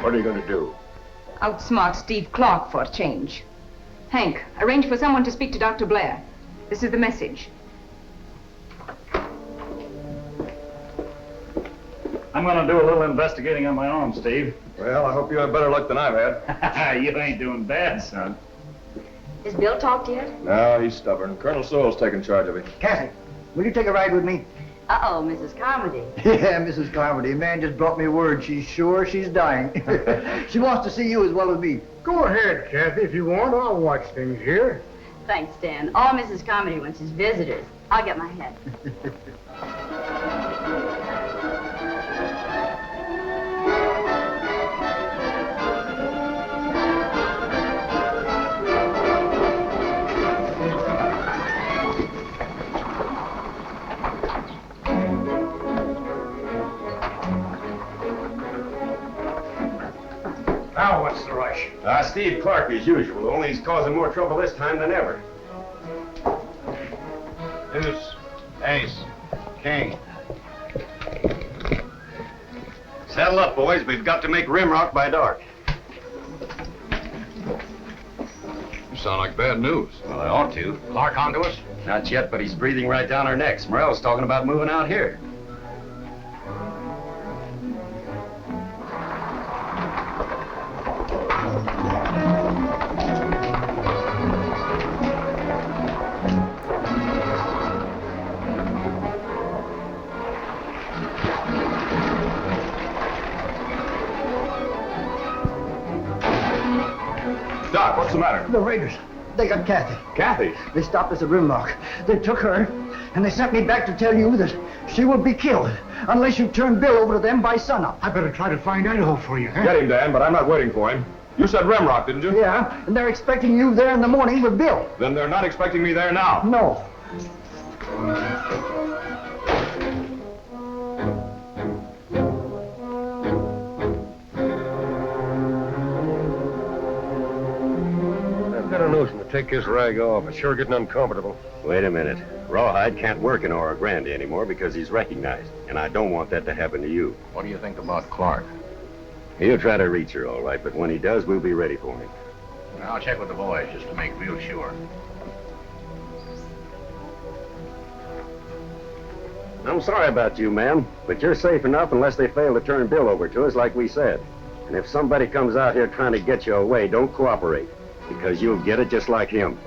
What are you going to do? Outsmart Steve Clark for a change. Hank, arrange for someone to speak to Dr. Blair. This is the message. I'm going to do a little investigating on my own, Steve. Well, I hope you have better luck than I've had. You ain't doing bad, son. Has Bill talked yet? No, he's stubborn. Colonel Sewell's taking charge of him. Kathy, will you take a ride with me? Uh-oh, Mrs. Carmody. Yeah, Mrs. Carmody. Man just brought me word. She's sure she's dying. She wants to see you as well as me. Go ahead, Kathy, if you want. I'll watch things here. Thanks, Dan. All Mrs. Carmody wants is visitors. I'll get my hat. Now what's the rush? Steve Clark as usual, only he's causing more trouble this time than ever. Deuce, ace, king. Saddle up, boys. We've got to make Rimrock by dark. You sound like bad news. Well, I ought to. Clark onto us? Not yet, but he's breathing right down our necks. Morell's talking about moving out here. Doc, what's the matter? The Raiders. They got Kathy. Kathy? They stopped us at Rimrock. They took her, and they sent me back to tell you that she will be killed unless you turn Bill over to them by sunup. I better try to find Idaho for you, huh? Get him, Dan, but I'm not waiting for him. You said Rimrock, didn't you? Yeah, and they're expecting you there in the morning with Bill. Then they're not expecting me there now. No. I've got a notion to take this rag off. It's sure getting uncomfortable. Wait a minute. Rawhide can't work in Oro Grande anymore because he's recognized, and I don't want that to happen to you. What do you think about Clark? He'll try to reach her, all right, but when he does, we'll be ready for him. I'll check with the boys just to make real sure. I'm sorry about you, ma'am, but you're safe enough unless they fail to turn Bill over to us like we said. And if somebody comes out here trying to get you away, don't cooperate, because you'll get it just like him.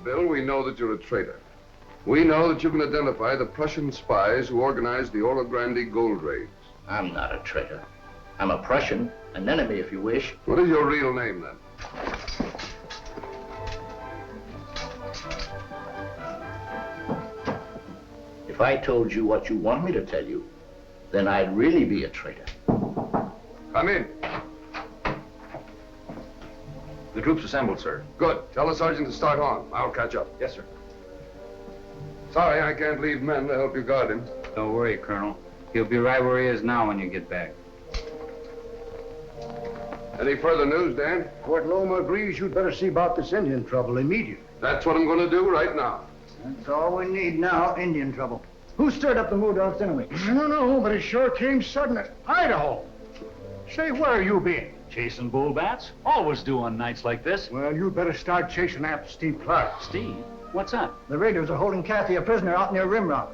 Bill, we know that you're a traitor. We know that you can identify the Prussian spies who organized the Oro Grande gold raids. I'm not a traitor. I'm a Prussian, an enemy if you wish. What is your real name, then? If I told you what you want me to tell you, then I'd really be a traitor. Come in. The troops assembled, sir. Good. Tell the sergeant to start on. I'll catch up. Yes, sir. Sorry, I can't leave men to help you guard him. Don't worry, Colonel. He'll be right where he is now when you get back. Any further news, Dan? Fort Loma agrees you'd better see about this Indian trouble immediately. That's what I'm going to do right now. That's all we need now, Indian trouble. Who stirred up the mood off anyway? I don't know, but it sure came sudden. Idaho. Say, where you been? Chasing bull bats? Always do on nights like this. Well, you'd better start chasing after Steve Clark. Steve? What's up? The raiders are holding Kathy a prisoner out near Rimrock.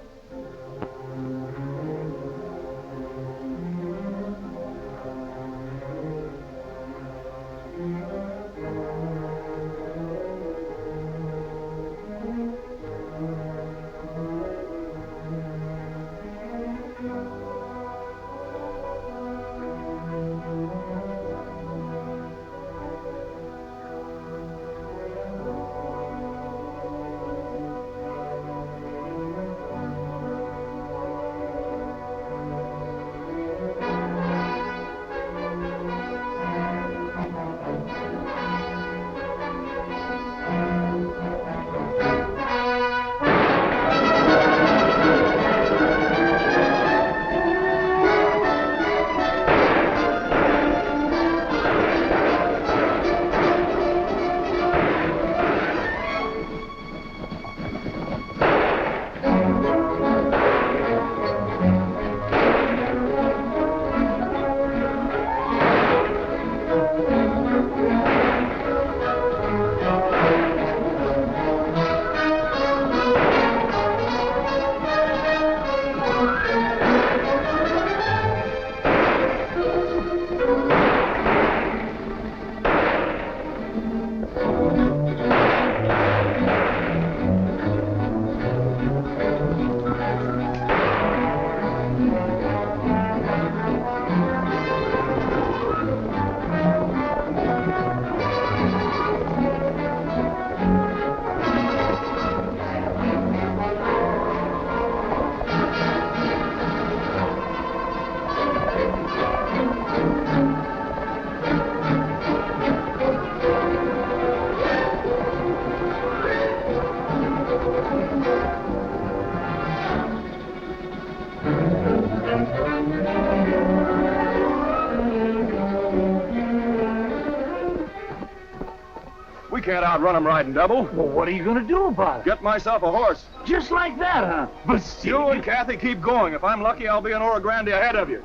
We can't outrun him riding double. Well, what are you going to do about it? Get myself a horse. Just like that, huh? But Steve... You and Kathy keep going. If I'm lucky, I'll be in Oro Grande ahead of you.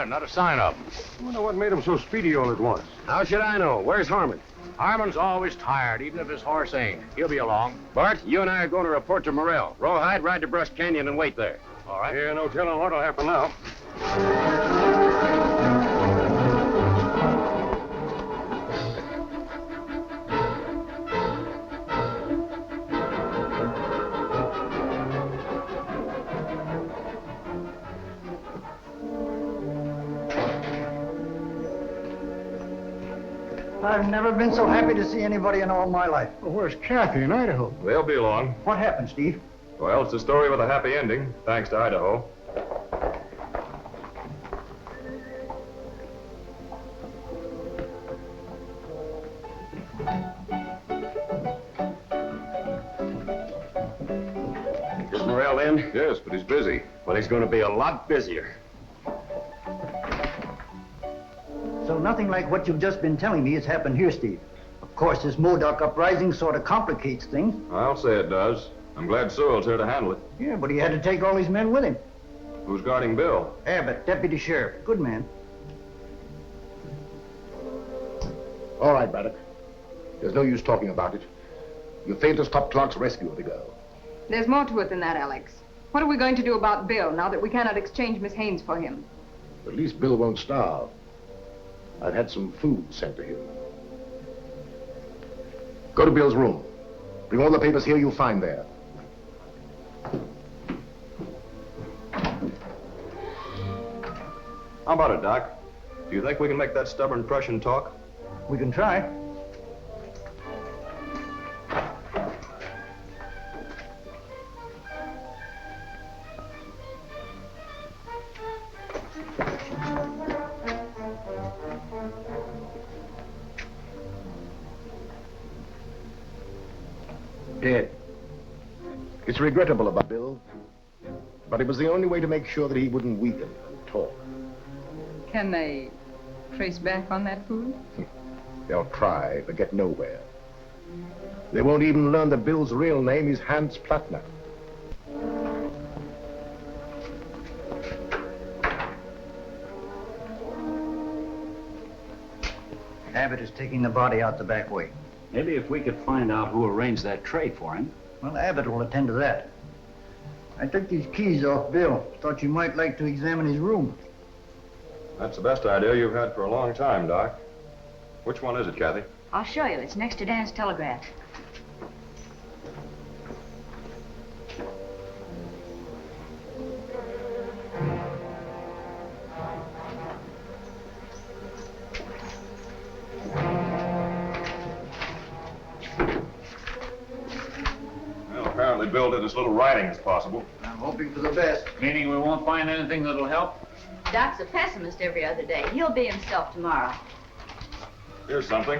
Not a sign of him. I wonder what made him so speedy all at once. How should I know? Where's Harmon? Harmon's always tired, even if his horse ain't. He'll be along. Bart, you and I are going to report to Morrell. Rawhide, ride to Brush Canyon and wait there. All right? Yeah, no telling what'll happen now. I've never been so happy to see anybody in all my life. Well, where's Kathy in Idaho? They'll be along. What happened, Steve? Well, it's a story with a happy ending, thanks to Idaho. Is Morrell in? Yes, but he's busy. Well, he's going to be a lot busier. So nothing like what you've just been telling me has happened here, Steve. Of course, this Modoc uprising sort of complicates things. I'll say it does. I'm glad Sewell's here to handle it. Yeah, but he had to take all his men with him. Who's guarding Bill? Abbott, deputy sheriff. Good man. All right, Braddock. There's no use talking about it. You failed to stop Clark's rescue of the girl. There's more to it than that, Alex. What are we going to do about Bill now that we cannot exchange Miss Haynes for him? At least Bill won't starve. I've had some food sent to him. Go to Bill's room. Bring all the papers here you'll find there. How about it, Doc? Do you think we can make that stubborn Prussian talk? We can try. Dead. It's regrettable about Bill, but it was the only way to make sure that he wouldn't weaken and talk. Can they trace back on that food? They'll try, but get nowhere. They won't even learn that Bill's real name is Hans Plattner. Abbott is taking the body out the back way. Maybe if we could find out who arranged that trade for him. Well, Abbott will attend to that. I took these keys off Bill. Thought you might like to examine his room. That's the best idea you've had for a long time, Doc. Which one is it, Kathy? I'll show you. It's next to Dan's telegraph. Well, apparently Bill did as little writing as possible. I'm hoping for the best. Meaning we won't find anything that'll help? Doc's a pessimist every other day. He'll be himself tomorrow. Here's something.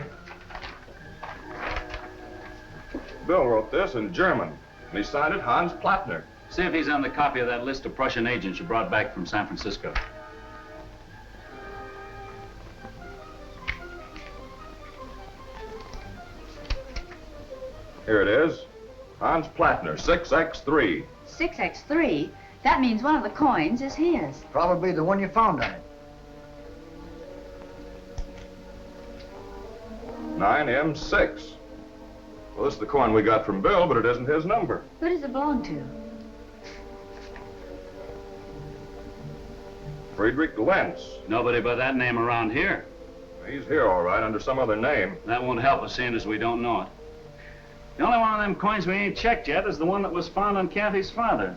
Bill wrote this in German, and he signed it Hans Plattner. See if he's on the copy of that list of Prussian agents you brought back from San Francisco. Here it is. Hans Plattner, 6x3. 6x3? That means one of the coins is his. Probably the one you found on it. 9M6. Well, this is the coin we got from Bill, but it isn't his number. Who does it belong to? Friedrich Lenz. Nobody by that name around here. He's here, all right, under some other name. That won't help us, seeing as we don't know it. The only one of them coins we ain't checked yet is the one that was found on Kathy's father.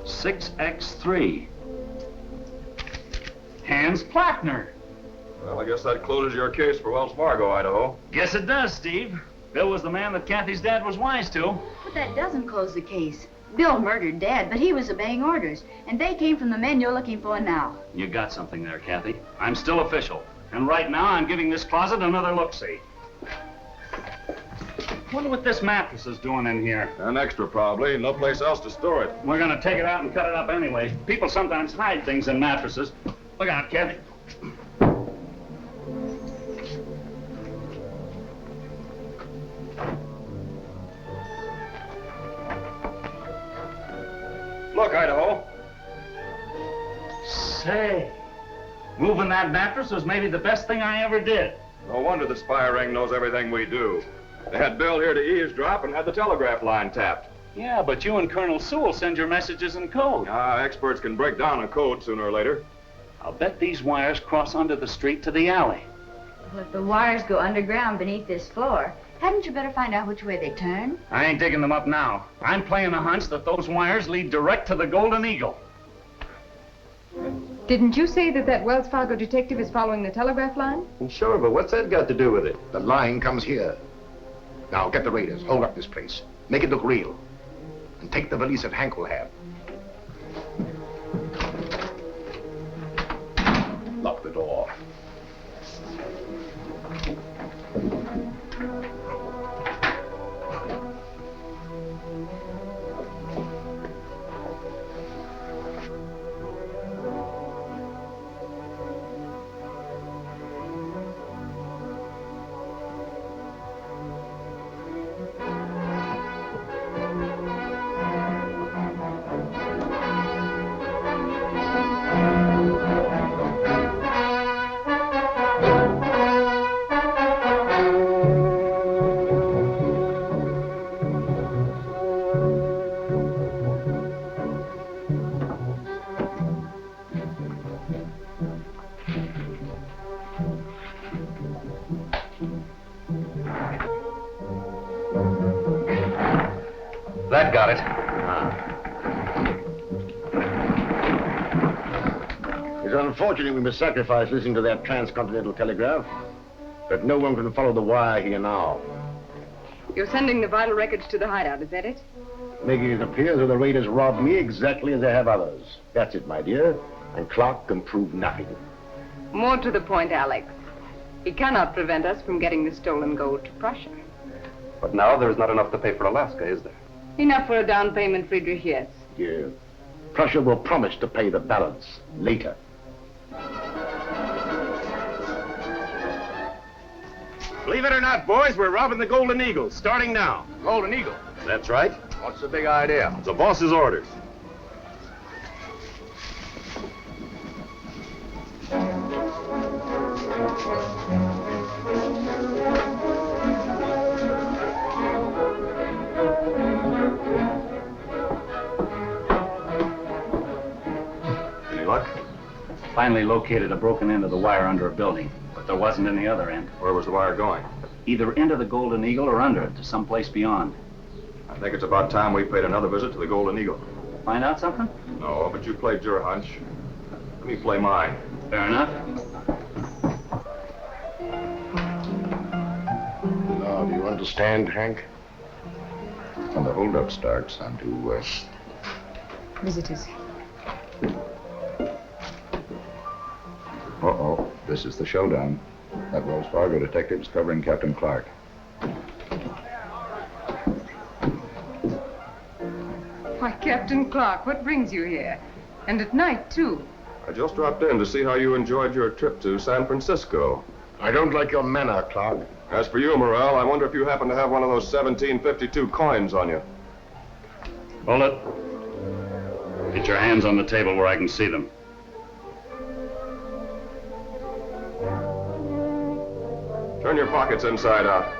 6x3. Hans Plattner. Well, I guess that closes your case for Wells Fargo, Idaho. Guess it does, Steve. Bill was the man that Kathy's dad was wise to. But that doesn't close the case. Bill murdered Dad, but he was obeying orders, and they came from the men you're looking for now. You got something there, Kathy. I'm still official. And right now, I'm giving this closet another look-see. Wonder what this mattress is doing in here. An extra, probably. No place else to store it. We're gonna take it out and cut it up anyway. People sometimes hide things in mattresses. Look out, Kathy. Look, Idaho. Say, moving that mattress was maybe the best thing I ever did. No wonder the spy ring knows everything we do. They had Bill here to eavesdrop and had the telegraph line tapped. Yeah, but you and Colonel Sewell send your messages in code. Experts can break down a code sooner or later. I'll bet these wires cross under the street to the alley. Well, if the wires go underground beneath this floor, hadn't you better find out which way they turn? I ain't digging them up now. I'm playing a hunch that those wires lead direct to the Golden Eagle. Didn't you say that Wells Fargo detective is following the telegraph line? Sure, but what's that got to do with it? The line comes here. Now, get the raiders. Hold up this place. Make it look real. And take the valise that Hank will have. Lock the door. That got it. It's unfortunate we must sacrifice listening to that transcontinental telegraph, but no one can follow the wire here now. You're sending the vital records to the hideout, is that it? Making it appear as though the raiders robbed me exactly as they have others. That's it, my dear. And Clark can prove nothing. More to the point, Alex. He cannot prevent us from getting the stolen gold to Prussia. But now there is not enough to pay for Alaska, is there? Enough for a down payment, Friedrich, yes. Yeah. Prussia will promise to pay the balance later. Believe it or not, boys, we're robbing the Golden Eagle, starting now. Golden Eagle? That's right. What's the big idea? It's the boss's orders. Any luck? Finally located a broken end of the wire under a building, but there wasn't any other end. Where was the wire going? Either into the Golden Eagle or under it to someplace beyond. I think it's about time we paid another visit to the Golden Eagle. Find out something? No, but you played your hunch. Let me play mine. Fair enough. Now, do you understand, Hank? When the holdup starts, I'm due west. Visitors. Uh-oh. This is the Showdown. That Wells Fargo detective's covering Captain Clark. Why, Captain Clark, what brings you here? And at night, too. I just dropped in to see how you enjoyed your trip to San Francisco. I don't like your manner, Clark. As for you, Morrell, I wonder if you happen to have one of those 1752 coins on you. Hold it. Get your hands on the table where I can see them. Turn your pockets inside out.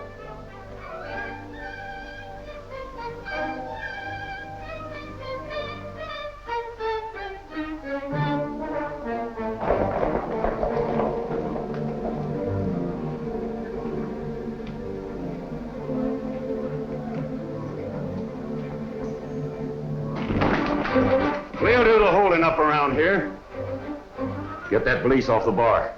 We'll do the holding up around here. Get that police off the bar.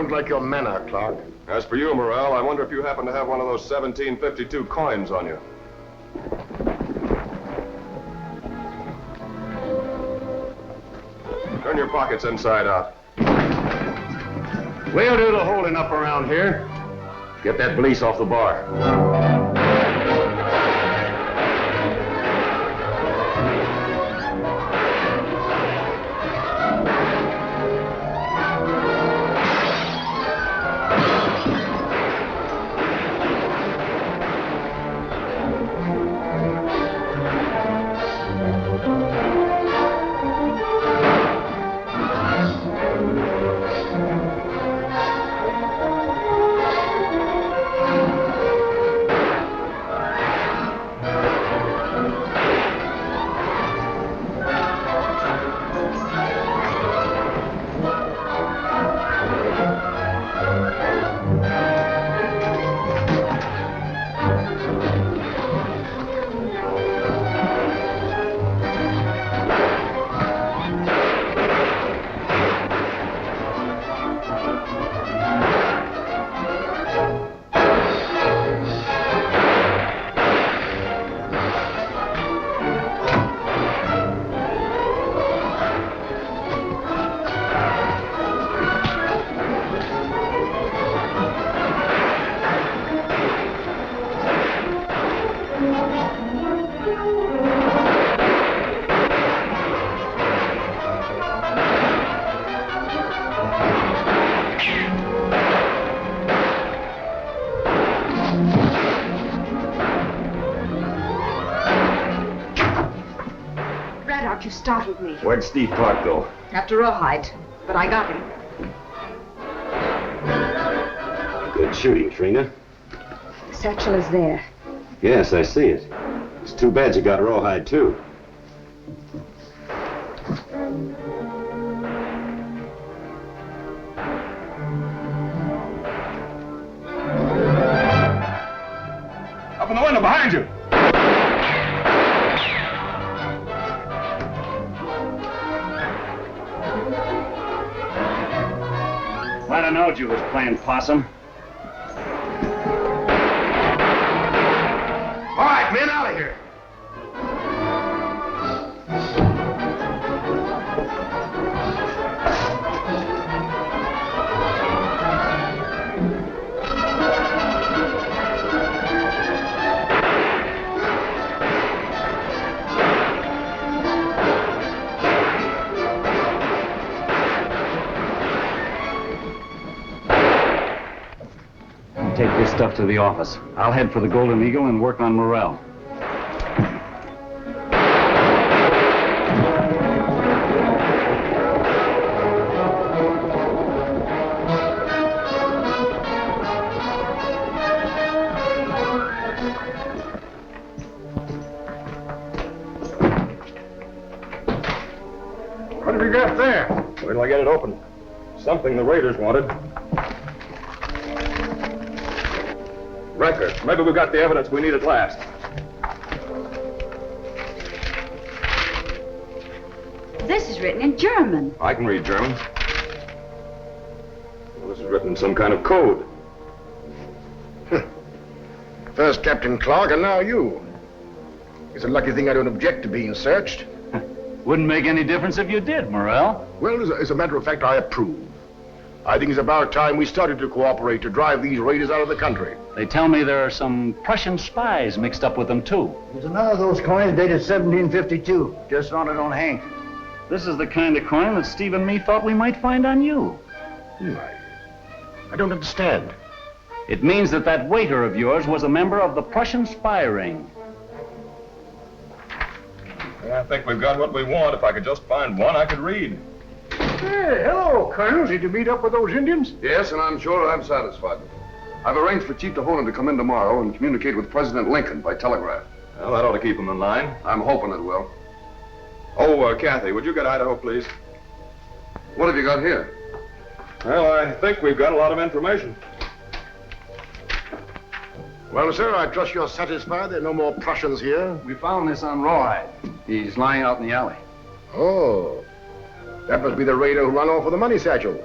Like your manner, Clark. As for you, Morrell, I wonder if you happen to have one of those 1752 coins on you. Turn your pockets inside out. We'll do the holding up around here. Get that police off the bar. startled me. Where'd Steve Clark go? After Rawhide, but I got him. Good shooting, Trina. The satchel is there. Yes, I see it. It's too bad you got Rawhide, too. Up in the window behind you. Might have knowed you was playing possum. All right, men, out of here. Take this stuff to the office. I'll head for the Golden Eagle and work on Morrell. What have you got there? Wait till I get it open. Something the raiders wanted. Records. Maybe we've got the evidence we need at last. This is written in German. I can read German. Well, this is written in some kind of code. First Captain Clark, and now you. It's a lucky thing I don't object to being searched. Wouldn't make any difference if you did, Morrell. Well, as a matter of fact, I approve. I think it's about time we started to cooperate to drive these raiders out of the country. They tell me there are some Prussian spies mixed up with them, too. There's another of those coins dated 1752. Just found it on Hank. This is the kind of coin that Steve and me thought we might find on you. I don't understand. It means that that waiter of yours was a member of the Prussian spy ring. I think we've got what we want. If I could just find one I could read. Hey, hello, Colonel. Did you meet up with those Indians? Yes, and I'm sure I'm satisfied. I've arranged for Chief DeHonan to come in tomorrow and communicate with President Lincoln by telegraph. Well, that ought to keep him in line. I'm hoping it will. Oh, Kathy, would you get Idaho, please? What have you got here? Well, I think we've got a lot of information. Well, sir, I trust you're satisfied there are no more Prussians here. We found this on Rawhide. He's lying out in the alley. Oh, that must be the raider who ran off with the money satchel.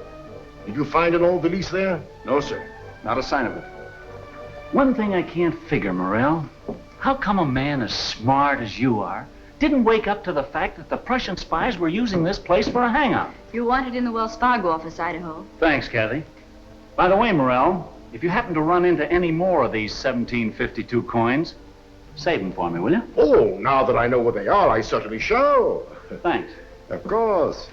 Did you find an old valise there? No, sir. Not a sign of it. One thing I can't figure, Morrell. How come a man as smart as you are didn't wake up to the fact that the Prussian spies were using this place for a hangout? You're wanted in the Wells Fargo office, Idaho. Thanks, Kathy. By the way, Morrell, if you happen to run into any more of these 1752 coins, save them for me, will you? Oh, now that I know what they are, I certainly shall. Thanks. Of course.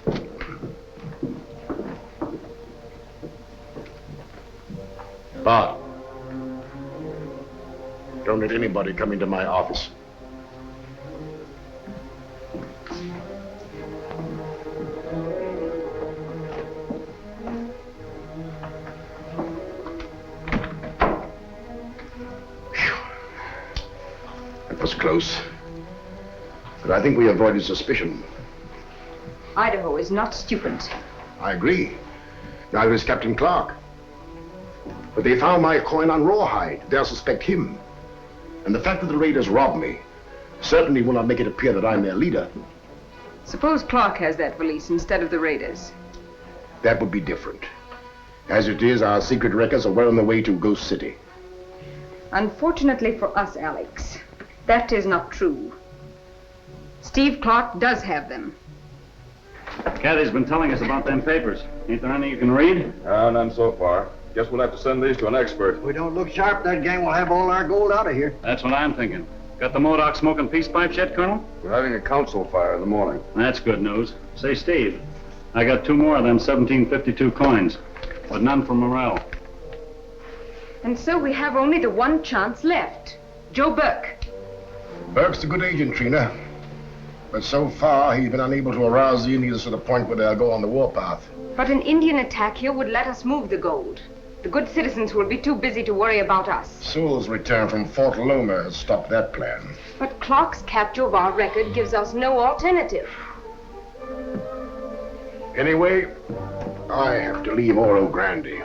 But don't let anybody come into my office. That was close. But I think we avoided suspicion. Idaho is not stupid. I agree. Neither is Captain Clark. But they found my coin on Rawhide. They'll suspect him. And the fact that the raiders robbed me certainly will not make it appear that I'm their leader. Suppose Clark has that valise instead of the raiders. That would be different. As it is, our secret records are well on the way to Ghost City. Unfortunately for us, Alex, that is not true. Steve Clark does have them. Kathy's been telling us about them papers. Ain't there any you can read? None so far. Guess we'll have to send these to an expert. If we don't look sharp, that gang will have all our gold out of here. That's what I'm thinking. Got the Modoc smoking peace pipes yet, Colonel? We're having a council fire in the morning. That's good news. Say, Steve, I got 2 more of them 1752 coins, but none from Morrell. And so we have only the one chance left. Joe Burke. Burke's a good agent, Trina. But so far, he's been unable to arouse the Indians to the point where they'll go on the warpath. But an Indian attack here would let us move the gold. The good citizens will be too busy to worry about us. Sewell's return from Fort Loma has stopped that plan. But Clark's capture of our record gives us no alternative. Anyway, I have to leave Oro Grande.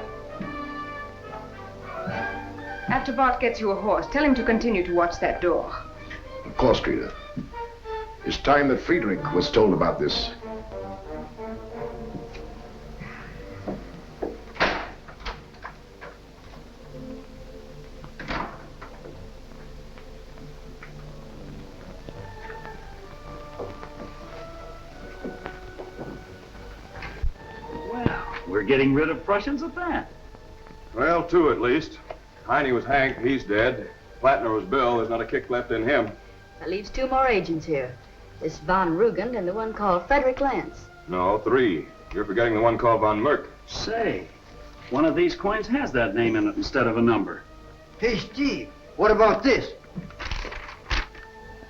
After Bart gets you a horse, tell him to continue to watch that door. Of course, Trina. It's time that Friedrich was told about this. We're getting rid of Prussians at that. Well, 2 at least. Heine was Hank, he's dead. Plattner was Bill, there's not a kick left in him. That leaves 2 more agents here. This Von Rugen and the one called Frederick Lance. No, 3. You're forgetting the one called Von Merck. Say, one of these coins has that name in it instead of a number. Hey, Steve, what about this?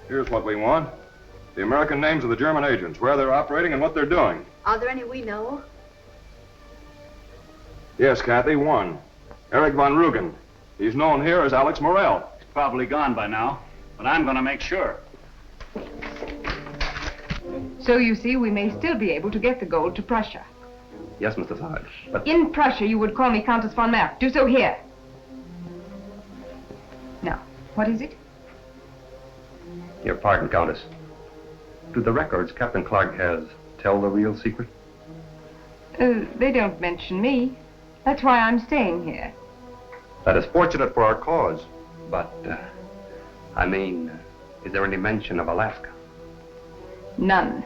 Here's what we want. The American names of the German agents, where they're operating and what they're doing. Are there any we know? Yes, Kathy, 1. Erich Von Rugen. He's known here as Alex Morel. He's probably gone by now, but I'm going to make sure. So you see, we may still be able to get the gold to Prussia. Yes, Mr. Sarge, but... In Prussia, you would call me Countess von Merck. Do so here. Now, what is it? Your pardon, Countess. Do the records Captain Clark has tell the real secret? They don't mention me. That's why I'm staying here. That is fortunate for our cause. But, I mean, is there any mention of Alaska? None.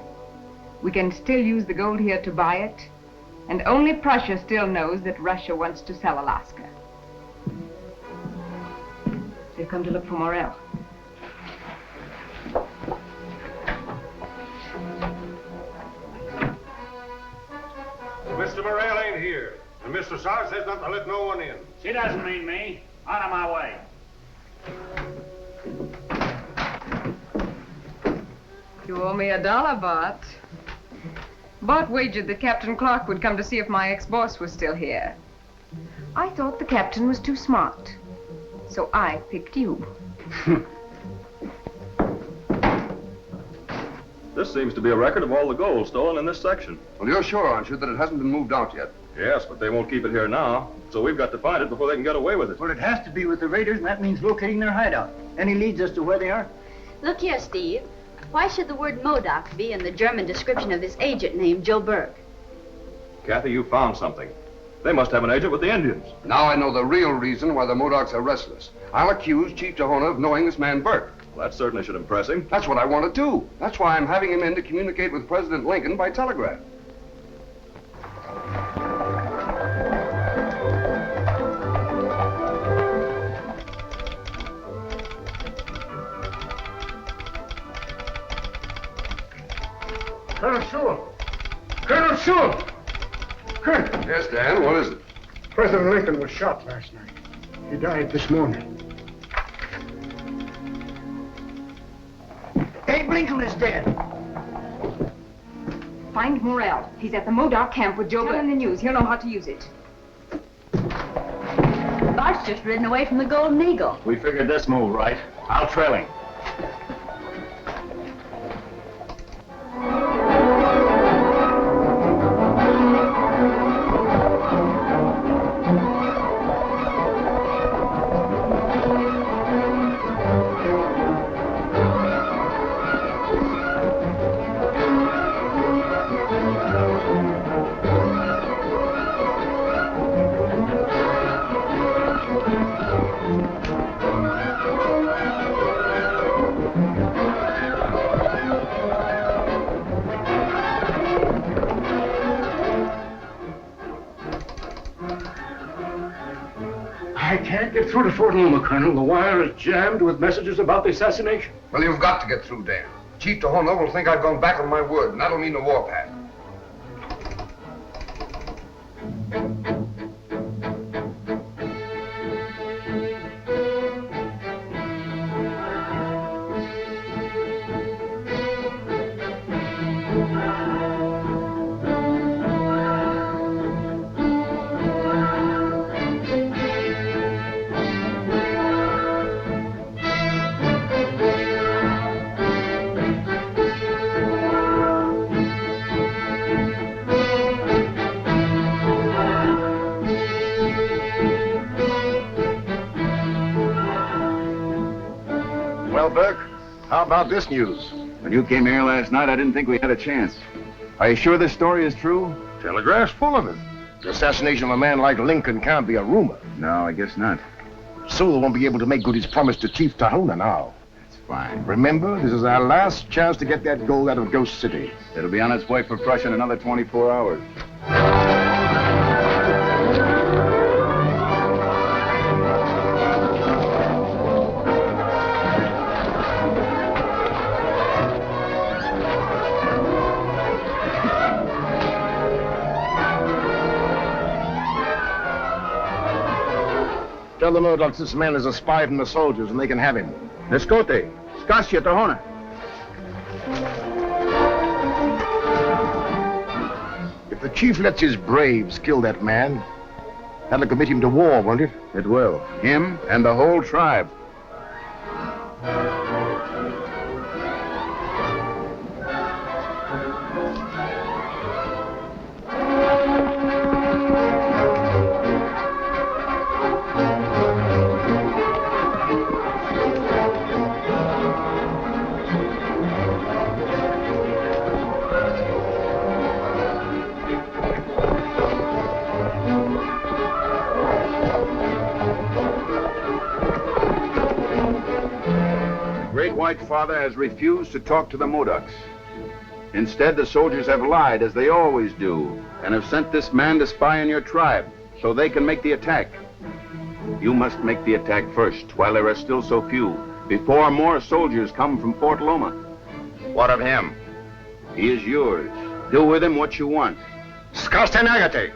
We can still use the gold here to buy it, and only Prussia still knows that Russia wants to sell Alaska. They've come to look for Morel. Mr. Morel ain't here, and Mr. Sarge says not to let no one in. She doesn't mean me. Out of my way. You owe me $1, Bart. Bart wagered that Captain Clark would come to see if my ex-boss was still here. I thought the captain was too smart, so I picked you. This seems to be a record of all the gold stolen in this section. Well, you're sure, aren't you, that it hasn't been moved out yet? Yes, but they won't keep it here now. So we've got to find it before they can get away with it. Well, it has to be with the raiders, and that means locating their hideout. Any leads as to where they are? Look here, Steve. Why should the word Modoc be in the German description of this agent named Joe Burke? Kathy, you found something. They must have an agent with the Indians. Now I know the real reason why the Modocs are restless. I'll accuse Chief Tahona of knowing this man Burke. Well, that certainly should impress him. That's what I want to do. That's why I'm having him in to communicate with President Lincoln by telegraph. Colonel Sewell! Colonel Sewell! Colonel! Yes, Dan, what is it? President Lincoln was shot last night. He died this morning. Abe Lincoln is dead. Find Morel. He's at the Modoc camp with Joe Burke. Tell him the news. He'll know how to use it. Bart's just ridden away from the Golden Eagle. We figured this move right. I'll trail him. I can't get through to Fort Loma, Colonel. The wire is jammed with messages about the assassination. Well, you've got to get through, Dan. Chief Tahona will think I've gone back on my word, and that'll mean the warpath. about this news? When you came here last night, I didn't think we had a chance. Are you sure this story is true? Telegraph's full of it. The assassination of a man like Lincoln can't be a rumor. No, I guess not. Sewell won't be able to make good his promise to Chief Tahuna now. That's fine. Remember, this is our last chance to get that gold out of Ghost City. It'll be on its way for Prussia in another 24 hours. Tell the Modocs this man is a spy from the soldiers and they can have him. Nescote, Scasia Tahona. If the chief lets his braves kill that man, that'll commit him to war, won't it? It will. Him and the whole tribe. White Father has refused to talk to the Modocs. Instead, the soldiers have lied, as they always do, and have sent this man to spy on your tribe, so they can make the attack. You must make the attack first, while there are still so few, before more soldiers come from Fort Loma. What of him? He is yours. Do with him what you want. Skastenagate!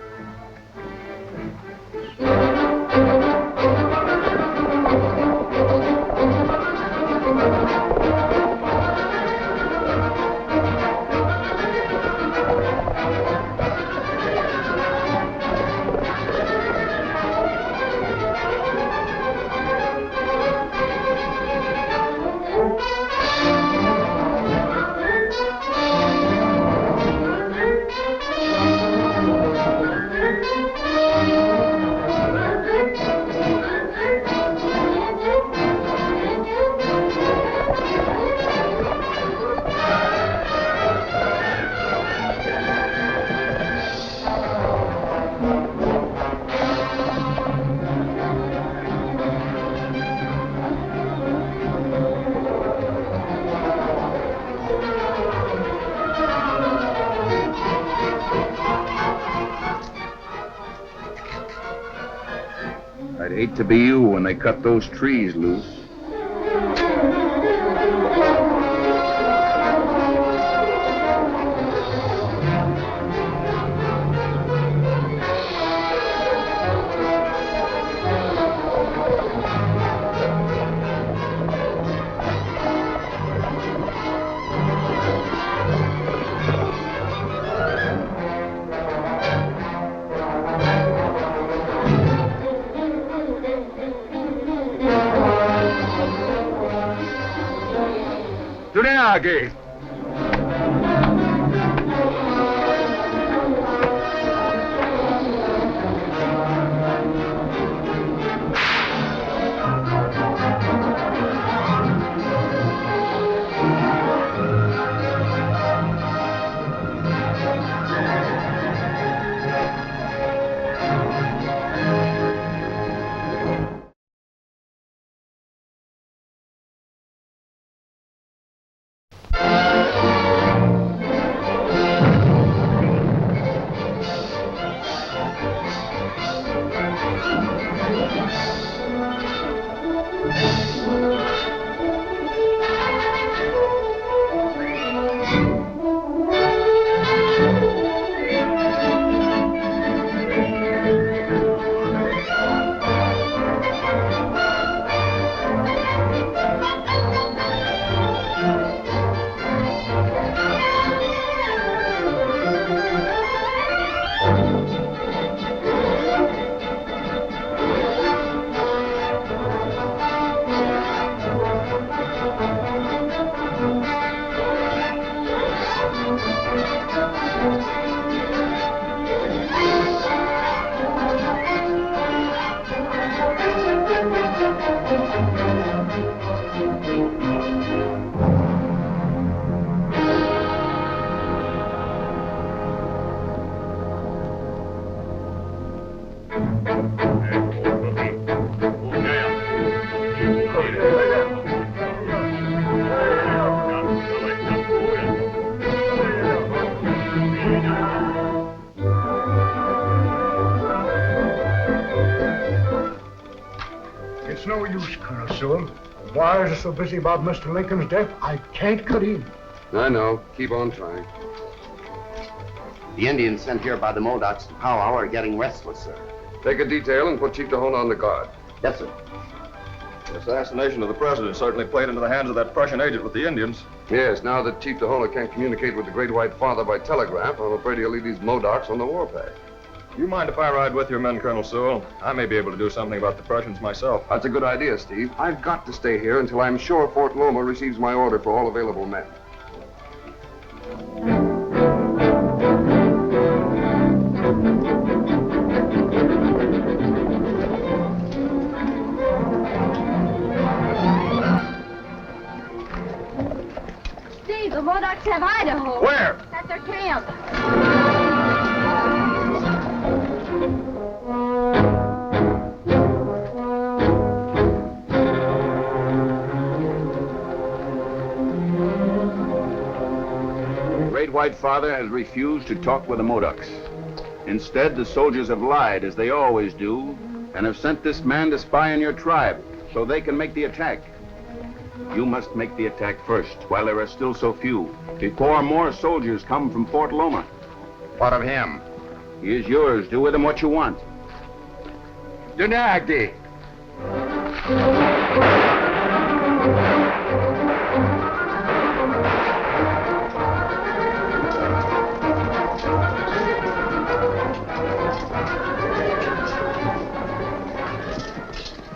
I'd hate to be you when they cut those trees loose. Tunagi! It's no use, Colonel Sewell. The wires are so busy about Mr. Lincoln's death, I can't cut in. I know. Keep on trying. The Indians sent here by the Modocs to powwow are getting restless, sir. Take a detail and put Chief Tahona on the guard. Yes, sir. The assassination of the president certainly played into the hands of that Prussian agent with the Indians. Yes, now that Chief Tahona can't communicate with the Great White Father by telegraph, I'm afraid he'll leave these Modocs on the warpath. You mind if I ride with your men, Colonel Sewell? I may be able to do something about the Prussians myself. That's a good idea, Steve. I've got to stay here until I'm sure Fort Loma receives my order for all available men. Steve, the Modocs have Idaho. Where? At their camp. Great White Father has refused to talk with the Modocs. Instead, the soldiers have lied, as they always do, and have sent this man to spy on your tribe, so they can make the attack. You must make the attack first, while there are still so few, before more soldiers come from Fort Loma. What of him? He is yours. Do with him what you want. Dunagdi.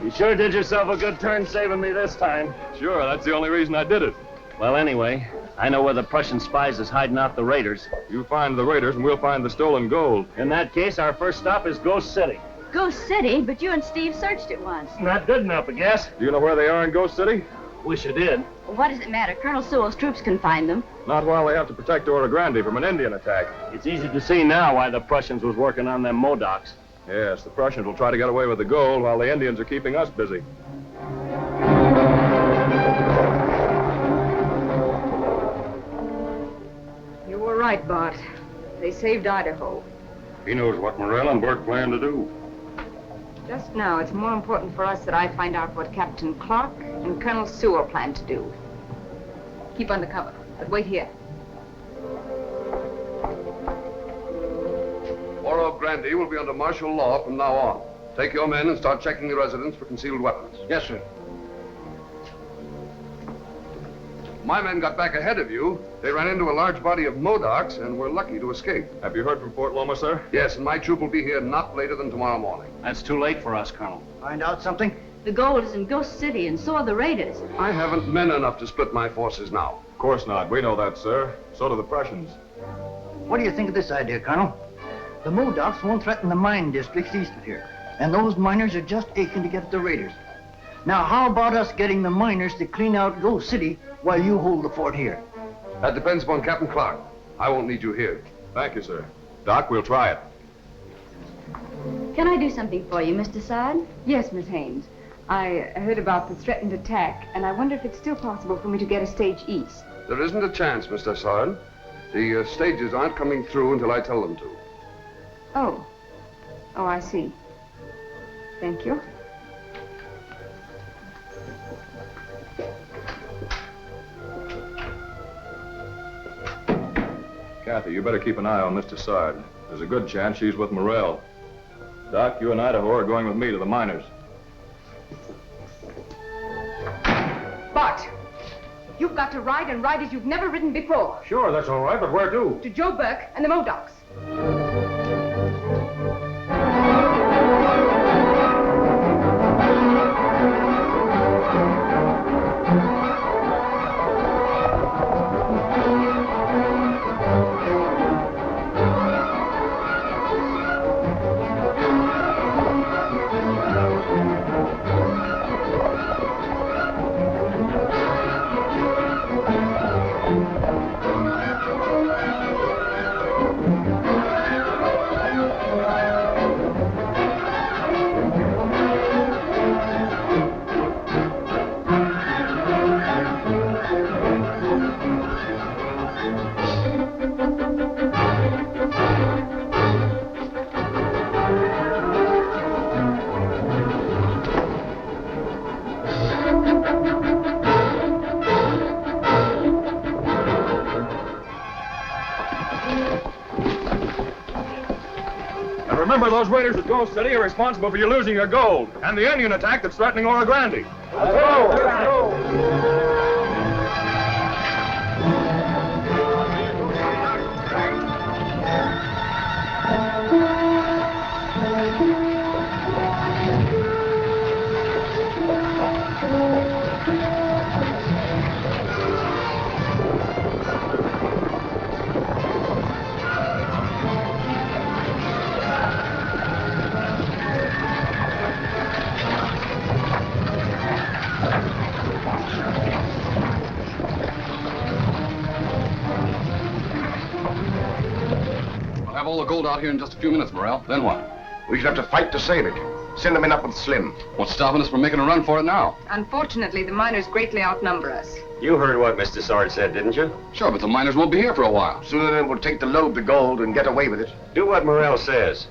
You sure did yourself a good turn saving me this time. Sure, that's the only reason I did it. Well, anyway, I know where the Prussian spies is hiding out the raiders. You find the raiders and we'll find the stolen gold. In that case, our first stop is Ghost City. Ghost City, but you and Steve searched it once. Not good enough, I guess. Do you know where they are in Ghost City? Wish I did. Well, what does it matter? Colonel Sewell's troops can find them. Not while they have to protect Oro Grande from an Indian attack. It's easy to see now why the Prussians was working on them Modocs. Yes, the Prussians will try to get away with the gold while the Indians are keeping us busy. You were right, Bart. They saved Idaho. He knows what Morrell and Burke plan to do. Just now, it's more important for us that I find out what Captain Clark and Colonel Sewell plan to do. Keep under cover, but wait here. Oro Grande will be under martial law from now on. Take your men and start checking the residence for concealed weapons. Yes, sir. My men got back ahead of you. They ran into a large body of Modocs and were lucky to escape. Have you heard from Fort Loma, sir? Yes, and my troop will be here not later than tomorrow morning. That's too late for us, Colonel. Find out something? The gold is in Ghost City, and so are the raiders. I haven't men enough to split my forces now. Of course not. We know that, sir. So do the Prussians. What do you think of this idea, Colonel? The Modocs won't threaten the mine districts east of here, and those miners are just aching to get at the raiders. Now, how about us getting the miners to clean out Ghost City while you hold the fort here? That depends upon Captain Clark. I won't need you here. Thank you, sir. Doc, we'll try it. Can I do something for you, Mr. Sard? Yes, Miss Haynes. I heard about the threatened attack, and I wonder if it's still possible for me to get a stage east. There isn't a chance, Mr. Sard. The stages aren't coming through until I tell them to. Oh. Oh, I see. Thank you. Kathy, you better keep an eye on Mr. Sard. There's a good chance she's with Morrell. Doc, you and Idaho are going with me to the miners. Bart, you've got to ride and ride as you've never ridden before. Sure, that's all right, but where to? To Joe Burke and the Modocs. remember, those raiders at Gold City are responsible for you losing your gold, and the Indian attack that's threatening Oro Grande. Let's go! Let's go! We'll have all the gold out here in just a few minutes, Morrell. Then what? We should have to fight to save it. Send them in up with Slim. What's stopping us from making a run for it now? Unfortunately, the miners greatly outnumber us. You heard what Mr. Sarge said, didn't you? Sure, but the miners won't be here for a while. Sooner than we'll take to load the gold and get away with it. Do what Morrell says.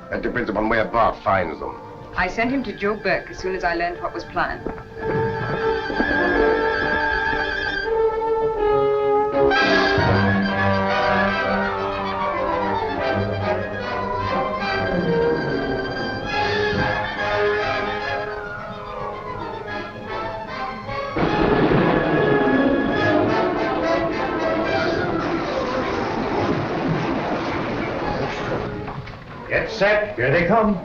That depends upon where Bart finds them. I sent him to Joe Burke as soon as I learned what was planned. Get set. Here they come.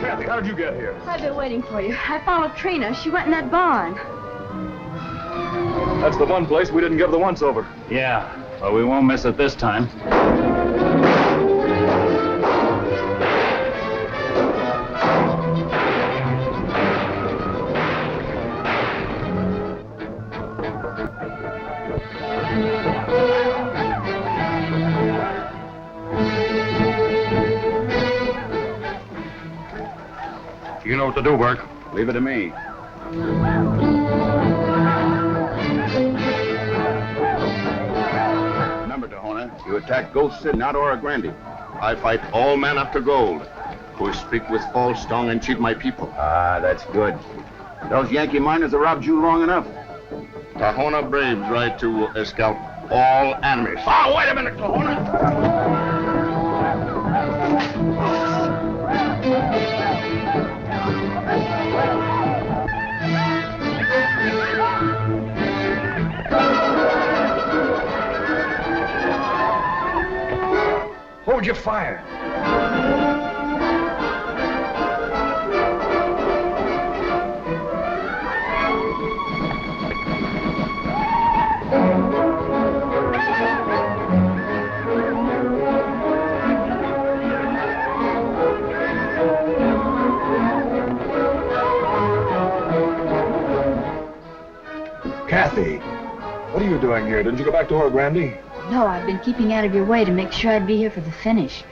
Kathy, how did you get here? I've been waiting for you. I followed Trina. She went in that barn. That's the one place we didn't give the once-over. Yeah, but we won't miss it this time. You know what to do, Burke. Leave it to me. Remember, Tahona, you attack Ghost City, not Oro Grande. I fight all men after gold, who speak with false tongue and cheat my people. Ah, that's good. Those Yankee miners have robbed you long enough. Tahona braves right to scalp all enemies. Oh, wait a minute, Tahona! Hold your fire. Kathy, what are you doing here? Didn't you go back to Oro Grande? No, I've been keeping out of your way to make sure I'd be here for the finish.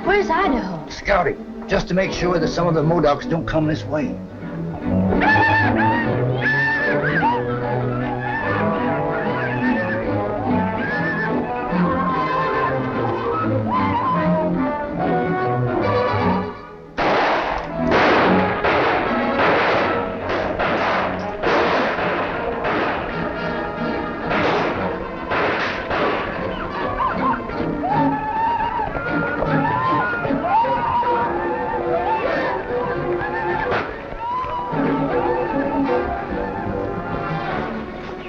Where's Idaho? Scouting, just to make sure that some of the Modocs don't come this way.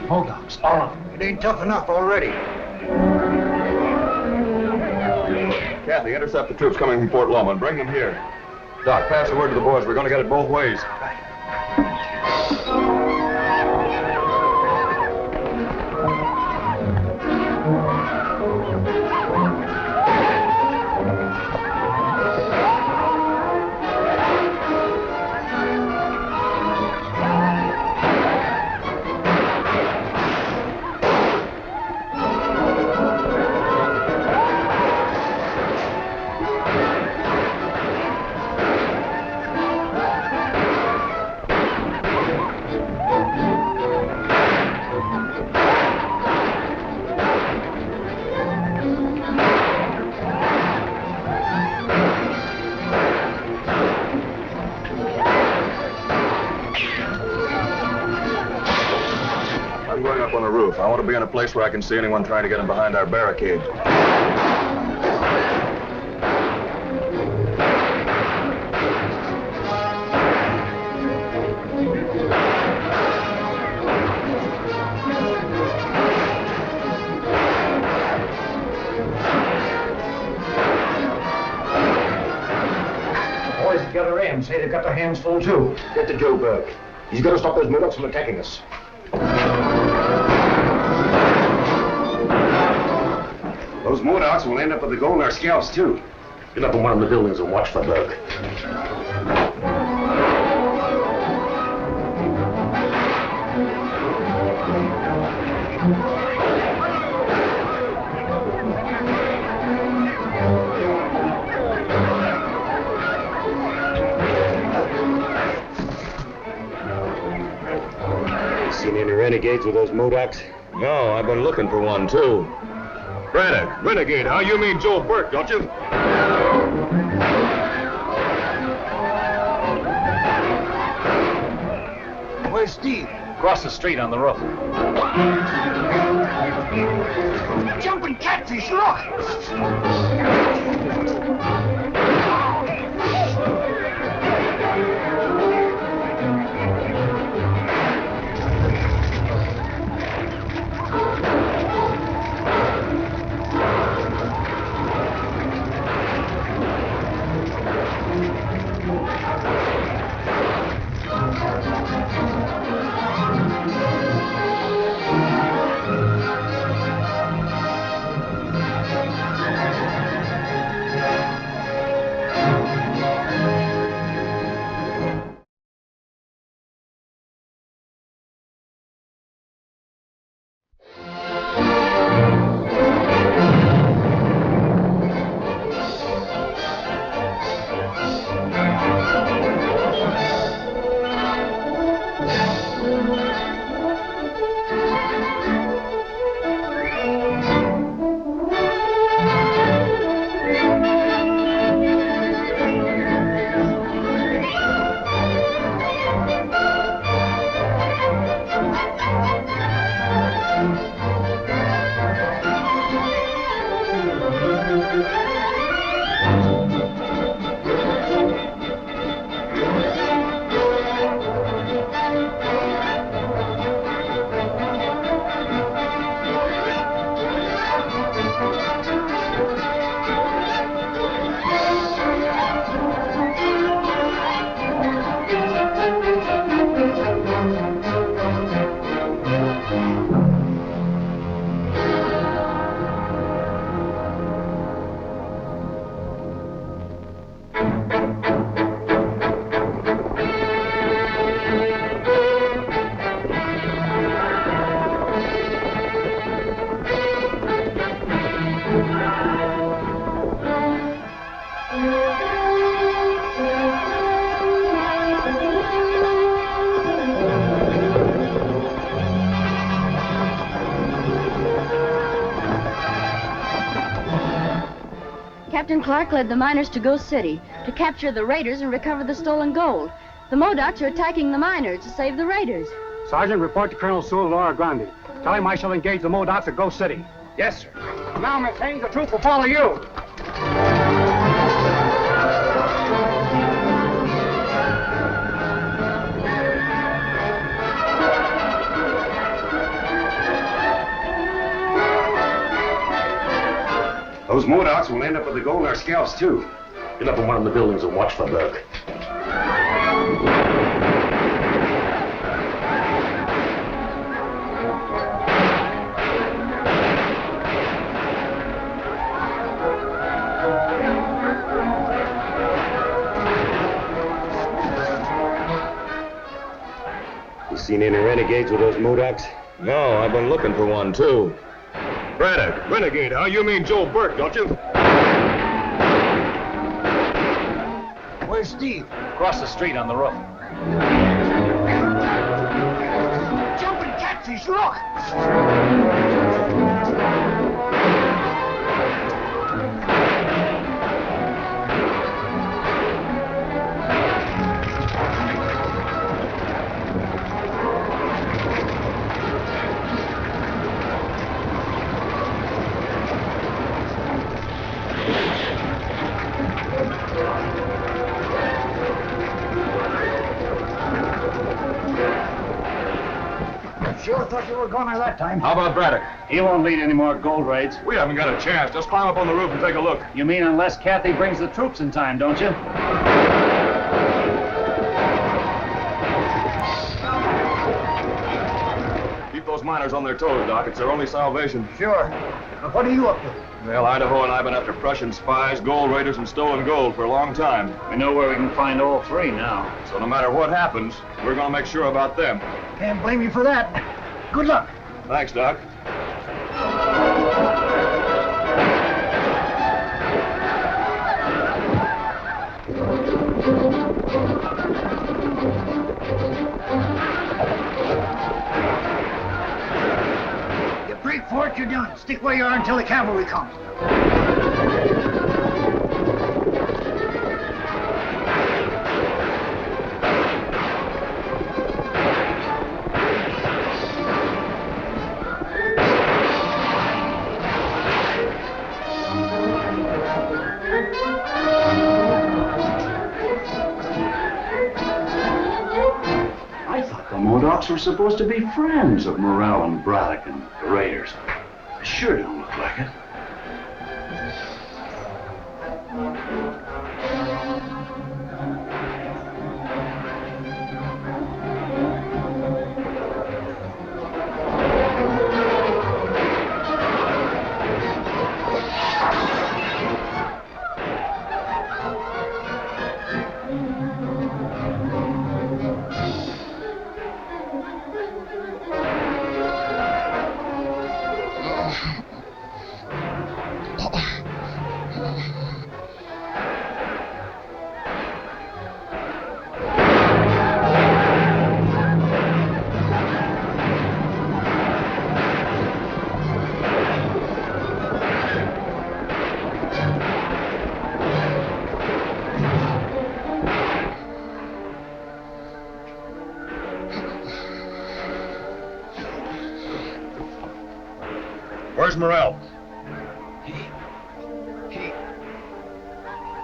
Modocs, all of them. It ain't tough enough already. Kathy, intercept the troops coming from Fort Loma and bring them here. Doc, pass the word to the boys. We're going to get it both ways. in a place where I can see anyone trying to get in behind our barricade. Boys together in say they've got their hands full, too. Get to Joe Burke. He's got to stop those Modocs from attacking us. Those Modocs will end up with the gold in our scalps, too. Get up in one of the buildings and watch for Burke. Seen any renegades with those Modocs? No, I've been looking for one, too. Braddock, renegade, how you mean Joe Burke, don't you? Where's Steve? Across the street on the roof. Jumping catfish, look! Captain Clark led the miners to Ghost City to capture the raiders and recover the stolen gold. The Modocs are attacking the miners to save the raiders. Sergeant, report to Colonel Sewell, Laura Grande. Tell him I shall engage the Modocs at Ghost City. Yes, sir. Now, Miss Haynes, the troop will follow you. Those Modocs will end up with the gold in our scalps, too. Get up in one of the buildings and watch for Burke. You seen any renegades with those Modocs? No, I've been looking for one, too. Braddock, renegade, how you mean Joe Burke, don't you? Where's Steve? Across the street on the roof. Jumping catfish, look! Sure thought you were goner that time. How about Braddock? He won't lead any more gold raids. We haven't got a chance. Just climb up on the roof and take a look. You mean unless Kathy brings the troops in time, don't you? Keep those miners on their toes, Doc. It's their only salvation. Sure. But what are you up to? Well, Idaho and I have been after Prussian spies, gold raiders, and stolen gold for a long time. We know where we can find all three now. So no matter what happens, we're going to make sure about them. Can't blame you for that. Good luck. Thanks, Doc. You break for it, you're done. Stick where you are until the cavalry comes. The Modocs were supposed to be friends of Morrell and Braddock and the Raiders. They sure don't look like it. Where's Morrell?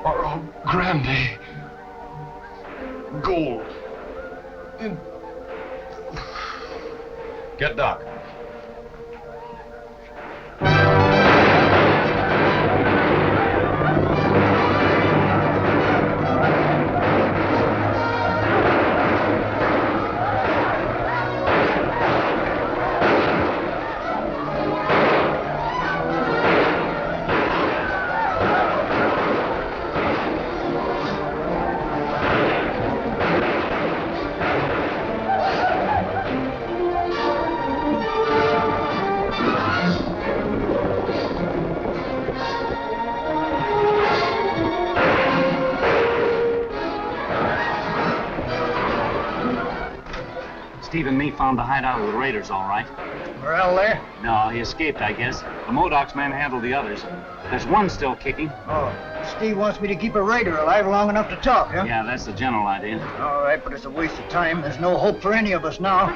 Oro Grande. Gold. Get Doc. Steve and me found the hideout of the Raiders, all right. Morrell there? No, he escaped, I guess. The Modocs men handled the others. There's one still kicking. Oh, Steve wants me to keep a Raider alive long enough to talk, huh? Yeah, that's the general idea. All right, but it's a waste of time. There's no hope for any of us now.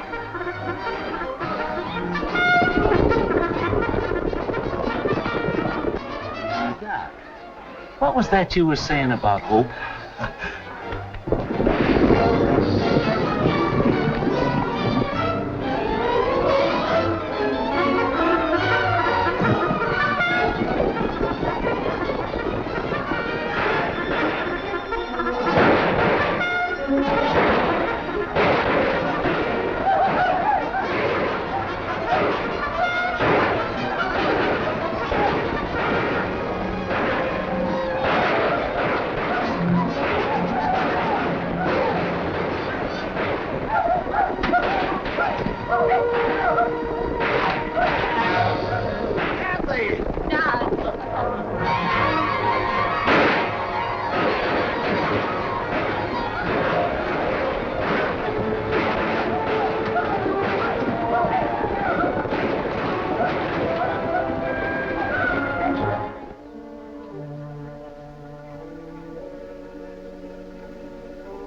Doc, what was that you were saying about hope?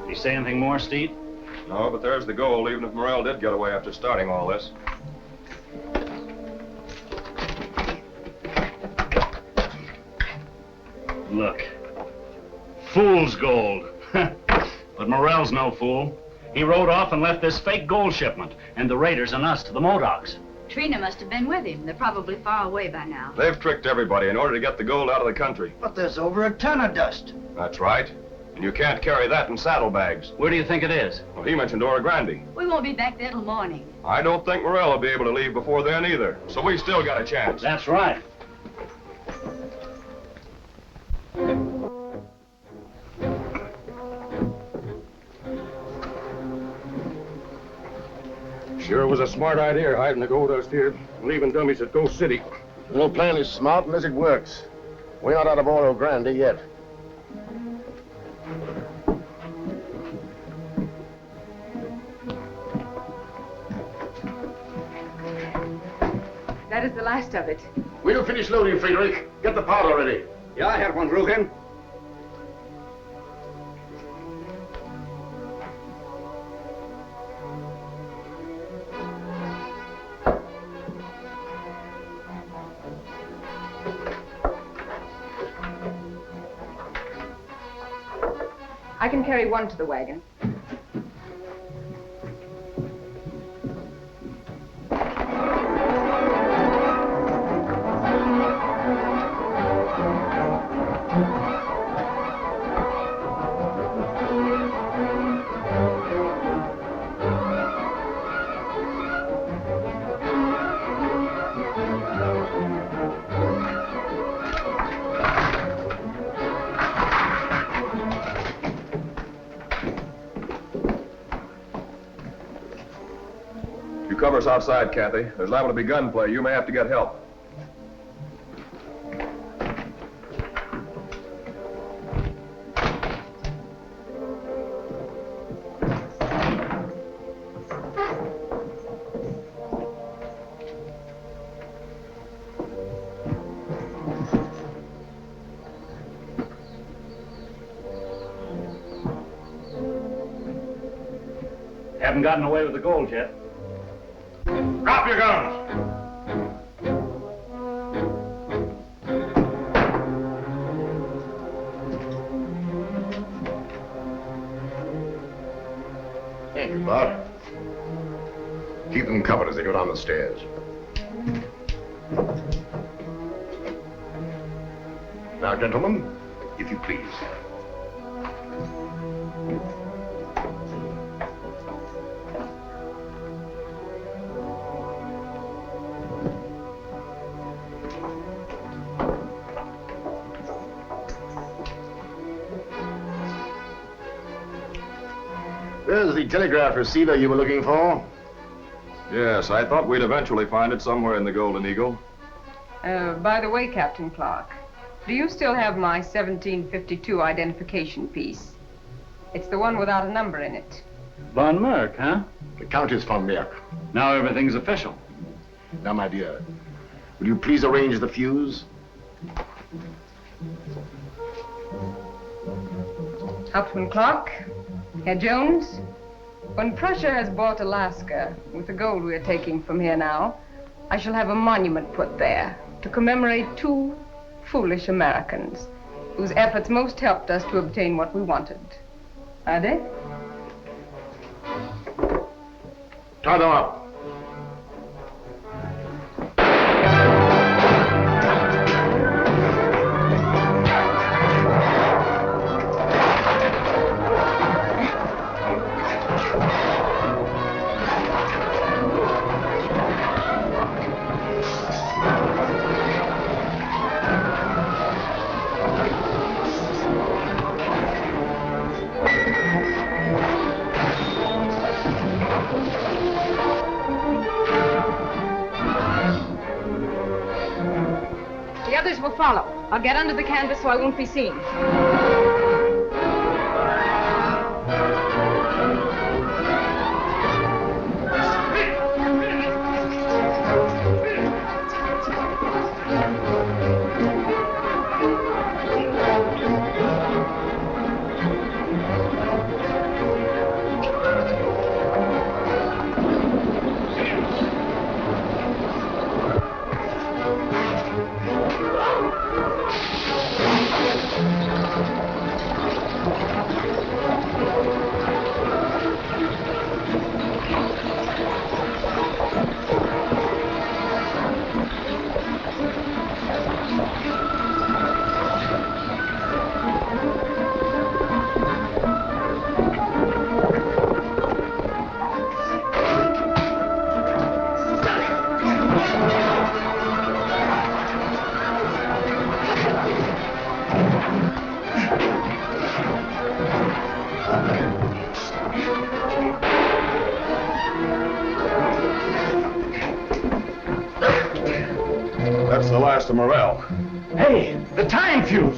You say anything more, Steve? No, but there's the gold, even if Morrell did get away after starting all this. Look. Fool's gold. But Morell's no fool. He rode off and left this fake gold shipment, and the raiders and us to the Modocs. Trina must have been with him. They're probably far away by now. They've tricked everybody in order to get the gold out of the country. But there's over a ton of dust. That's right. And you can't carry that in saddlebags. Where do you think it is? Well, he mentioned Oro Grande. We won't be back there till morning. I don't think Morell will be able to leave before then either. So we still got a chance. That's right. Sure was a smart idea hiding the gold dust here, leaving dummies at Ghost City. No plan is smart unless it works. We're not out of Oro Grande yet. That is the last of it. We'll finish loading, Friedrich. Get the powder ready. Ja, Herr von Rugen. I can carry one to the wagon. Cover us outside, Kathy. There's liable to be gunplay. You may have to get help. Haven't gotten away with the gold yet. Drop your guns! Thank you, Bart. Keep them covered as they go down the stairs. Now, gentlemen, if you please. There's the telegraph receiver you were looking for. Yes, I thought we'd eventually find it somewhere in the Golden Eagle. By the way, Captain Clark, do you still have my 1752 identification piece? It's the one without a number in it. Von Merck, huh? The Countess von Merck. Now everything's official. Now, my dear, will you please arrange the fuse? Hauptmann Clark, Herr Jones, when Prussia has bought Alaska with the gold we are taking from here now, I shall have a monument put there to commemorate two foolish Americans whose efforts most helped us to obtain what we wanted. Are they? Tie them up. The others will follow. I'll get under the canvas so I won't be seen. of Morrell. Hey, the time fuse!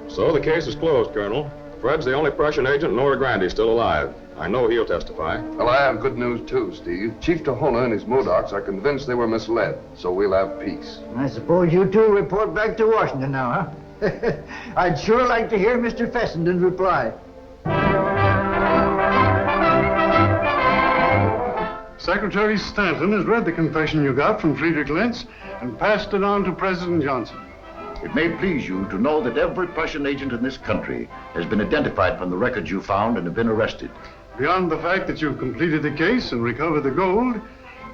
So the case is closed, Colonel. Fred's the only Prussian agent and Ora Grande's still alive. I know he'll testify. Well, I have good news, too, Steve. Chief Tahona and his Modocs are convinced they were misled, so we'll have peace. I suppose you two report back to Washington now, huh? I'd sure like to hear Mr. Fessenden's reply. Secretary Stanton has read the confession you got from Friedrich Lentz and passed it on to President Johnson. It may please you to know that every Prussian agent in this country has been identified from the records you found and have been arrested. Beyond the fact that you've completed the case and recovered the gold,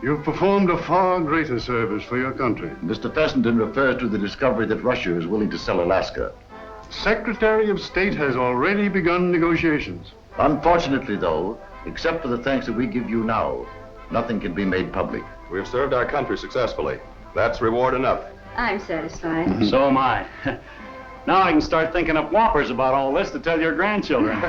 you've performed a far greater service for your country. Mr. Fessenden refers to the discovery that Russia is willing to sell Alaska. Secretary of State has already begun negotiations. Unfortunately, though, except for the thanks that we give you now, nothing can be made public. We have served our country successfully. That's reward enough. I'm satisfied. So am I. Now I can start thinking up whoppers about all this to tell your grandchildren.